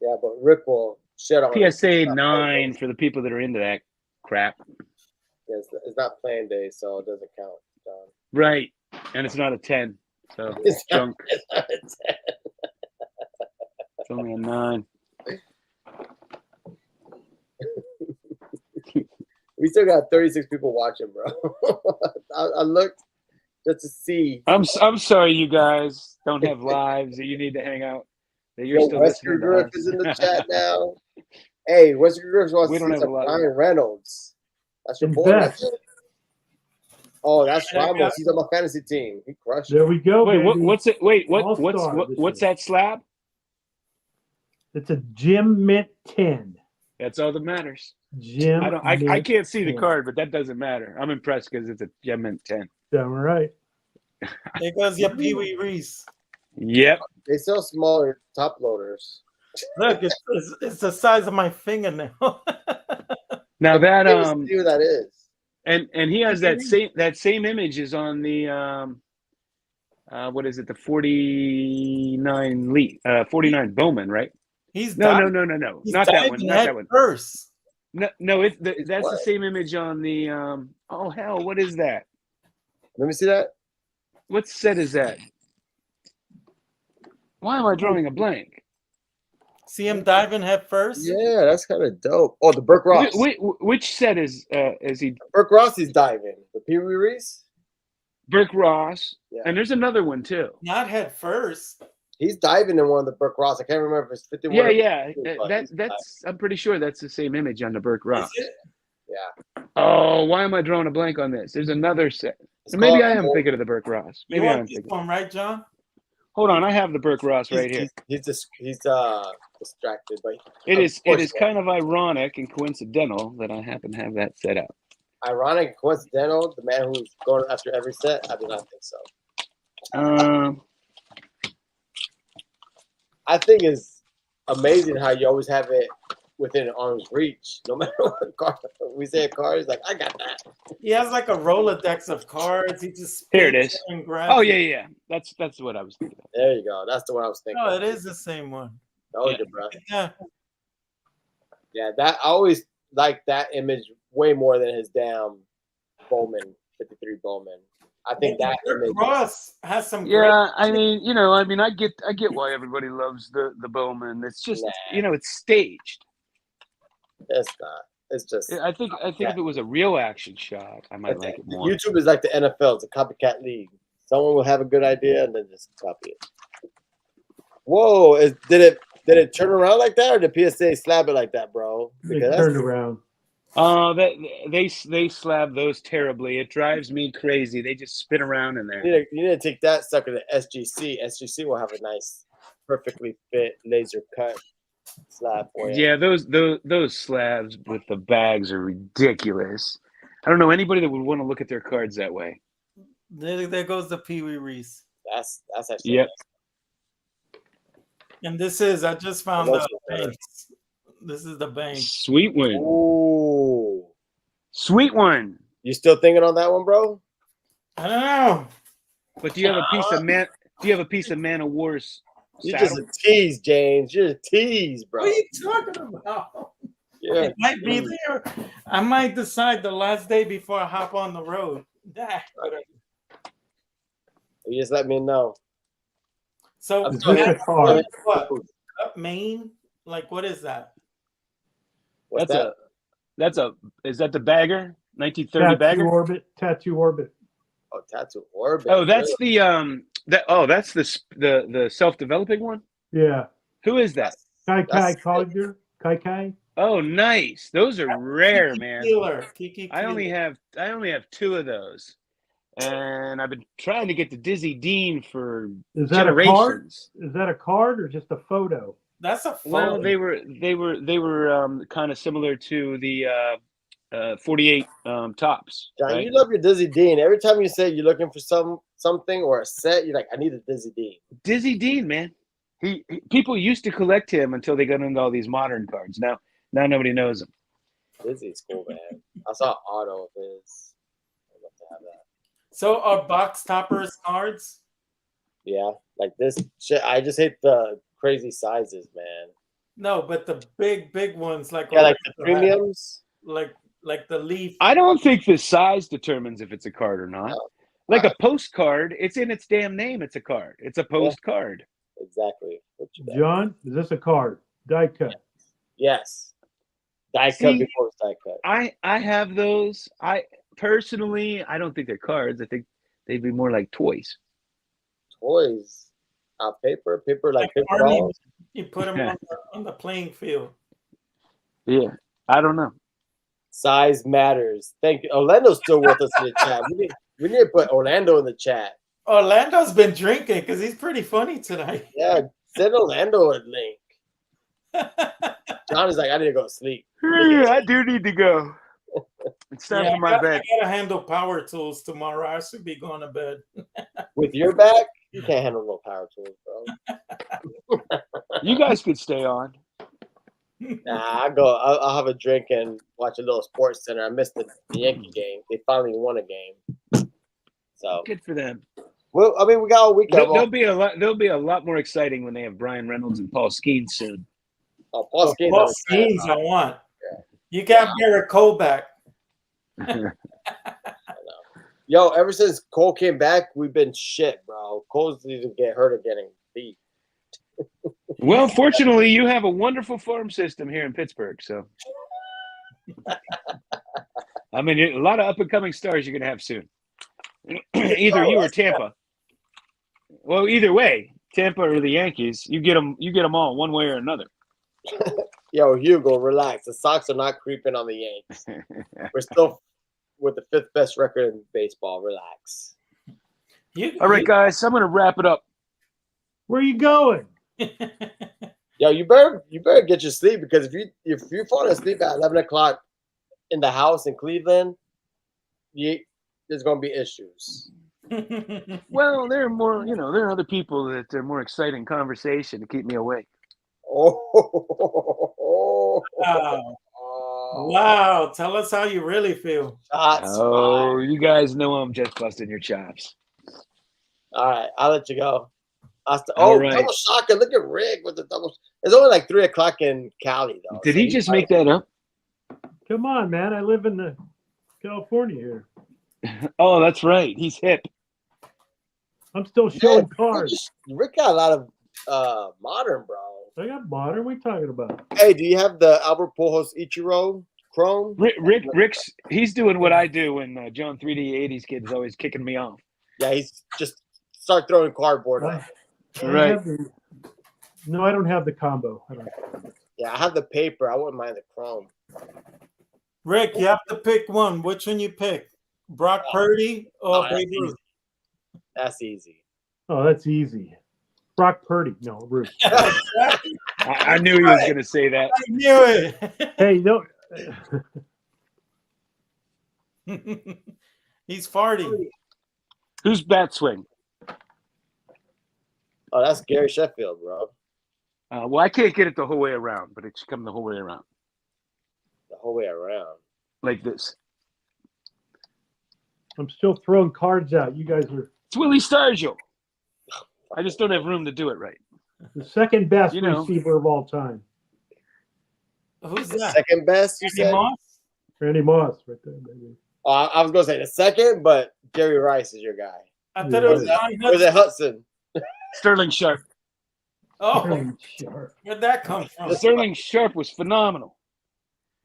Yeah, but Rick will shit on PSA 9 for the people that are into that crap. Yeah, it's not playing day, so it doesn't count, John. Right. And it's not a 10. So It's junk. not a 10. It's only a 9. We still got 36 people watching, bro. I looked just to see. I'm sorry you guys don't have lives that you need to hang out. That you're still Wesker listening to Griff us. is in the chat now. Hey, Wesker Griff wants We to don't see have some a lot. Ryan Reynolds. That's your boy. Beth. Right? Oh, that's Ramos. He's on my fantasy team. He crushed it. There we go. Wait, baby. what's it? Wait, All-star this what's year. that slab? It's a Jim Mint 10. That's all that matters. Jim. I can't see the 10. card, but that doesn't matter. I'm impressed because it's a Gem Mint 10. Damn right. There goes your Pee Wee Reese. Yep. They sell smaller top loaders. Look, it's the size of my fingernail. Now that See who that is. and he has that same image is on the what is it, the 49 Bowman, right? He's No, diving. He's not that one, diving not head that one. First. No, that's the same image on the oh hell, what is that? Let me see that. What set is that? Why am I drawing a blank? See him diving head first? Yeah, that's kind of dope. Oh, the Burke Ross. Which set is he? Burke Ross is diving. The Pee Wee Reese. Burke Ross, Yeah. and there's another one too. Not head first. He's diving in one of the Burke Ross. I can't remember if it's 51. Yeah. or 52, That's. I'm pretty sure that's the same image on the Burke Ross. Is it? Yeah. Oh, why am I drawing a blank on this? There's another set. It's Maybe called- I am thinking of the Burke Ross. You Maybe I am want this thinking. one, right, John? Hold on, I have the Burke Ross right here. He's distracted, but It is of course, kind of ironic and coincidental that I happen to have that set up. ironic and coincidental. The man who's going after every set. I do not think so. I think it's amazing how you always have it within arm's reach, no matter what card we say. A card is like, I got that. He has like a Rolodex of cards. He just Here it is. and grabs Oh it. yeah. That's what I was thinking of. There you go. That's the one I was thinking. No, it is the same one. That was Yeah. good, bro. Yeah. Yeah, that I always like that image way more than his damn Bowman 53 Bowman. I think that Ross has some. Yeah, I mean, I get why everybody loves the Bowman. It's just, it's staged. It's not. It's just. I think if it was a real action shot, I might like it more. YouTube is like the NFL. It's a copycat league. Someone will have a good idea and then just copy it. Whoa! Did it turn around like that, or did PSA slap it like that, bro? It turned around. They slab those terribly. It drives me crazy. They just spin around in there. You need to take that sucker to SGC. SGC will have a nice, perfectly fit laser cut slab for you. Yeah, those slabs with the bags are ridiculous. I don't know anybody that would want to look at their cards that way. There goes the Pee Wee Reese. That's actually. Yep. And this is, I just found the banks. This is the bank. Sweet one. Ooh. Sweet one. You still thinking on that one, bro? I don't know. But do you have a piece of Man? Do you have a piece of Man of War's? You're just a tease, James. You're a tease, bro. What are you talking about? Yeah. It might be there. I might decide the last day before I hop on the road. You just let me know. So what? Maine? Like, what is that? What's that? Is that the bagger? 1930 bagger? Tattoo Orbit. Oh, Tattoo Orbit. Oh, that's that's the self-developing one? Yeah. Who is that? Kai Cogner. Kai. Oh, nice. Those are rare, man. Kiki I only have 2 of those. And I've been trying to get the Dizzy Dean for generations. Is that a card or just a photo? That's a photo. Well, they were kind of similar to the 48 tops. John, right? you love your Dizzy Dean. Every time you say you're looking for something or a set, you're like, I need a Dizzy Dean. Dizzy Dean, man. People used to collect him until they got into all these modern cards. Now nobody knows him. Dizzy's cool, man. I saw an auto of his. I'd love to have that. So are box toppers cards? Yeah, like this shit. I just hate the crazy sizes, man. No, but the big ones, like like the premiums, like the Leaf. I don't think the size determines if it's a card or not. No. Like a postcard, it's in its damn name. It's a card. It's a postcard. Exactly. John, is this a card? Die cut. Yes. Die cut before it's die cut. I have those. Personally, I don't think they're cards. I think they'd be more like toys. Toys? Paper like paper balls? You put them on the playing field. Yeah, I don't know. Size matters. Thank you. Orlando's still with us in the chat. We need to put Orlando in the chat. Orlando's been drinking because he's pretty funny tonight. Yeah, send Orlando a link. John is like, I need to go to sleep. I do need to go. It's time for my bed. I gotta handle power tools tomorrow. I should be going to bed. With your back, you can't handle no power tools, bro. You guys could stay on. Nah, I'll have a drink and watch a little Sports Center. I missed the Yankee game. They finally won a game. So good for them. Well, I mean, we got all weekend. They'll be a lot more exciting when they have Brian Reynolds and Paul Skeens soon. Oh, Paul Skeens, I want. Yeah. You got Garrett Cole back. Yo, ever since Cole came back, we've been shit, bro. Cole's either get hurt or getting beat. Well, fortunately, you have a wonderful farm system here in Pittsburgh, so. I mean, a lot of up-and-coming stars you're going to have soon. Either you or Tampa. Well, either way, Tampa or the Yankees, you get them all one way or another. Yo, Hugo, relax. The Sox are not creeping on the Yankees. We're still with the 5th best record in baseball. Relax. All right, guys, I'm going to wrap it up. Where are you going? Yo, you better get your sleep, because if you fall asleep at 11 o'clock in the house in Cleveland, there's going to be issues. Well, there are other people that are more exciting conversation to keep me awake. Oh. Wow. Tell us how you really feel. You guys know I'm just busting your chops. All right, I'll let you go. Right. Double shotgun. Look at Rick with the double. It's only like 3 o'clock in Cali, though. Did he just make that up? Come on, man. I live in California here. Oh, that's right. He's hip. I'm still showing cards. Rick got a lot of modern, bro. I got modern. What are you talking about? Hey, do you have the Albert Pujols Ichiro Chrome? Rick's he's doing what I do when John 3D 80s kid is always kicking me off. Yeah, he's just start throwing cardboard. Right. No, I don't have the combo. Yeah, I have the paper. I wouldn't mind the chrome. Rick, you have to pick one. Which one you pick? Brock Purdy or Babe Ruth? That's easy. Oh, that's easy. Brock Purdy. No, Ruth. I knew he was going to say that. I knew it. Hey, no. He's farty. Who's bat swing? Oh, that's Gary Sheffield, bro. Well, I can't get it the whole way around, but it should come the whole way around. The whole way around. Like this. I'm still throwing cards out. You guys are. It's Willie Stargell. I just don't have room to do it right. The second best receiver of all time. Who's that? Second best, you said? Moss? Randy Moss, right there, baby. I was going to say the second, but Jerry Rice is your guy. I thought it was John Hudson. Or is it Hudson? Sterling Sharp. Oh, where'd that come from? Sterling Sharp was phenomenal.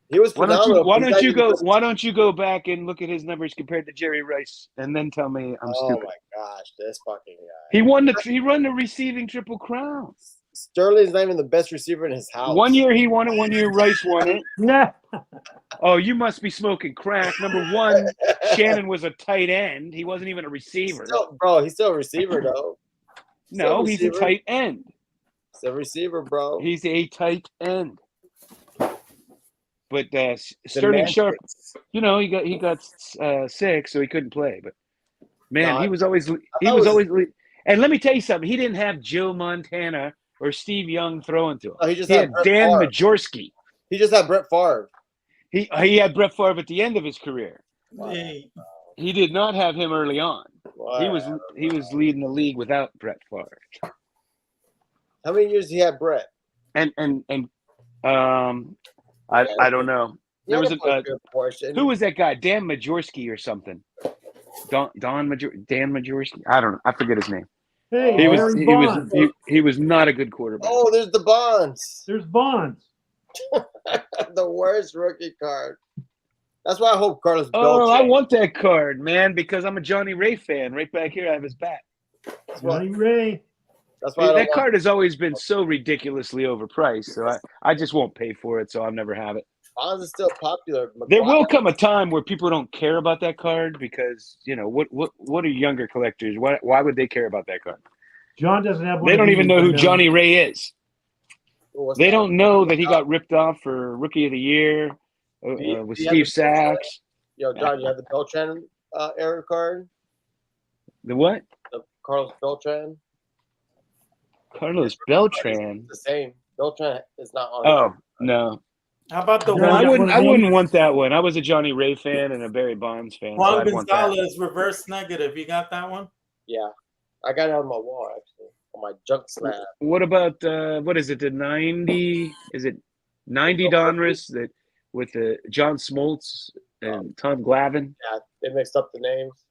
He was phenomenal. Why don't you go back and look at his numbers compared to Jerry Rice, and then tell me I'm stupid? Oh my gosh, this fucking guy. He won the receiving Triple Crown. Sterling's not even the best receiver in his house. 1 year he won it. 1 year Rice won it. Nah. Oh, you must be smoking crack. Number one, Shannon was a tight end. He wasn't even a receiver. He's still a receiver though. No, he's a tight end. He's a receiver, bro. He's a tight end. But Sterling Sharp, he got sick, so he couldn't play. But man, he was always. And let me tell you something. He didn't have Joe Montana or Steve Young throwing to him. Oh, he had Dan Majorski. He just had Brett Favre. He had Brett Favre at the end of his career. Wow. He did not have him early on. Wow. He was leading the league without Brett Favre. How many years he had Brett? I don't know. There was who was that guy? Dan Majorski or something. Dan Majorski. I don't know. I forget his name. Hey, he was not a good quarterback. Oh, there's the Bonds. There's Bonds. The worst rookie card. That's why I hope Carlos. Oh, I want that card, man, because I'm a Johnny Ray fan. Right back here, I have his bat. Johnny Ray. That's why that card has always been so ridiculously overpriced. So I just won't pay for it. So I'll never have it. Bonds is still popular. There will come a time where people don't care about that card because what are younger collectors? Why would they care about that card? John doesn't have one. They don't even know who Johnny Ray is. They don't know that he got ripped off for Rookie of the Year with Steve Sachs. Yo, John, you have the Beltran era card? The what? The Carlos Beltran. Carlos Beltran. It's the same. Beltran is not on. Oh, no. How about the one? I wouldn't want that one. I was a Johnny Ray fan and a Barry Bonds fan. Juan Gonzalez reverse negative. You got that one? Yeah. I got it on my wall, actually. On my junk slab. What about, what is it, the 90? Is it 90 Donruss that with John Smoltz and Tom Glavine? Yeah, they mixed up the names.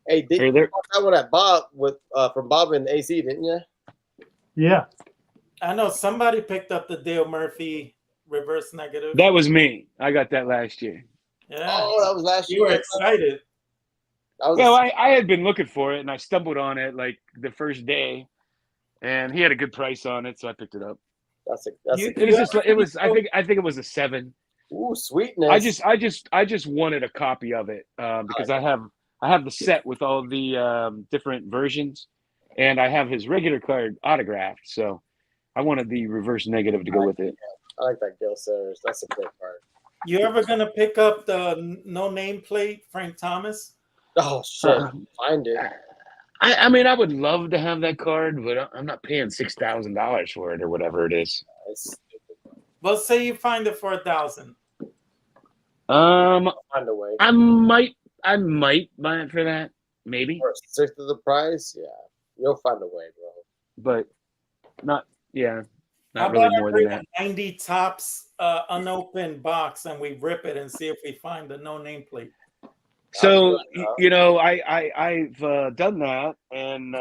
Hey, did you watch that one at Bob from Bob and AC, didn't you? Yeah. I know somebody picked up the Dale Murphy reverse negative. That was me. I got that last year. Yeah. Oh, that was last year. You were excited. Well, I had been looking for it, and I stumbled on it like the first day, and he had a good price on it, so I picked it up. I think it was a 7. Ooh, sweetness! I just wanted a copy of it because I have the set with all the different versions, and I have his regular card autographed, so I wanted the reverse negative to go with it. I like that Gil Sayers. That's a great card. You ever gonna pick up the no nameplate Frank Thomas? Oh shit! Find it. I mean, I would love to have that card, but I'm not paying $6,000 for it or whatever it is. Well, say you find it for $1,000. Find a way. I might buy it for that, maybe. For 1/6 of the price, yeah, you'll find a way, bro. But not really more than that. 90 Tops unopened box, and we rip it and see if we find the no nameplate. So you know, I've done that, and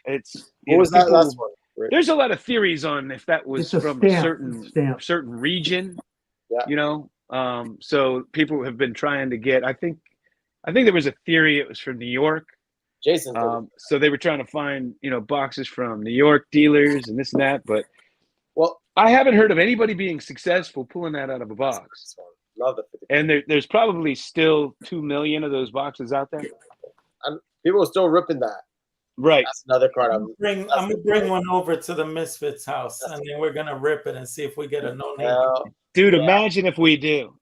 it's What was that last people. one? Rick? There's a lot of theories on if that was It's a from a stamp. certain region. Yeah. You know, so people have been trying to get. I think there was a theory it was from New York. Jason did it. So they were trying to find boxes from New York dealers and this and that, but Well, I haven't heard of anybody being successful pulling that out of a box. this one. Love the 50. And there's probably still 2 million of those boxes out there. People are still ripping that. Right. That's another card. I'm gonna bring one over to the Misfits house, and then we're gonna rip it and see if we get a no name. Dude, imagine if we do.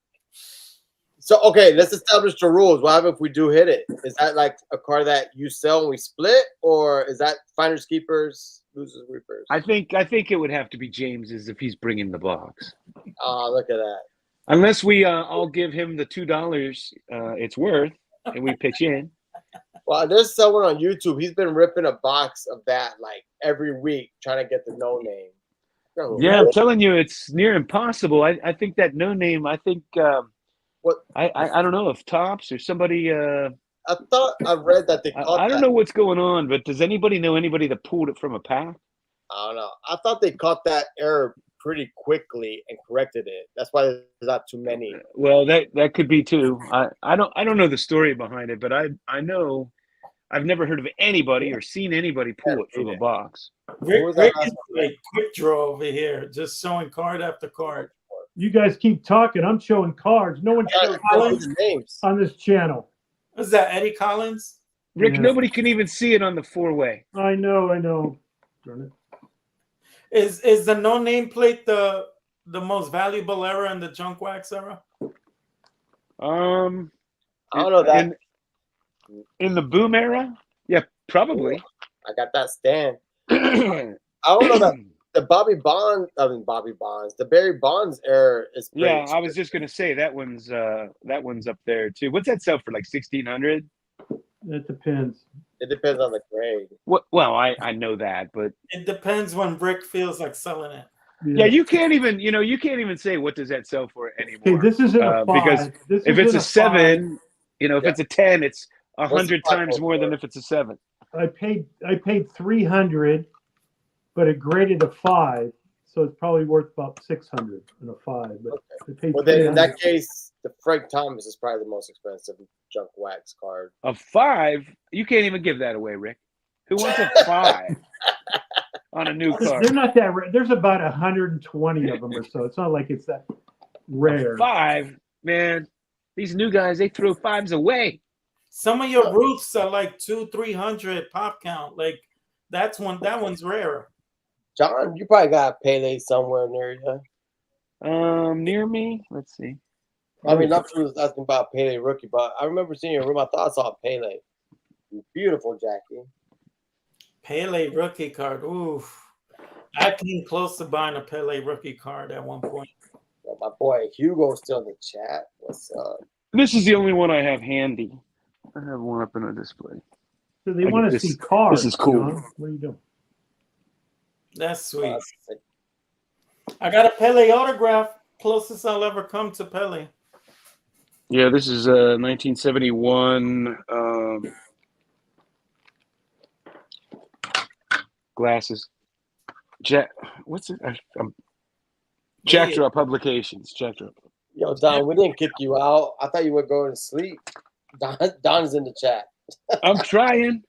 So okay, let's establish the rules. What happens if we do hit it? Is that like a card that you sell and we split, or is that finders keepers, losers reapers? I think it would have to be James's if he's bringing the box. Oh, look at that. Unless we all give him the $2 it's worth, and we pitch in. Well, there's someone on YouTube. He's been ripping a box of that like every week, trying to get the no name. Yeah, I'm telling you, it's near impossible. I think that no name. I think what I don't know if Tops or somebody. I thought I read that they caught I don't that. know what's going on, but does anybody know anybody that pulled it from a pack? I don't know. I thought they caught that error pretty quickly and corrected it. That's why there's not too many. Well, that could be too. I don't know the story behind it, but I know I've never heard of anybody or seen anybody pull it from a box. Rick is like quick draw over here, just showing card after card. You guys keep talking. I'm showing cards. No one shows cards names on this channel. Was that Eddie Collins? Rick, Yeah. nobody can even see it on the 4-way. I know. Darn it. Is the no name plate the most valuable era in the junk wax era? I don't know that. In the boom era? Yeah, probably. I got that stand. I don't know that the the Barry Bonds era is pretty Yeah, expensive. I was just gonna say that one's up there too. What's that sell for, like 1,600? It depends. It depends on the grade. What? Well, I know that, but It depends when Rick feels like selling it. yeah, you can't even say what does that sell for anymore. Okay, this isn't a 5. Because if it's a 7, if it's a 10, it's 100 What's the times more than if it's a 7. I paid 300, but it graded a 5, so it's probably worth about 600 in a 5. But I paid Well, then in 300. that case, the Frank Thomas is probably the most expensive junk wax card. A 5? You can't even give that away, Rick. Who wants a 5 on a new card? They're not that rare. There's about 120 of them or so. It's not like it's that rare. 5, man. These new guys, they throw 5s away. Some of your roofs are like 200-300 pop count. Like that one's rare. John, you probably got a Pele somewhere near you. Near me. Let's see. I mean, not sure asking about Pele rookie, but I remember seeing your room. I thought I saw Pele. Beautiful, Jackie. Pele rookie card. Oof. I came close to buying a Pele rookie card at one point. Yeah, my boy Hugo's still in the chat. What's up? This is the only one I have handy. I have one up in a display. So they want to see cards. This is cool. John. What are you doing? That's sweet. I got a Pele autograph. Closest I'll ever come to Pele. Yeah, this is 1971 glasses. What's it? Jackdraw Publications. Jackdraw. Yo, Don, we didn't kick you out. I thought you were going to sleep. Don's in the chat. I'm trying.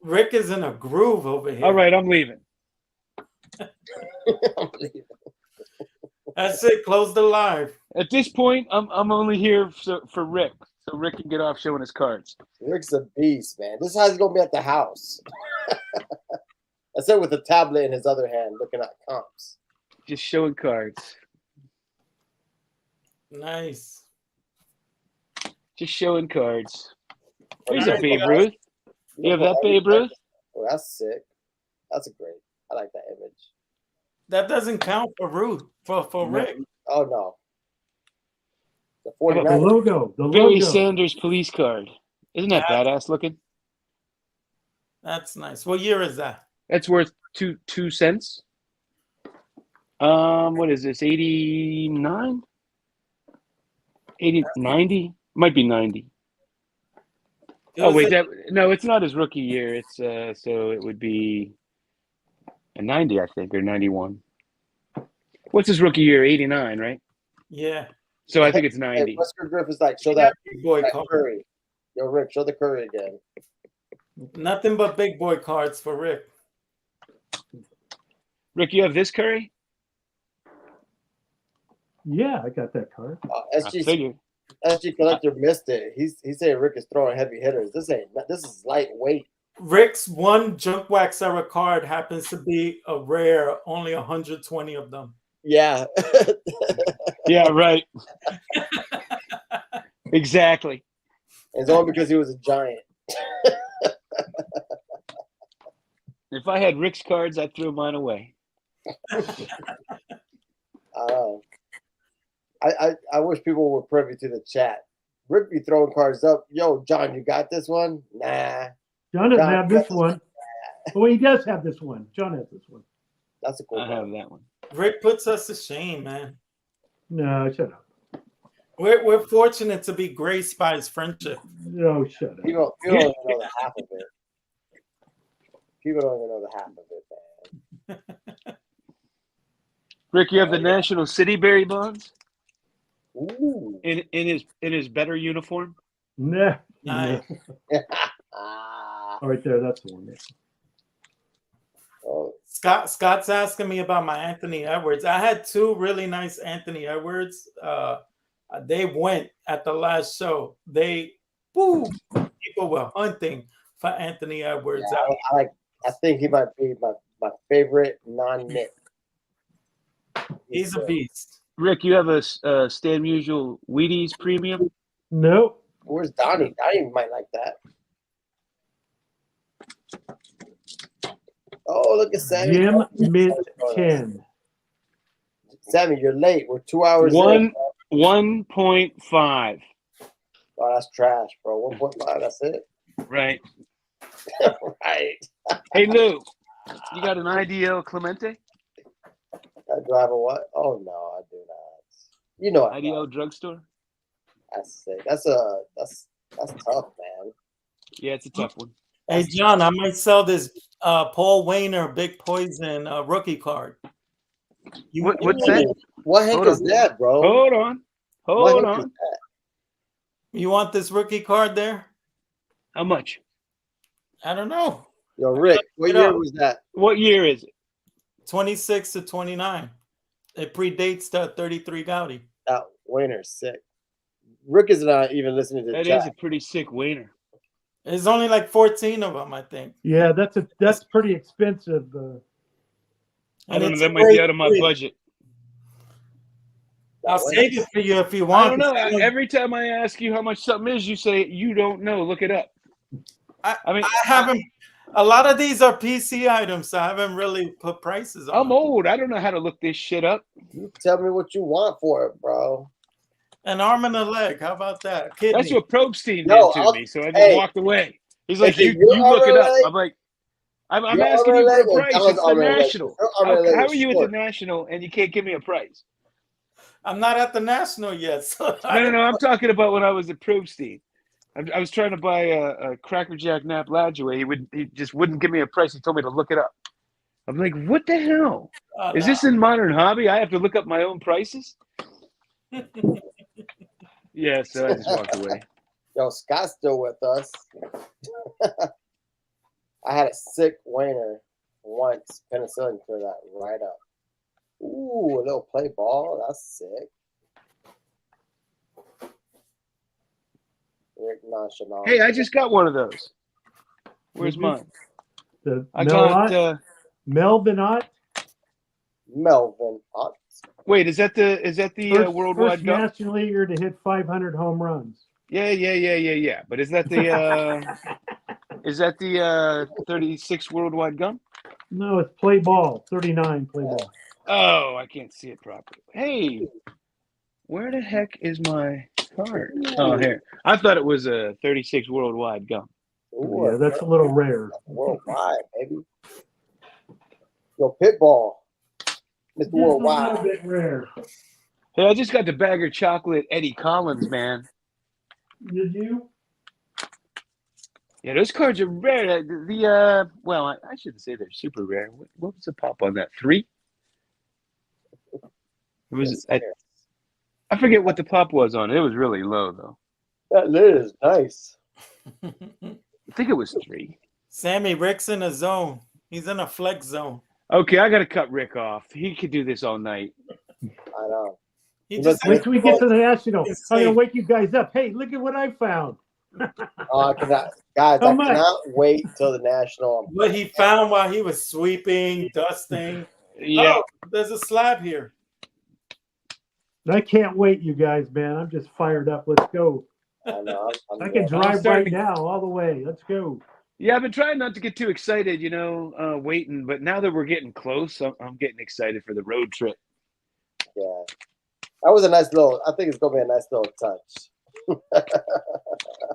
Rick is in a groove over here. All right, I'm leaving. That's it. Close the live. At this point, I'm only here for Rick, so Rick can get off showing his cards. Rick's a beast, man. This is how he's going to be at the house. That's it, with a tablet in his other hand, looking at comps. Just showing cards. Nice. Just showing cards. Here's a Babe Ruth. You have that Babe Ruth? Oh, that's sick. That's great. I like that image. That doesn't count for Ruth, for Rick. Oh, no. The How about 49. The logo. The Barry logo. Sanders police card. Isn't that badass looking? That's nice. What year is that? That's worth two cents. What is this? 89? 80, 90? Might be 90. Oh wait, no, it's not his rookie year. It's so it would be a 90, I think, or 91. What's his rookie year? 89, right? Yeah. So I think it's Hey, 90. Wesker Griffith's like, show that Big boy card. Curry. Yo, Rick, show the Curry again. Nothing but big boy cards for Rick. Rick, you have this Curry? Yeah, I got that card. I SG figured. Collector missed it. He's saying Rick is throwing heavy hitters. This is lightweight. Rick's one junk wax era card happens to be a rare, only 120 of them. Yeah. Yeah, right. Exactly. It's only because he was a giant. If I had Rick's cards, I'd throw mine away. I wish people were privy to the chat. Rick be throwing cards up. Yo, John, you got this one? Nah. John doesn't have this one. Oh, he does have this one. John has this one. That's a cool I card. have that one. Rick puts us to shame, man. No, shut up. We're fortunate to be graced by his friendship. No, shut up. People don't even know the half of it. People don't even know the half of it, man. Rick, you have the National City Berry bonds Ooh. in his better uniform. Nah. Nice. Ah. Oh, right there, that's the one. Yeah. Oh, Scott's asking me about my Anthony Edwards. I had two really nice Anthony Edwards. They went at the last show. People were hunting for Anthony Edwards. yeah, I think he might be my favorite non-Nick. He's a beast. Rick, you have a Stan Musial Wheaties premium? Nope. Where's Donnie? Donnie might like that. Oh, look at Sammy. Jim Mint 10. Sammy, you're late. We're 2 hours in. 1.5. Oh, that's trash, bro. 1.5, that's it? Right. Right. Hey, Lou, you got an IDL Clemente? Do I have a what? Oh, no, I do not. You know I IDL don't. drugstore? That's sick. That's tough, man. Yeah, it's a tough one. Hey, John, I might sell this Paul Wayner Big Poison rookie card. What's that? What heck is that, bro? Hold on. Hold on. You want this rookie card there? How much? I don't know. Yo, Rick, what year was that? What year is it? 26 to 29. It predates the 33 Gaudi. That Wayner's sick. Rick is not even listening to the That chat. is a pretty sick Wayner. There's only like 14 of them, I think. Yeah, that's pretty expensive. I don't know. That might be out of my budget. I'll save it for you if you I want. don't know. Every time I ask you how much something is, you say you don't know. Look it up. I haven't. A lot of these are PC items, so I haven't really put prices on. I'm old. I don't know how to look this shit up. You tell me what you want for it, bro. An arm and a leg. How about that? Kidney. That's what Probstein Yo, did to me. So I just walked away. He's like, Is it you your look it up. leg? I'm like, I'm Your asking arm you and for a leg or price. Don's It's the arm and leg? national. Your arm and leg How is are you at short. the national and you can't give me a price? I'm not at the national yet. So No. I'm talking about when I was at Probstein. I was trying to buy a Cracker Jack Nap Ladjeway. He just wouldn't give me a price. He told me to look it up. I'm like, what the hell? Is this in Modern Hobby? I have to look up my own prices? Yeah, so I just walked away. Yo, Scott's still with us. I had a sick Wayner once. Penicillin cleared that right up. Ooh, a little play ball. That's sick. Rick Nonchalant. Hey, I just got one of those. Where's mine? I got Melvin Ott. Melvin Ott. Wait, is that the worldwide first Cup? National Leaguer to hit 500 home runs? Yeah. But is that the 36 worldwide gum? No, it's play ball. 39 play ball. Oh, I can't see it properly. Hey, where the heck is my card? Oh, here. I thought it was a 36 worldwide gum. Ooh, Yeah, that's a little rare. Worldwide, baby. Yo, Pitbull. Mr. Just Worldwide. a little bit rare. Hey, I just got the Bagger Chocolate Eddie Collins, man. Did you? Yeah, those cards are rare. Well, I shouldn't say they're super rare. What was the pop on that? 3? It was. Yes, I forget what the pop was on it. It was really low though. that lid is nice. I think it was 3. Sammy, Rick's in a zone. He's in a flex zone. Okay, I gotta cut Rick off. He could do this all night. I know. He just Wait till we get to the national. It's I'm gonna safe. wake you guys up. Hey, look at what I found. Oh, I cannot, guys. How I much? cannot wait till the national. What he found while he was sweeping, dusting. Yeah. Oh, there's a slab here. I can't wait, you guys, man. I'm just fired up. Let's go. I know. I can drive right now, all the way. Let's go. Yeah, I've been trying not to get too excited, waiting. But now that we're getting close, I'm getting excited for the road trip. Yeah, that was a nice little. I think it's gonna be a nice little touch.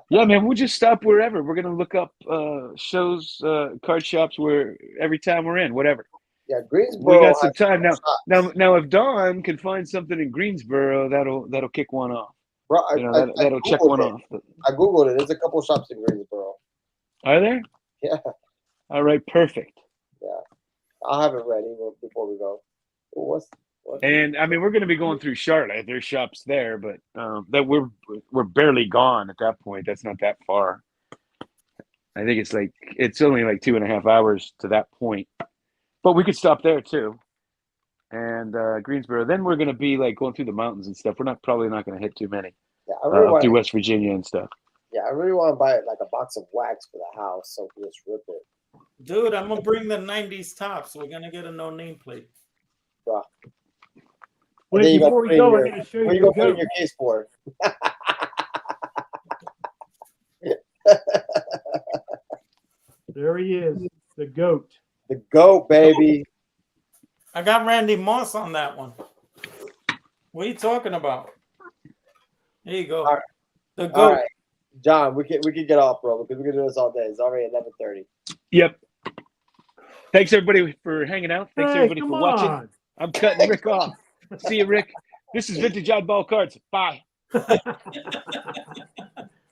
Yeah, man, we'll just stop wherever. We're gonna look up shows, card shops where every time we're in, whatever. Yeah, Greensboro. We got some has time now. shops. Now, if Dawn can find something in Greensboro, that'll kick one off. Bro, That'll check Googled one it. off. I googled it. There's a couple shops in Greensboro. Are there? Yeah, All right, perfect. yeah. I'll have it ready before we go. What? And I mean, we're going to be going through Charlotte. There's shops there, but that we're barely gone at that point. That's not that far. I think it's only like 2.5 hours to that point. But we could stop there too. And Greensboro. Then we're going to be like going through the mountains and stuff. We're probably not going to hit too many. Yeah, I really want through West Virginia and stuff. Yeah, I really want to buy like a box of wax for the house so we just rip it. Dude, I'm gonna bring the 90s tops. We're gonna get a no nameplate. Bro. Wait, before we go, I'm going to show you. Where you gonna put in your case for? There he is, the goat. The goat, baby. I got Randy Moss on that one. What are you talking about? There you go. All right. The goat. All right, John, we can get off, bro, because we can do this all day. It's already 11:30. Yep. Thanks everybody for hanging out. Thanks everybody for watching. On. I'm cutting Rick off. See you, Rick. This is Vintage Oddball Cards. Bye.